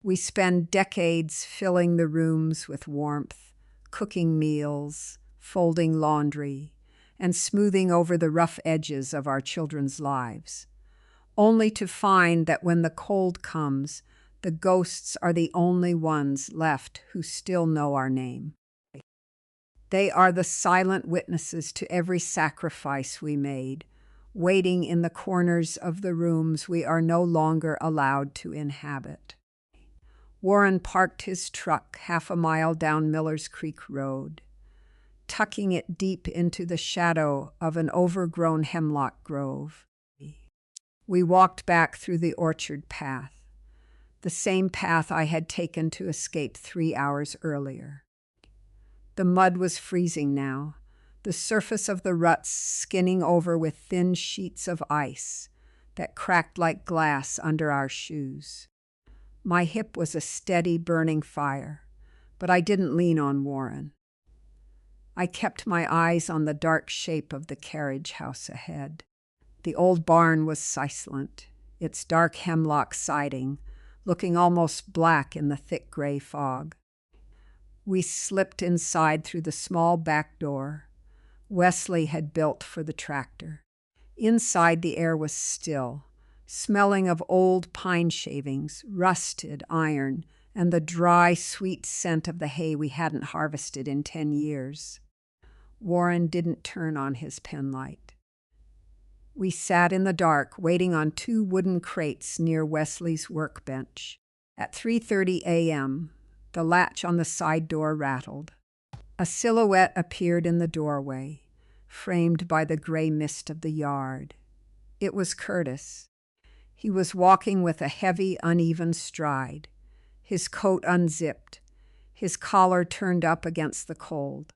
We spend decades filling the rooms with warmth, cooking meals, folding laundry, and smoothing over the rough edges of our children's lives, only to find that when the cold comes, the ghosts are the only ones left who still know our name. They are the silent witnesses to every sacrifice we made, waiting in the corners of the rooms we are no longer allowed to inhabit. Warren parked his truck half a mile down Miller's Creek Road, tucking it deep into the shadow of an overgrown hemlock grove. We walked back through the orchard path, the same path I had taken to escape 3 hours earlier. The mud was freezing now, the surface of the ruts skinning over with thin sheets of ice that cracked like glass under our shoes. My hip was a steady burning fire, but I didn't lean on Warren. I kept my eyes on the dark shape of the carriage house ahead. The old barn was silent, its dark hemlock siding looking almost black in the thick gray fog. We slipped inside through the small back door Wesley had built for the tractor. Inside the air was still, smelling of old pine shavings, rusted iron, and the dry, sweet scent of the hay we hadn't harvested in 10 years. Warren didn't turn on his penlight. We sat in the dark, waiting on 2 wooden crates near Wesley's workbench. At 3:30 a.m., the latch on the side door rattled. A silhouette appeared in the doorway, framed by the gray mist of the yard. It was Curtis. He was walking with a heavy, uneven stride, his coat unzipped, his collar turned up against the cold.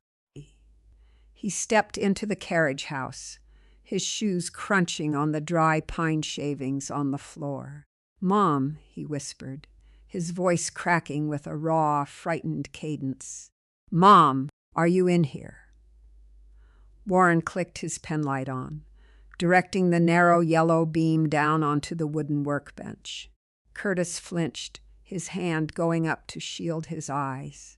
He stepped into the carriage house, his shoes crunching on the dry pine shavings on the floor. "Mom," he whispered, his voice cracking with a raw, frightened cadence. "Mom, are you in here?" Warren clicked his penlight on, directing the narrow yellow beam down onto the wooden workbench. Curtis flinched, his hand going up to shield his eyes.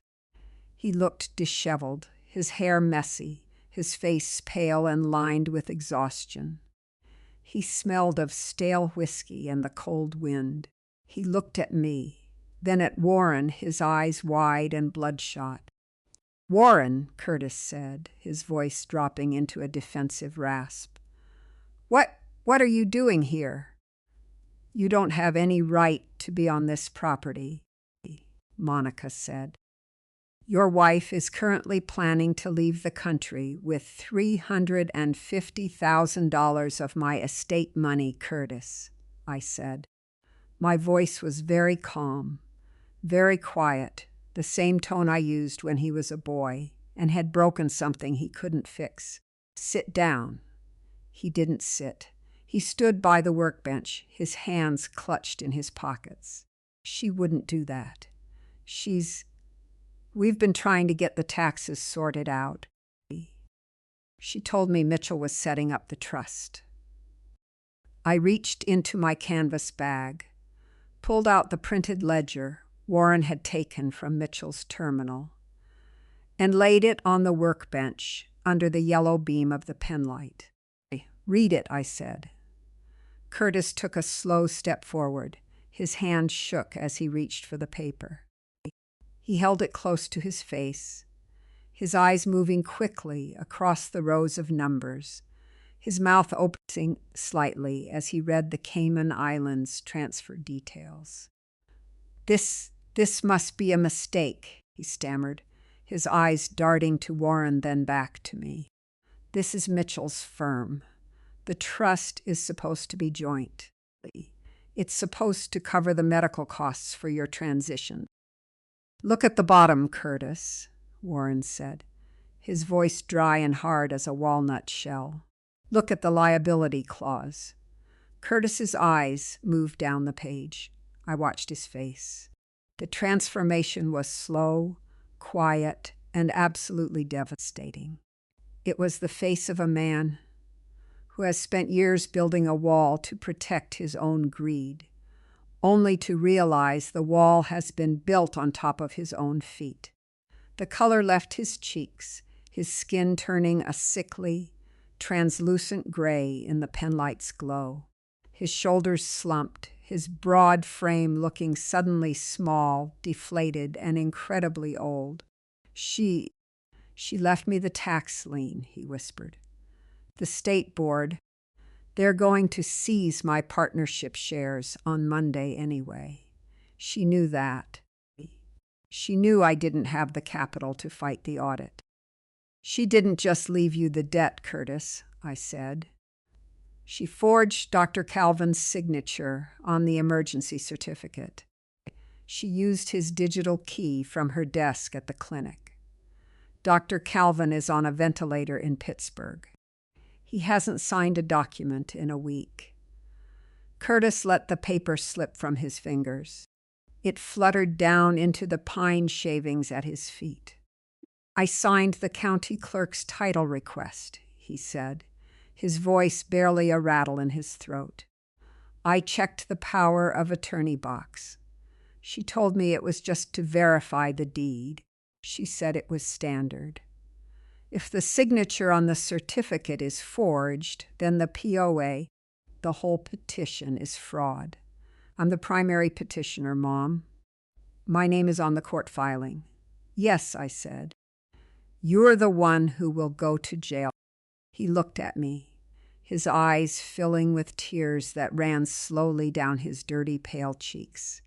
He looked disheveled, his hair messy, his face pale and lined with exhaustion. He smelled of stale whiskey and the cold wind. He looked at me, then at Warren, his eyes wide and bloodshot. "Warren," Curtis said, his voice dropping into a defensive rasp. What are you doing here?" "You don't have any right to be on this property," Monica said. Your wife is currently planning to leave the country with $350,000 of my estate money, Curtis, I said. My voice was very calm, very quiet, the same tone I used when he was a boy and had broken something he couldn't fix. Sit down. He didn't sit. He stood by the workbench, his hands clutched in his pockets. She wouldn't do that. We've been trying to get the taxes sorted out. She told me Mitchell was setting up the trust. I reached into my canvas bag, pulled out the printed ledger Warren had taken from Mitchell's terminal, and laid it on the workbench under the yellow beam of the penlight. Read it, I said. Curtis took a slow step forward. His hand shook as he reached for the paper. He held it close to his face, his eyes moving quickly across the rows of numbers, his mouth opening slightly as he read the Cayman Islands transfer details. This must be a mistake, he stammered, his eyes darting to Warren, then back to me. This is Mitchell's firm. The trust is supposed to be joint. It's supposed to cover the medical costs for your transition. Look at the bottom, Curtis, Warren said, his voice dry and hard as a walnut shell. Look at the liability clause. Curtis's eyes moved down the page. I watched his face. The transformation was slow, quiet, and absolutely devastating. It was the face of a man who has spent years building a wall to protect his own greed, only to realize the wall has been built on top of his own feet. The color left his cheeks, his skin turning a sickly, translucent gray in the penlight's glow. His shoulders slumped, his broad frame looking suddenly small, deflated, and incredibly old. She left me the tax lien, he whispered. The state board, they're going to seize my partnership shares on Monday anyway. She knew that. She knew I didn't have the capital to fight the audit. She didn't just leave you the debt, Curtis, I said. She forged Dr. Calvin's signature on the emergency certificate. She used his digital key from her desk at the clinic. Dr. Calvin is on a ventilator in Pittsburgh. He hasn't signed a document in a week. Curtis let the paper slip from his fingers. It fluttered down into the pine shavings at his feet. I signed the county clerk's title request, he said, his voice barely a rattle in his throat. I checked the power of attorney box. She told me it was just to verify the deed. She said it was standard. If the signature on the certificate is forged, then the POA, the whole petition, is fraud. I'm the primary petitioner, Mom. My name is on the court filing. Yes, I said. You're the one who will go to jail. He looked at me, his eyes filling with tears that ran slowly down his dirty, pale cheeks.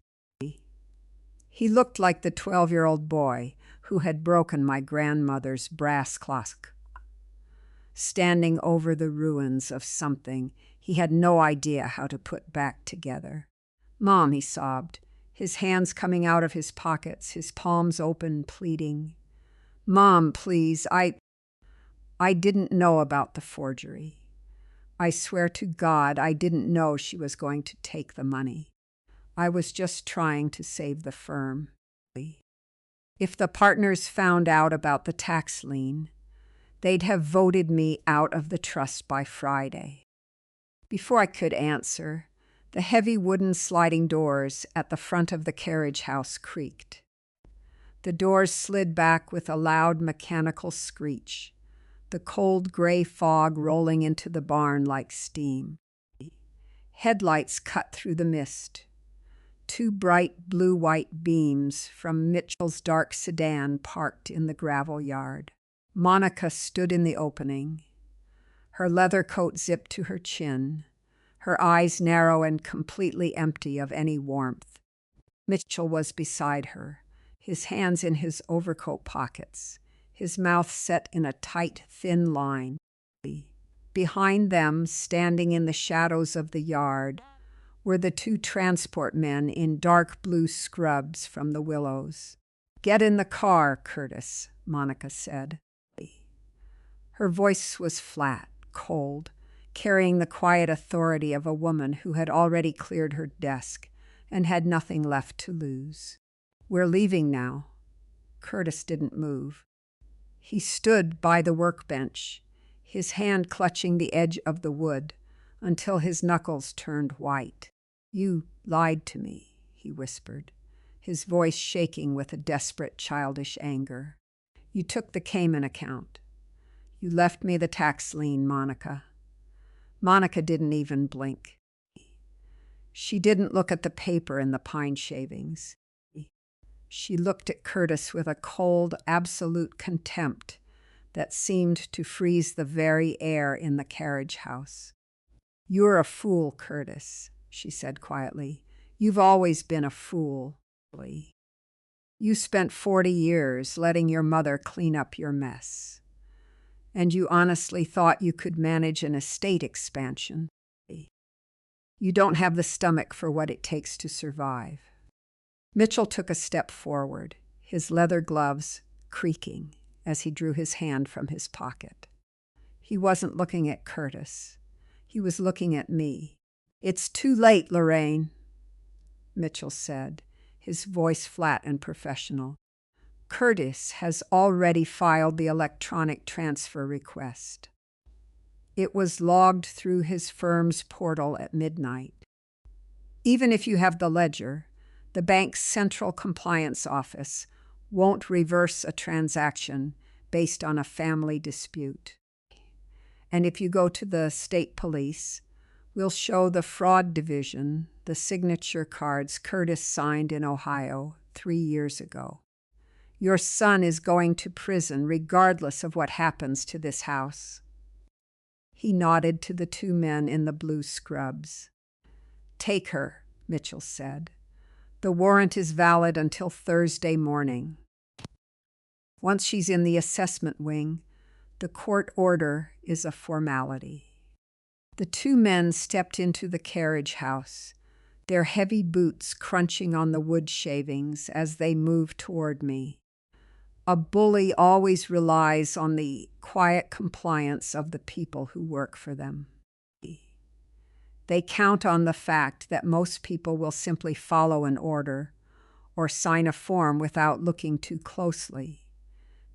He looked like the 12-year-old boy who had broken my grandmother's brass clock, standing over the ruins of something he had no idea how to put back together. Mom, he sobbed, his hands coming out of his pockets, his palms open, pleading. Mom, please, I didn't know about the forgery. I swear to God I didn't know she was going to take the money. I was just trying to save the firm. If the partners found out about the tax lien, they'd have voted me out of the trust by Friday. Before I could answer, the heavy wooden sliding doors at the front of the carriage house creaked. The doors slid back with a loud mechanical screech, the cold gray fog rolling into the barn like steam. Headlights cut through the mist. Two bright blue-white beams from Mitchell's dark sedan parked in the gravel yard. Monica stood in the opening, her leather coat zipped to her chin, her eyes narrow and completely empty of any warmth. Mitchell was beside her, his hands in his overcoat pockets, his mouth set in a tight, thin line. Behind them, standing in the shadows of the yard, were the two transport men in dark blue scrubs from the willows. "Get in the car, Curtis," Monica said. Her voice was flat, cold, carrying the quiet authority of a woman who had already cleared her desk and had nothing left to lose. "We're leaving now." Curtis didn't move. He stood by the workbench, his hand clutching the edge of the wood, until his knuckles turned white. "You lied to me," he whispered, his voice shaking with a desperate, childish anger. "You took the Cayman account. You left me the tax lien, Monica." Monica didn't even blink. She didn't look at the paper and the pine shavings. She looked at Curtis with a cold, absolute contempt that seemed to freeze the very air in the carriage house. "You're a fool, Curtis," she said quietly. "You've always been a fool. You spent 40 years letting your mother clean up your mess. And you honestly thought you could manage an estate expansion. You don't have the stomach for what it takes to survive." Mitchell took a step forward, his leather gloves creaking as he drew his hand from his pocket. He wasn't looking at Curtis. He was looking at me. "It's too late, Lorraine," Mitchell said, his voice flat and professional. "Curtis has already filed the electronic transfer request. It was logged through his firm's portal at midnight. Even if you have the ledger, the bank's central compliance office won't reverse a transaction based on a family dispute. And if you go to the state police, we'll show the fraud division the signature cards Curtis signed in Ohio 3 years ago. Your son is going to prison regardless of what happens to this house." He nodded to the two men in the blue scrubs. "Take her," Mitchell said. "The warrant is valid until Thursday morning. Once she's in the assessment wing, the court order is a formality." The two men stepped into the carriage house, their heavy boots crunching on the wood shavings as they moved toward me. A bully always relies on the quiet compliance of the people who work for them. They count on the fact that most people will simply follow an order or sign a form without looking too closely,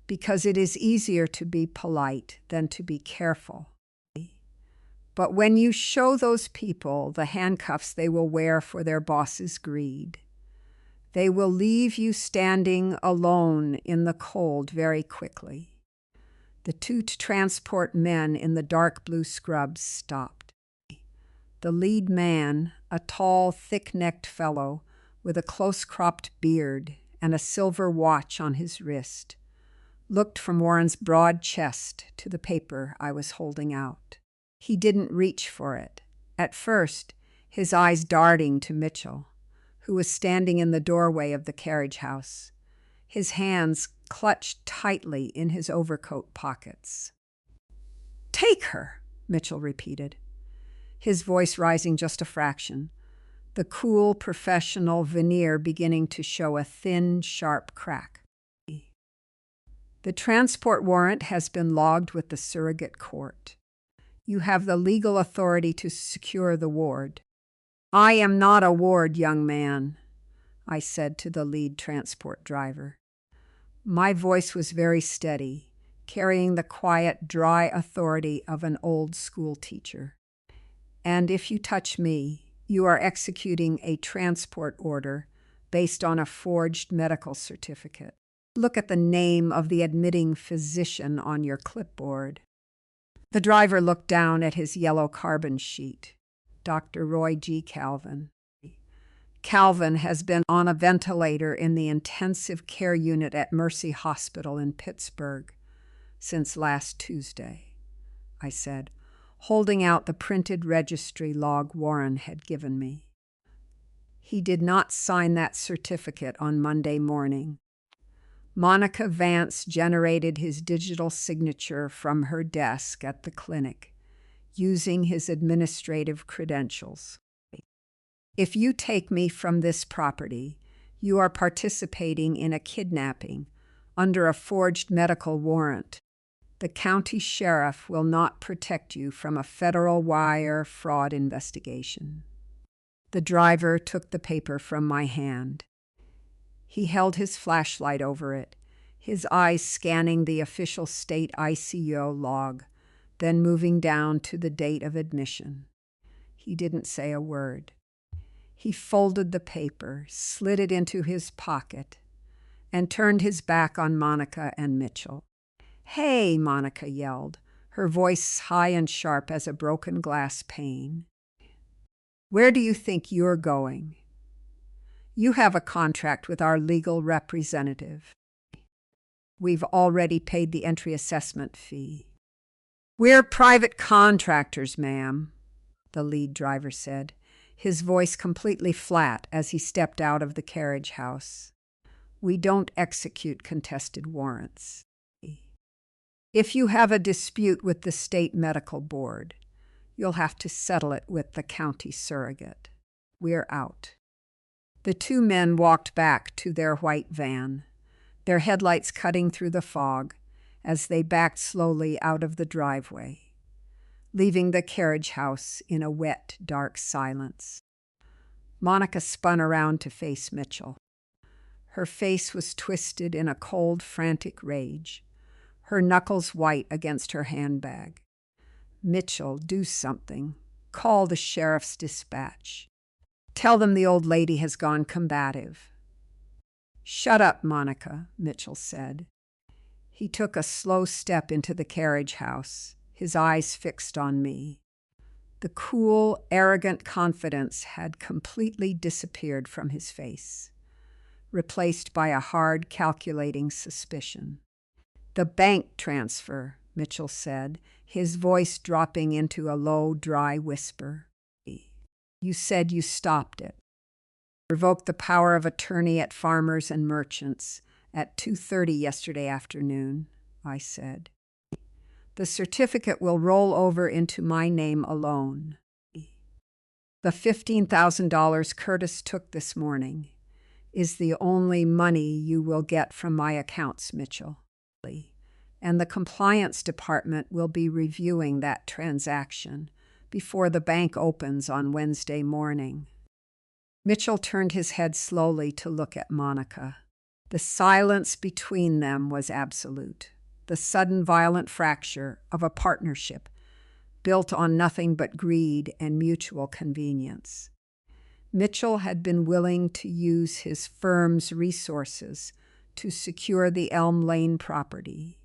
because it is easier to be polite than to be careful. But when you show those people the handcuffs they will wear for their boss's greed, they will leave you standing alone in the cold very quickly. The two transport men in the dark blue scrubs stopped. The lead man, a tall, thick-necked fellow with a close-cropped beard and a silver watch on his wrist, looked from Warren's broad chest to the paper I was holding out. He didn't reach for it, at first his eyes darting to Mitchell, who was standing in the doorway of the carriage house, his hands clutched tightly in his overcoat pockets. "Take her," Mitchell repeated, his voice rising just a fraction, the cool, professional veneer beginning to show a thin, sharp crack. "The transport warrant has been logged with the surrogate court. You have the legal authority to secure the ward." "I am not a ward, young man," I said to the lead transport driver. My voice was very steady, carrying the quiet, dry authority of an old school teacher. "And if you touch me, you are executing a transport order based on a forged medical certificate. Look at the name of the admitting physician on your clipboard." The driver looked down at his yellow carbon sheet. Dr. Roy G. Calvin. Calvin has been on a ventilator in the intensive care unit at Mercy Hospital in Pittsburgh since last Tuesday, I said, holding out the printed registry log Warren had given me. "He did not sign that certificate on Monday morning. Monica Vance generated his digital signature from her desk at the clinic, using his administrative credentials. If you take me from this property, you are participating in a kidnapping under a forged medical warrant. The county sheriff will not protect you from a federal wire fraud investigation. The driver took the paper from my hand. He held his flashlight over it, his eyes scanning the official state ICO log, then moving down to the date of admission. He didn't say a word. He folded the paper, slid it into his pocket, and turned his back on Monica and Mitchell. "Hey," Monica yelled, her voice high and sharp as a broken glass pane. "Where do you think you're going? You have a contract with our legal representative. We've already paid the entry assessment fee." "We're private contractors, ma'am," the lead driver said, his voice completely flat as he stepped out of the carriage house. "We don't execute contested warrants. If you have a dispute with the state medical board, you'll have to settle it with the county surrogate. We're out." The two men walked back to their white van, their headlights cutting through the fog as they backed slowly out of the driveway, leaving the carriage house in a wet, dark silence. Monica spun around to face Mitchell. Her face was twisted in a cold, frantic rage, her knuckles white against her handbag. "Mitchell, do something. Call the sheriff's dispatch. Tell them the old lady has gone combative." "Shut up, Monica," Mitchell said. He took a slow step into the carriage house, his eyes fixed on me. The cool, arrogant confidence had completely disappeared from his face, replaced by a hard, calculating suspicion. "The bank transfer," Mitchell said, his voice dropping into a low, dry whisper. "You said you stopped it. Revoked the power of attorney at Farmers and Merchants at 2:30 yesterday afternoon," I said. "The certificate will roll over into my name alone. The $15,000 Curtis took this morning is the only money you will get from my accounts, Mitchell. And the compliance department will be reviewing that transaction before the bank opens on Wednesday morning." Mitchell turned his head slowly to look at Monica. The silence between them was absolute, the sudden violent fracture of a partnership built on nothing but greed and mutual convenience. Mitchell had been willing to use his firm's resources to secure the Elm Lane property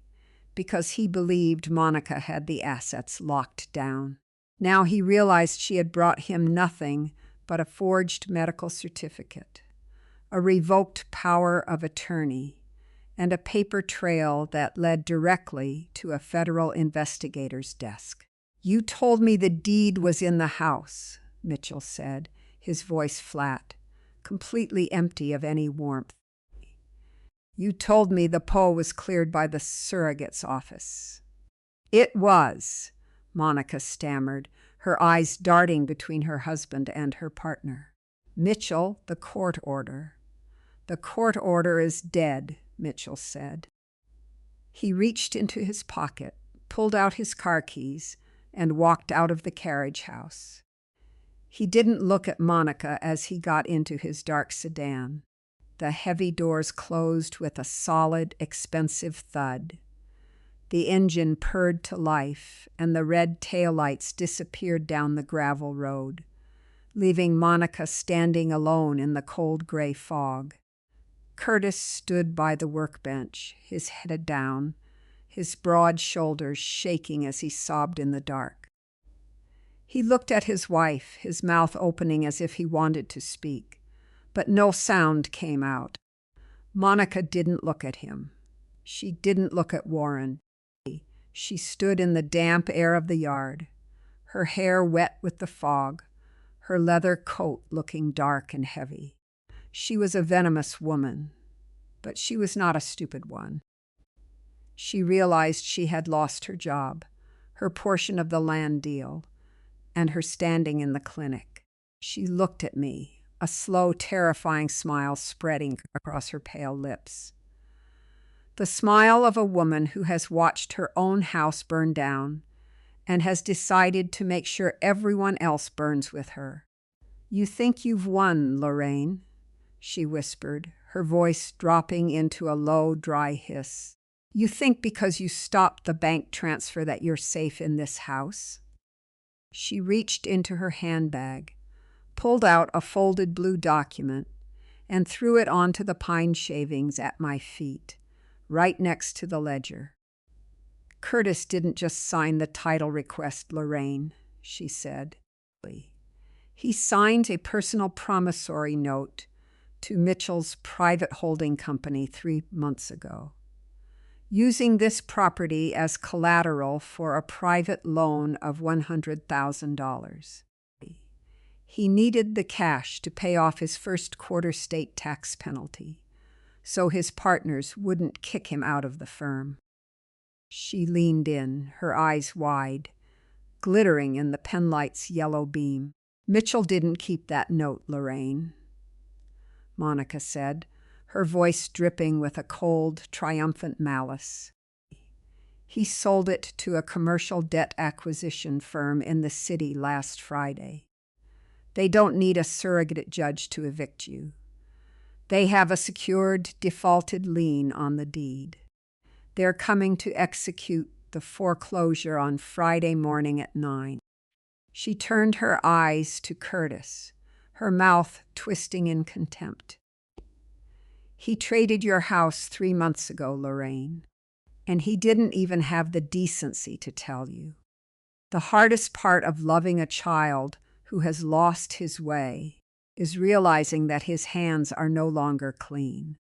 because he believed Monica had the assets locked down. Now he realized she had brought him nothing but a forged medical certificate, a revoked power of attorney, and a paper trail that led directly to a federal investigator's desk. "You told me the deed was in the house," Mitchell said, his voice flat, completely empty of any warmth. "You told me the Poe was cleared by the surrogate's office." "It was," Monica stammered, her eyes darting between her husband and her partner. "Mitchell, the court order." "The court order is dead," Mitchell said. He reached into his pocket, pulled out his car keys, and walked out of the carriage house. He didn't look at Monica as he got into his dark sedan. The heavy doors closed with a solid, expensive thud. The engine purred to life, and the red taillights disappeared down the gravel road, leaving Monica standing alone in the cold gray fog. Curtis stood by the workbench, his head down, his broad shoulders shaking as he sobbed in the dark. He looked at his wife, his mouth opening as if he wanted to speak, but no sound came out. Monica didn't look at him. She didn't look at Warren. She stood in the damp air of the yard, her hair wet with the fog, her leather coat looking dark and heavy. She was a venomous woman, But she was not a stupid one. She realized she had lost her job, her portion of the land deal, and her standing in the clinic. She looked at me, a slow, terrifying smile spreading across her pale lips. The smile of a woman who has watched her own house burn down and has decided to make sure everyone else burns with her. "You think you've won, Lorraine," she whispered, her voice dropping into a low, dry hiss. "You think because you stopped the bank transfer that you're safe in this house?" She reached into her handbag, pulled out a folded blue document, and threw it onto the pine shavings at my feet, right next to the ledger. "Curtis didn't just sign the title request, Lorraine," she said. "He signed a personal promissory note to Mitchell's private holding company 3 months ago, using this property as collateral for a private loan of $100,000. He needed the cash to pay off his first quarter state tax penalty, so his partners wouldn't kick him out of the firm." She leaned in, her eyes wide, glittering in the penlight's yellow beam. "Mitchell didn't keep that note, Lorraine," Monica said, her voice dripping with a cold, triumphant malice. "He sold it to a commercial debt acquisition firm in the city last Friday. They don't need a surrogate judge to evict you. They have a secured, defaulted lien on the deed. They're coming to execute the foreclosure on Friday morning at 9. She turned her eyes to Curtis, her mouth twisting in contempt. "He traded your house 3 months ago, Lorraine, and he didn't even have the decency to tell you. The hardest part of loving a child who has lost his way is realizing that his hands are no longer clean.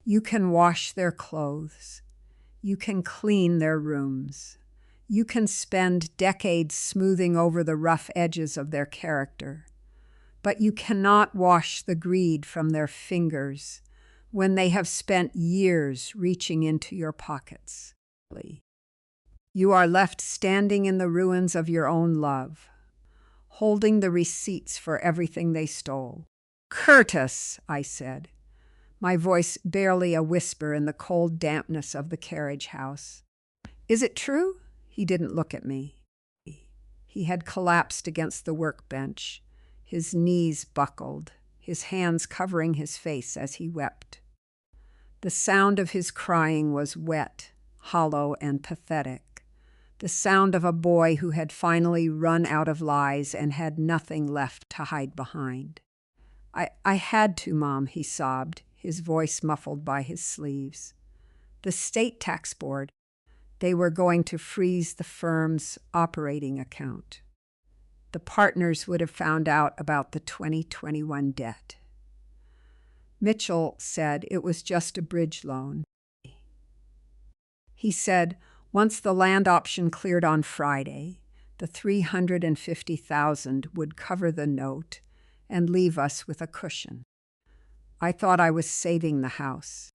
You can wash their clothes. You can clean their rooms. You can spend decades smoothing over the rough edges of their character. But you cannot wash the greed from their fingers when they have spent years reaching into your pockets. You are left standing in the ruins of your own love, holding the receipts for everything they stole." "Curtis," I said, my voice barely a whisper in the cold dampness of the carriage house. "Is it true?" He didn't look at me. He had collapsed against the workbench, his knees buckled, his hands covering his face as he wept. The sound of his crying was wet, hollow, and pathetic, the sound of a boy who had finally run out of lies and had nothing left to hide behind. I had to, Mom," he sobbed, his voice muffled by his sleeves. "The state tax board, they were going to freeze the firm's operating account. The partners would have found out about the 2021 debt. Mitchell said it was just a bridge loan. He said once the land option cleared on Friday, the $350,000 would cover the note and leave us with a cushion. I thought I was saving the house.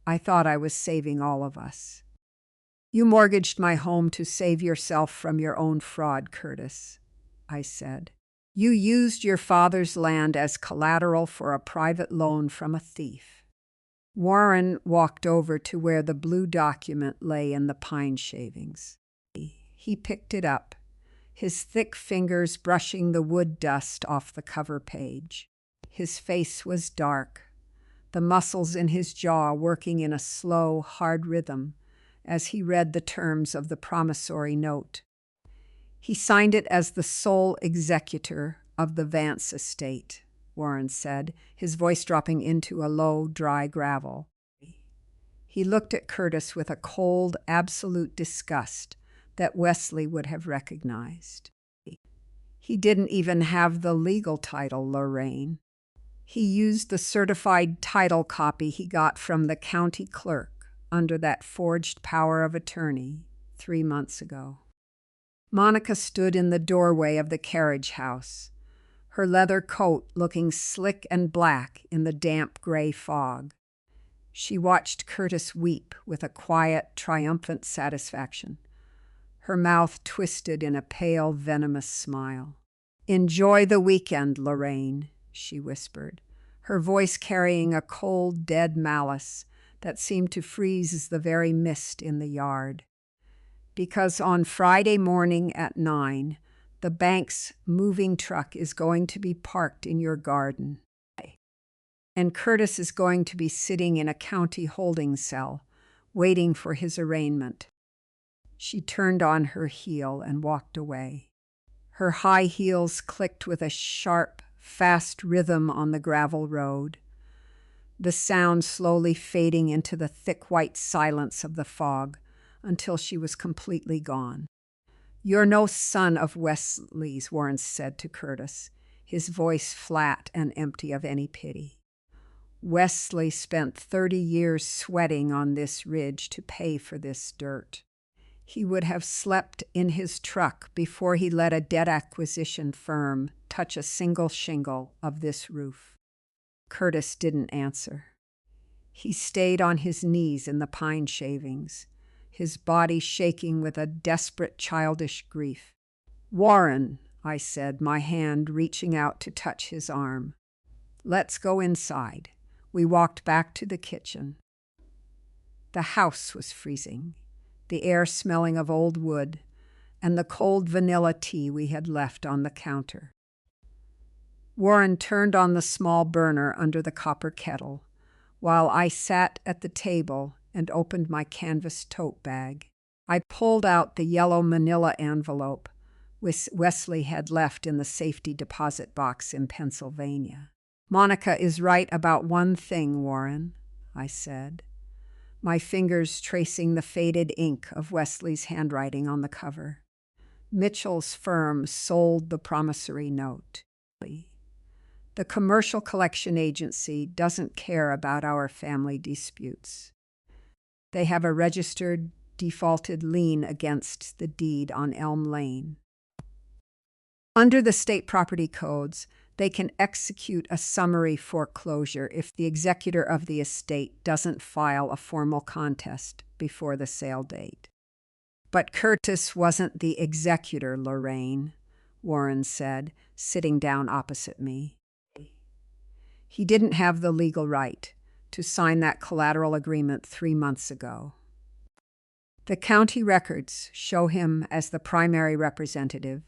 I thought I was saving all of us. You mortgaged my home to save yourself from your own fraud, Curtis," I said. "You used your father's land as collateral for a private loan from a thief." Warren walked over to where the blue document lay in the pine shavings. He picked it up, his thick fingers brushing the wood dust off the cover page. His face was dark, the muscles in his jaw working in a slow, hard rhythm as he read the terms of the promissory note. "He signed it as the sole executor of the Vance estate," Warren said, his voice dropping into a low, dry gravel. He looked at Curtis with a cold, absolute disgust that Wesley would have recognized. "He didn't even have the legal title, Lorraine. He used the certified title copy he got from the county clerk under that forged power of attorney 3 months ago." Monica stood in the doorway of the carriage house, her leather coat looking slick and black in the damp gray fog. She watched Curtis weep with a quiet, triumphant satisfaction. Her mouth twisted in a pale, venomous smile. "Enjoy the weekend, Lorraine," she whispered, her voice carrying a cold, dead malice that seemed to freeze the very mist in the yard. "Because on Friday morning at 9, the bank's moving truck is going to be parked in your garden. And Curtis is going to be sitting in a county holding cell, waiting for his arraignment." She turned on her heel and walked away. Her high heels clicked with a sharp, fast rhythm on the gravel road, the sound slowly fading into the thick white silence of the fog until she was completely gone. "You're no son of Wesley's," Warren said to Curtis, his voice flat and empty of any pity. "Wesley spent 30 years sweating on this ridge to pay for this dirt. He would have slept in his truck before he let a debt acquisition firm touch a single shingle of this roof." Curtis didn't answer. He stayed on his knees in the pine shavings, his body shaking with a desperate childish grief. "Warren," I said, my hand reaching out to touch his arm. "Let's go inside." We walked back to the kitchen. The house was freezing, the air smelling of old wood, and the cold vanilla tea we had left on the counter. Warren turned on the small burner under the copper kettle, while I sat at the table and opened my canvas tote bag. I pulled out the yellow manila envelope Wesley had left in the safety deposit box in Pennsylvania. "Monica is right about one thing, Warren," I said, my fingers tracing the faded ink of Wesley's handwriting on the cover. "Mitchell's firm sold the promissory note. The commercial collection agency doesn't care about our family disputes. They have a registered, defaulted lien against the deed on Elm Lane. Under the state property codes, they can execute a summary foreclosure if the executor of the estate doesn't file a formal contest before the sale date." "But Curtis wasn't the executor, Lorraine," Warren said, sitting down opposite me. "He didn't have the legal right to sign that collateral agreement 3 months ago. The county records show him as the primary representative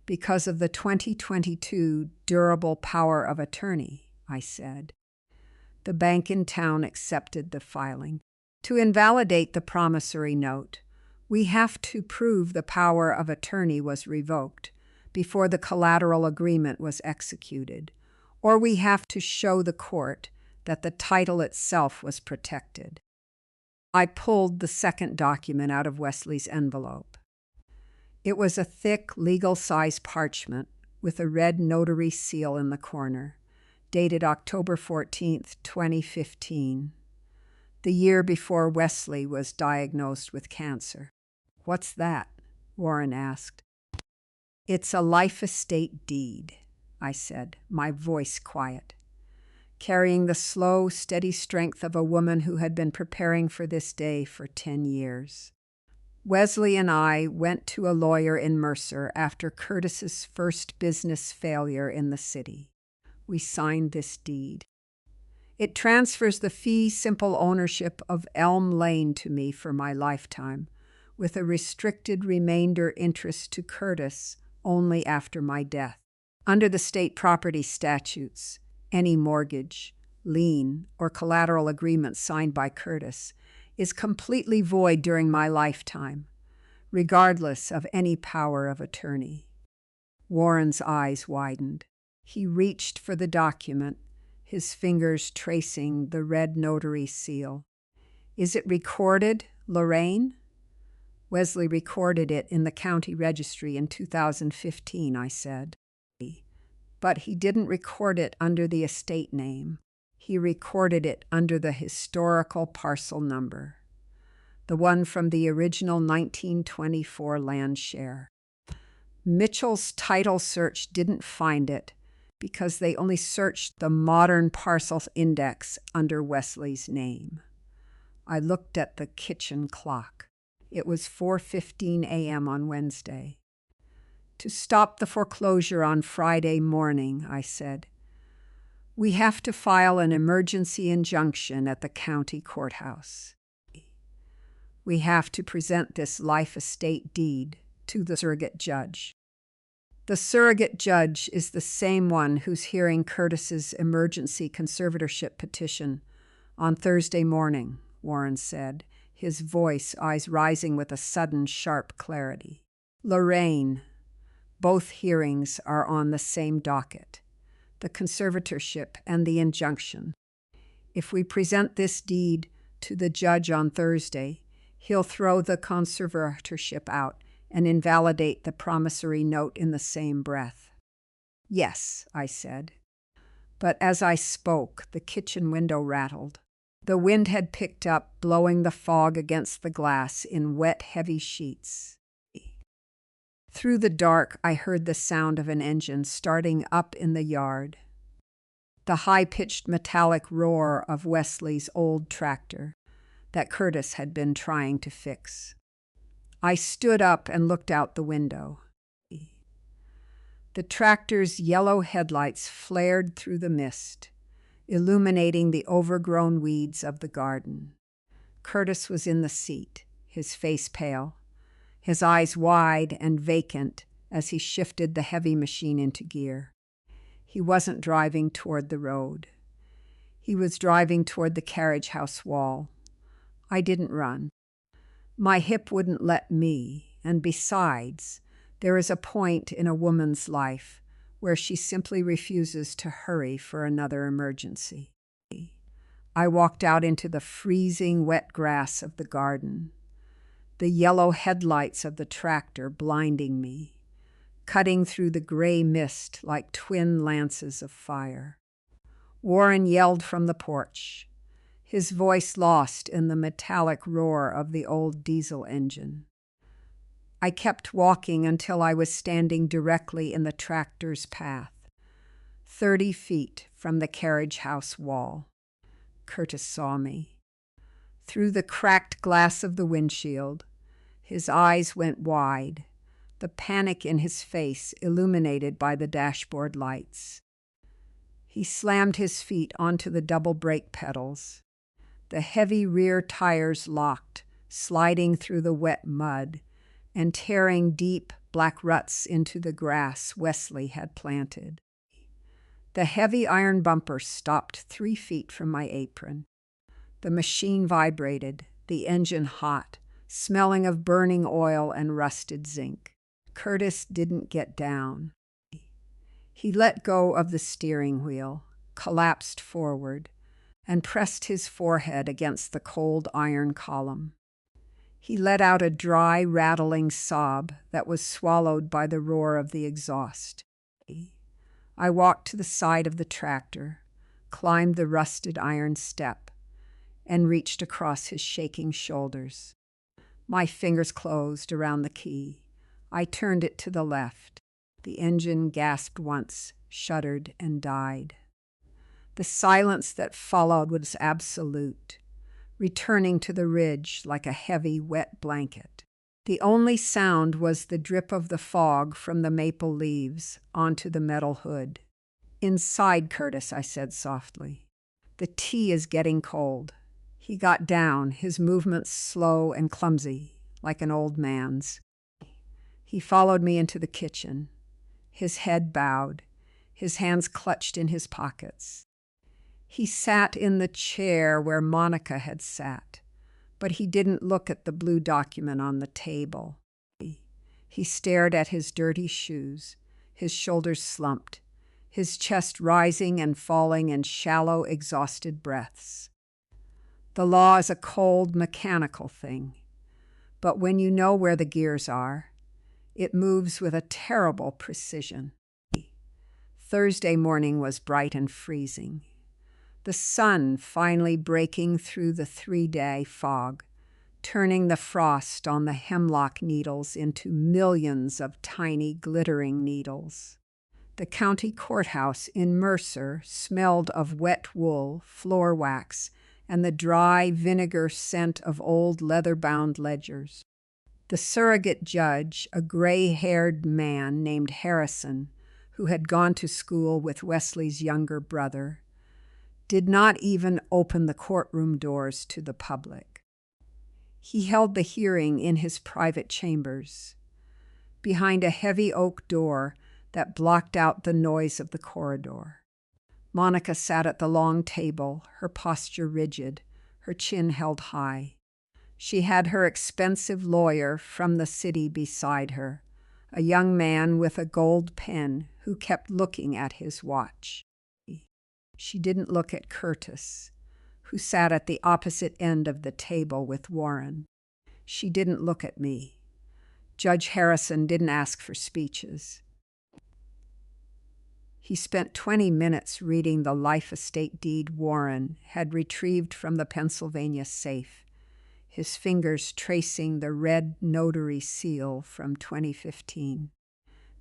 because of the 2022 durable power of attorney," I said. "The bank in town accepted the filing. To invalidate the promissory note, we have to prove the power of attorney was revoked before the collateral agreement was executed, or we have to show the court that the title itself was protected." I pulled the second document out of Wesley's envelope. It was a thick, legal-size parchment with a red notary seal in the corner, dated October 14th, 2015, the year before Wesley was diagnosed with cancer. "What's that?" Warren asked. "It's a life estate deed," I said, my voice quiet, carrying the slow, steady strength of a woman who had been preparing for this day for 10 years. "Wesley and I went to a lawyer in Mercer after Curtis's first business failure in the city. We signed this deed. It transfers the fee simple ownership of Elm Lane to me for my lifetime, with a restricted remainder interest to Curtis only after my death. Under the state property statutes, any mortgage, lien, or collateral agreement signed by Curtis is completely void during my lifetime, regardless of any power of attorney." Warren's eyes widened. He reached for the document, his fingers tracing the red notary seal. "Is it recorded, Lorraine?" "Wesley recorded it in the county registry in 2015, I said. "But he didn't record it under the estate name. He recorded it under the historical parcel number, the one from the original 1924 land share. Mitchell's title search didn't find it because they only searched the modern parcel index under Wesley's name. I looked at the kitchen clock. It was 4:15 a.m. on Wednesday. To stop the foreclosure on Friday morning, I said, we have to file an emergency injunction at the county courthouse. We have to present this life estate deed to the surrogate judge. The surrogate judge is the same one who's hearing Curtis's emergency conservatorship petition on Thursday morning, Warren said, his eyes rising with a sudden, sharp clarity. Lorraine. Both hearings are on the same docket, the conservatorship and the injunction. If we present this deed to the judge on Thursday, he'll throw the conservatorship out and invalidate the promissory note in the same breath. Yes, I said. But as I spoke, the kitchen window rattled. The wind had picked up, blowing the fog against the glass in wet, heavy sheets. Through the dark, I heard the sound of an engine starting up in the yard. The high-pitched metallic roar of Wesley's old tractor that Curtis had been trying to fix. I stood up and looked out the window. The tractor's yellow headlights flared through the mist, illuminating the overgrown weeds of the garden. Curtis was in the seat, his face pale, his eyes wide and vacant as he shifted the heavy machine into gear. He wasn't driving toward the road. He was driving toward the carriage house wall. I didn't run. My hip wouldn't let me, and besides, there is a point in a woman's life where she simply refuses to hurry for another emergency. I walked out into the freezing wet grass of the garden, the yellow headlights of the tractor blinding me, cutting through the gray mist like twin lances of fire. Warren yelled from the porch, his voice lost in the metallic roar of the old diesel engine. I kept walking until I was standing directly in the tractor's path, 30 feet from the carriage house wall. Curtis saw me. Through the cracked glass of the windshield, his eyes went wide, the panic in his face illuminated by the dashboard lights. He slammed his feet onto the double brake pedals. The heavy rear tires locked, sliding through the wet mud and tearing deep black ruts into the grass Wesley had planted. The heavy iron bumper stopped 3 feet from my apron. The machine vibrated, the engine hot, smelling of burning oil and rusted zinc. Curtis didn't get down. He let go of the steering wheel, collapsed forward, and pressed his forehead against the cold iron column. He let out a dry, rattling sob that was swallowed by the roar of the exhaust. I walked to the side of the tractor, climbed the rusted iron step, and reached across his shaking shoulders. My fingers closed around the key. I turned it to the left. The engine gasped once, shuddered, and died. The silence that followed was absolute, returning to the ridge like a heavy, wet blanket. The only sound was the drip of the fog from the maple leaves onto the metal hood. "Inside, Curtis," I said softly. "The tea is getting cold." He got down, his movements slow and clumsy, like an old man's. He followed me into the kitchen, his head bowed, his hands clutched in his pockets. He sat in the chair where Monica had sat, but he didn't look at the blue document on the table. He stared at his dirty shoes, his shoulders slumped, his chest rising and falling in shallow, exhausted breaths. The law is a cold, mechanical thing, but when you know where the gears are, it moves with a terrible precision. Thursday morning was bright and freezing. The sun finally breaking through the 3-day fog, turning the frost on the hemlock needles into millions of tiny glittering needles. The county courthouse in Mercer smelled of wet wool, floor wax, and the dry vinegar scent of old leather-bound ledgers. The surrogate judge, a gray-haired man named Harrison, who had gone to school with Wesley's younger brother, did not even open the courtroom doors to the public. He held the hearing in his private chambers, behind a heavy oak door that blocked out the noise of the corridor. Monica sat at the long table, her posture rigid, her chin held high. She had her expensive lawyer from the city beside her, a young man with a gold pen who kept looking at his watch. She didn't look at Curtis, who sat at the opposite end of the table with Warren. She didn't look at me. Judge Harrison didn't ask for speeches. He spent 20 minutes reading the life estate deed Warren had retrieved from the Pennsylvania safe, his fingers tracing the red notary seal from 2015.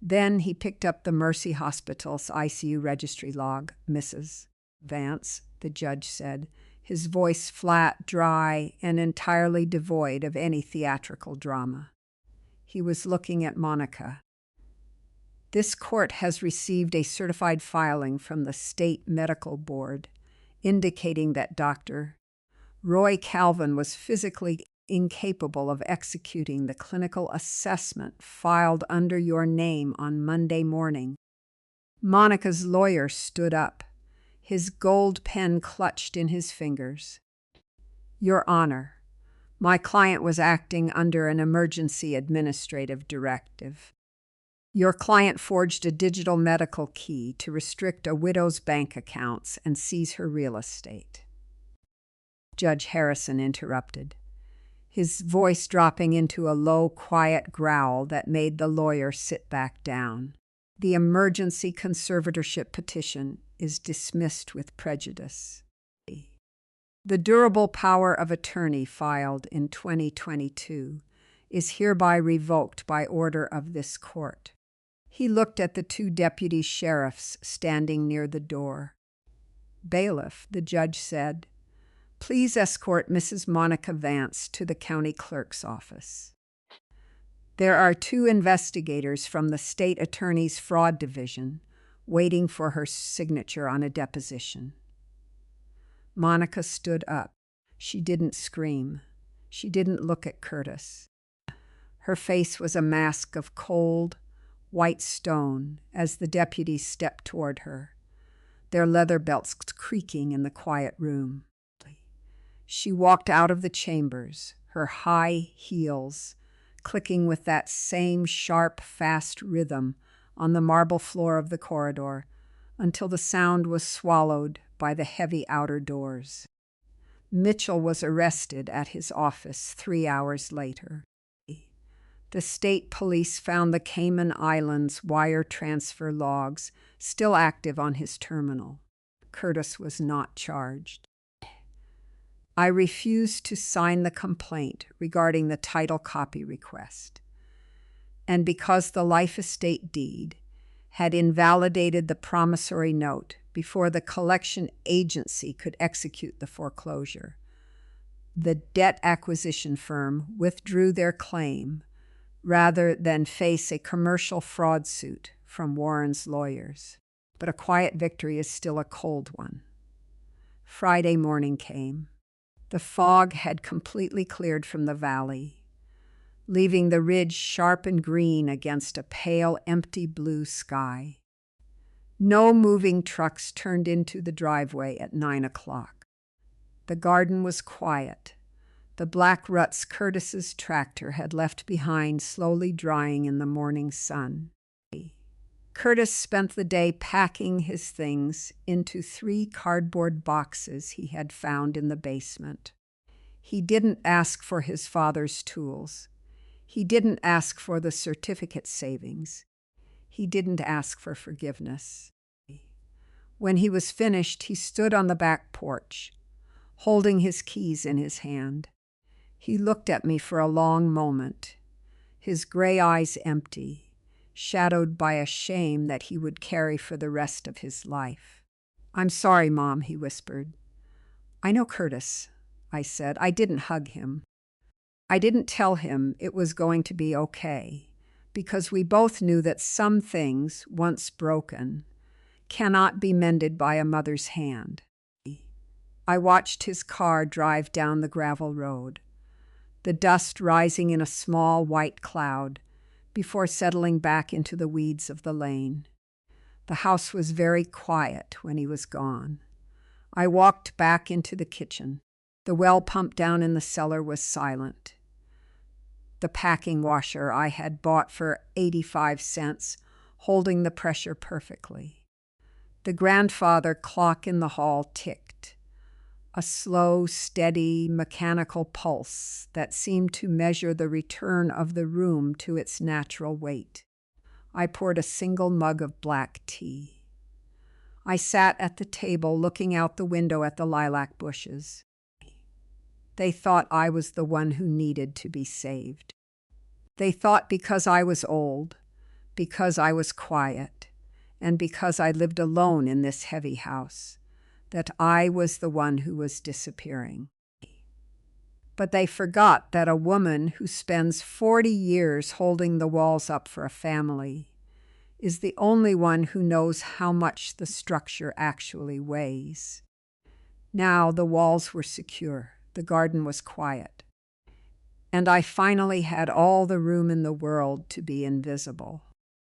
Then he picked up the Mercy Hospital's ICU registry log. Mrs. Vance, the judge said, his voice flat, dry, and entirely devoid of any theatrical drama. He was looking at Monica. This court has received a certified filing from the State Medical Board indicating that Dr. Roy Calvin was physically incapable of executing the clinical assessment filed under your name on Monday morning. Monica's lawyer stood up, his gold pen clutched in his fingers. Your Honor, my client was acting under an emergency administrative directive. Your client forged a digital medical key to restrict a widow's bank accounts and seize her real estate. Judge Harrison interrupted, his voice dropping into a low, quiet growl that made the lawyer sit back down. The emergency conservatorship petition is dismissed with prejudice. The durable power of attorney filed in 2022 is hereby revoked by order of this court. He looked at the 2 deputy sheriffs standing near the door. Bailiff, the judge said, please escort Mrs. Monica Vance to the county clerk's office. There are 2 investigators from the state attorney's fraud division waiting for her signature on a deposition. Monica stood up. She didn't scream. She didn't look at Curtis. Her face was a mask of cold, white stone as the deputies stepped toward her, their leather belts creaking in the quiet room. She walked out of the chambers, her high heels clicking with that same sharp, fast rhythm on the marble floor of the corridor, until the sound was swallowed by the heavy outer doors. Mitchell was arrested at his office 3 hours later. The state police found the Cayman Islands wire transfer logs still active on his terminal. Curtis was not charged. I refused to sign the complaint regarding the title copy request, and because the life estate deed had invalidated the promissory note before the collection agency could execute the foreclosure, the debt acquisition firm withdrew their claim rather than face a commercial fraud suit from Warren's lawyers. But a quiet victory is still a cold one. Friday morning came. The fog had completely cleared from the valley, leaving the ridge sharp and green against a pale, empty blue sky. No moving trucks turned into the driveway at 9 o'clock. The garden was quiet, the black ruts Curtis's tractor had left behind slowly drying in the morning sun. Curtis spent the day packing his things into 3 cardboard boxes he had found in the basement. He didn't ask for his father's tools. He didn't ask for the certificate savings. He didn't ask for forgiveness. When he was finished, he stood on the back porch, holding his keys in his hand. He looked at me for a long moment, his gray eyes empty, shadowed by a shame that he would carry for the rest of his life. "I'm sorry, Mom," he whispered. "I know Curtis," I said. I didn't hug him. I didn't tell him it was going to be okay, because we both knew that some things, once broken, cannot be mended by a mother's hand. I watched his car drive down the gravel road, the dust rising in a small white cloud before settling back into the weeds of the lane. The house was very quiet when he was gone. I walked back into the kitchen. The well pump down in the cellar was silent. The packing washer I had bought for 85 cents, holding the pressure perfectly. The grandfather clock in the hall ticked, a slow, steady, mechanical pulse that seemed to measure the return of the room to its natural weight. I poured a single mug of black tea. I sat at the table looking out the window at the lilac bushes. They thought I was the one who needed to be saved. They thought because I was old, because I was quiet, and because I lived alone in this heavy house, that I was the one who was disappearing. But they forgot that a woman who spends 40 years holding the walls up for a family is the only one who knows how much the structure actually weighs. Now the walls were secure, the garden was quiet, and I finally had all the room in the world to be invisible.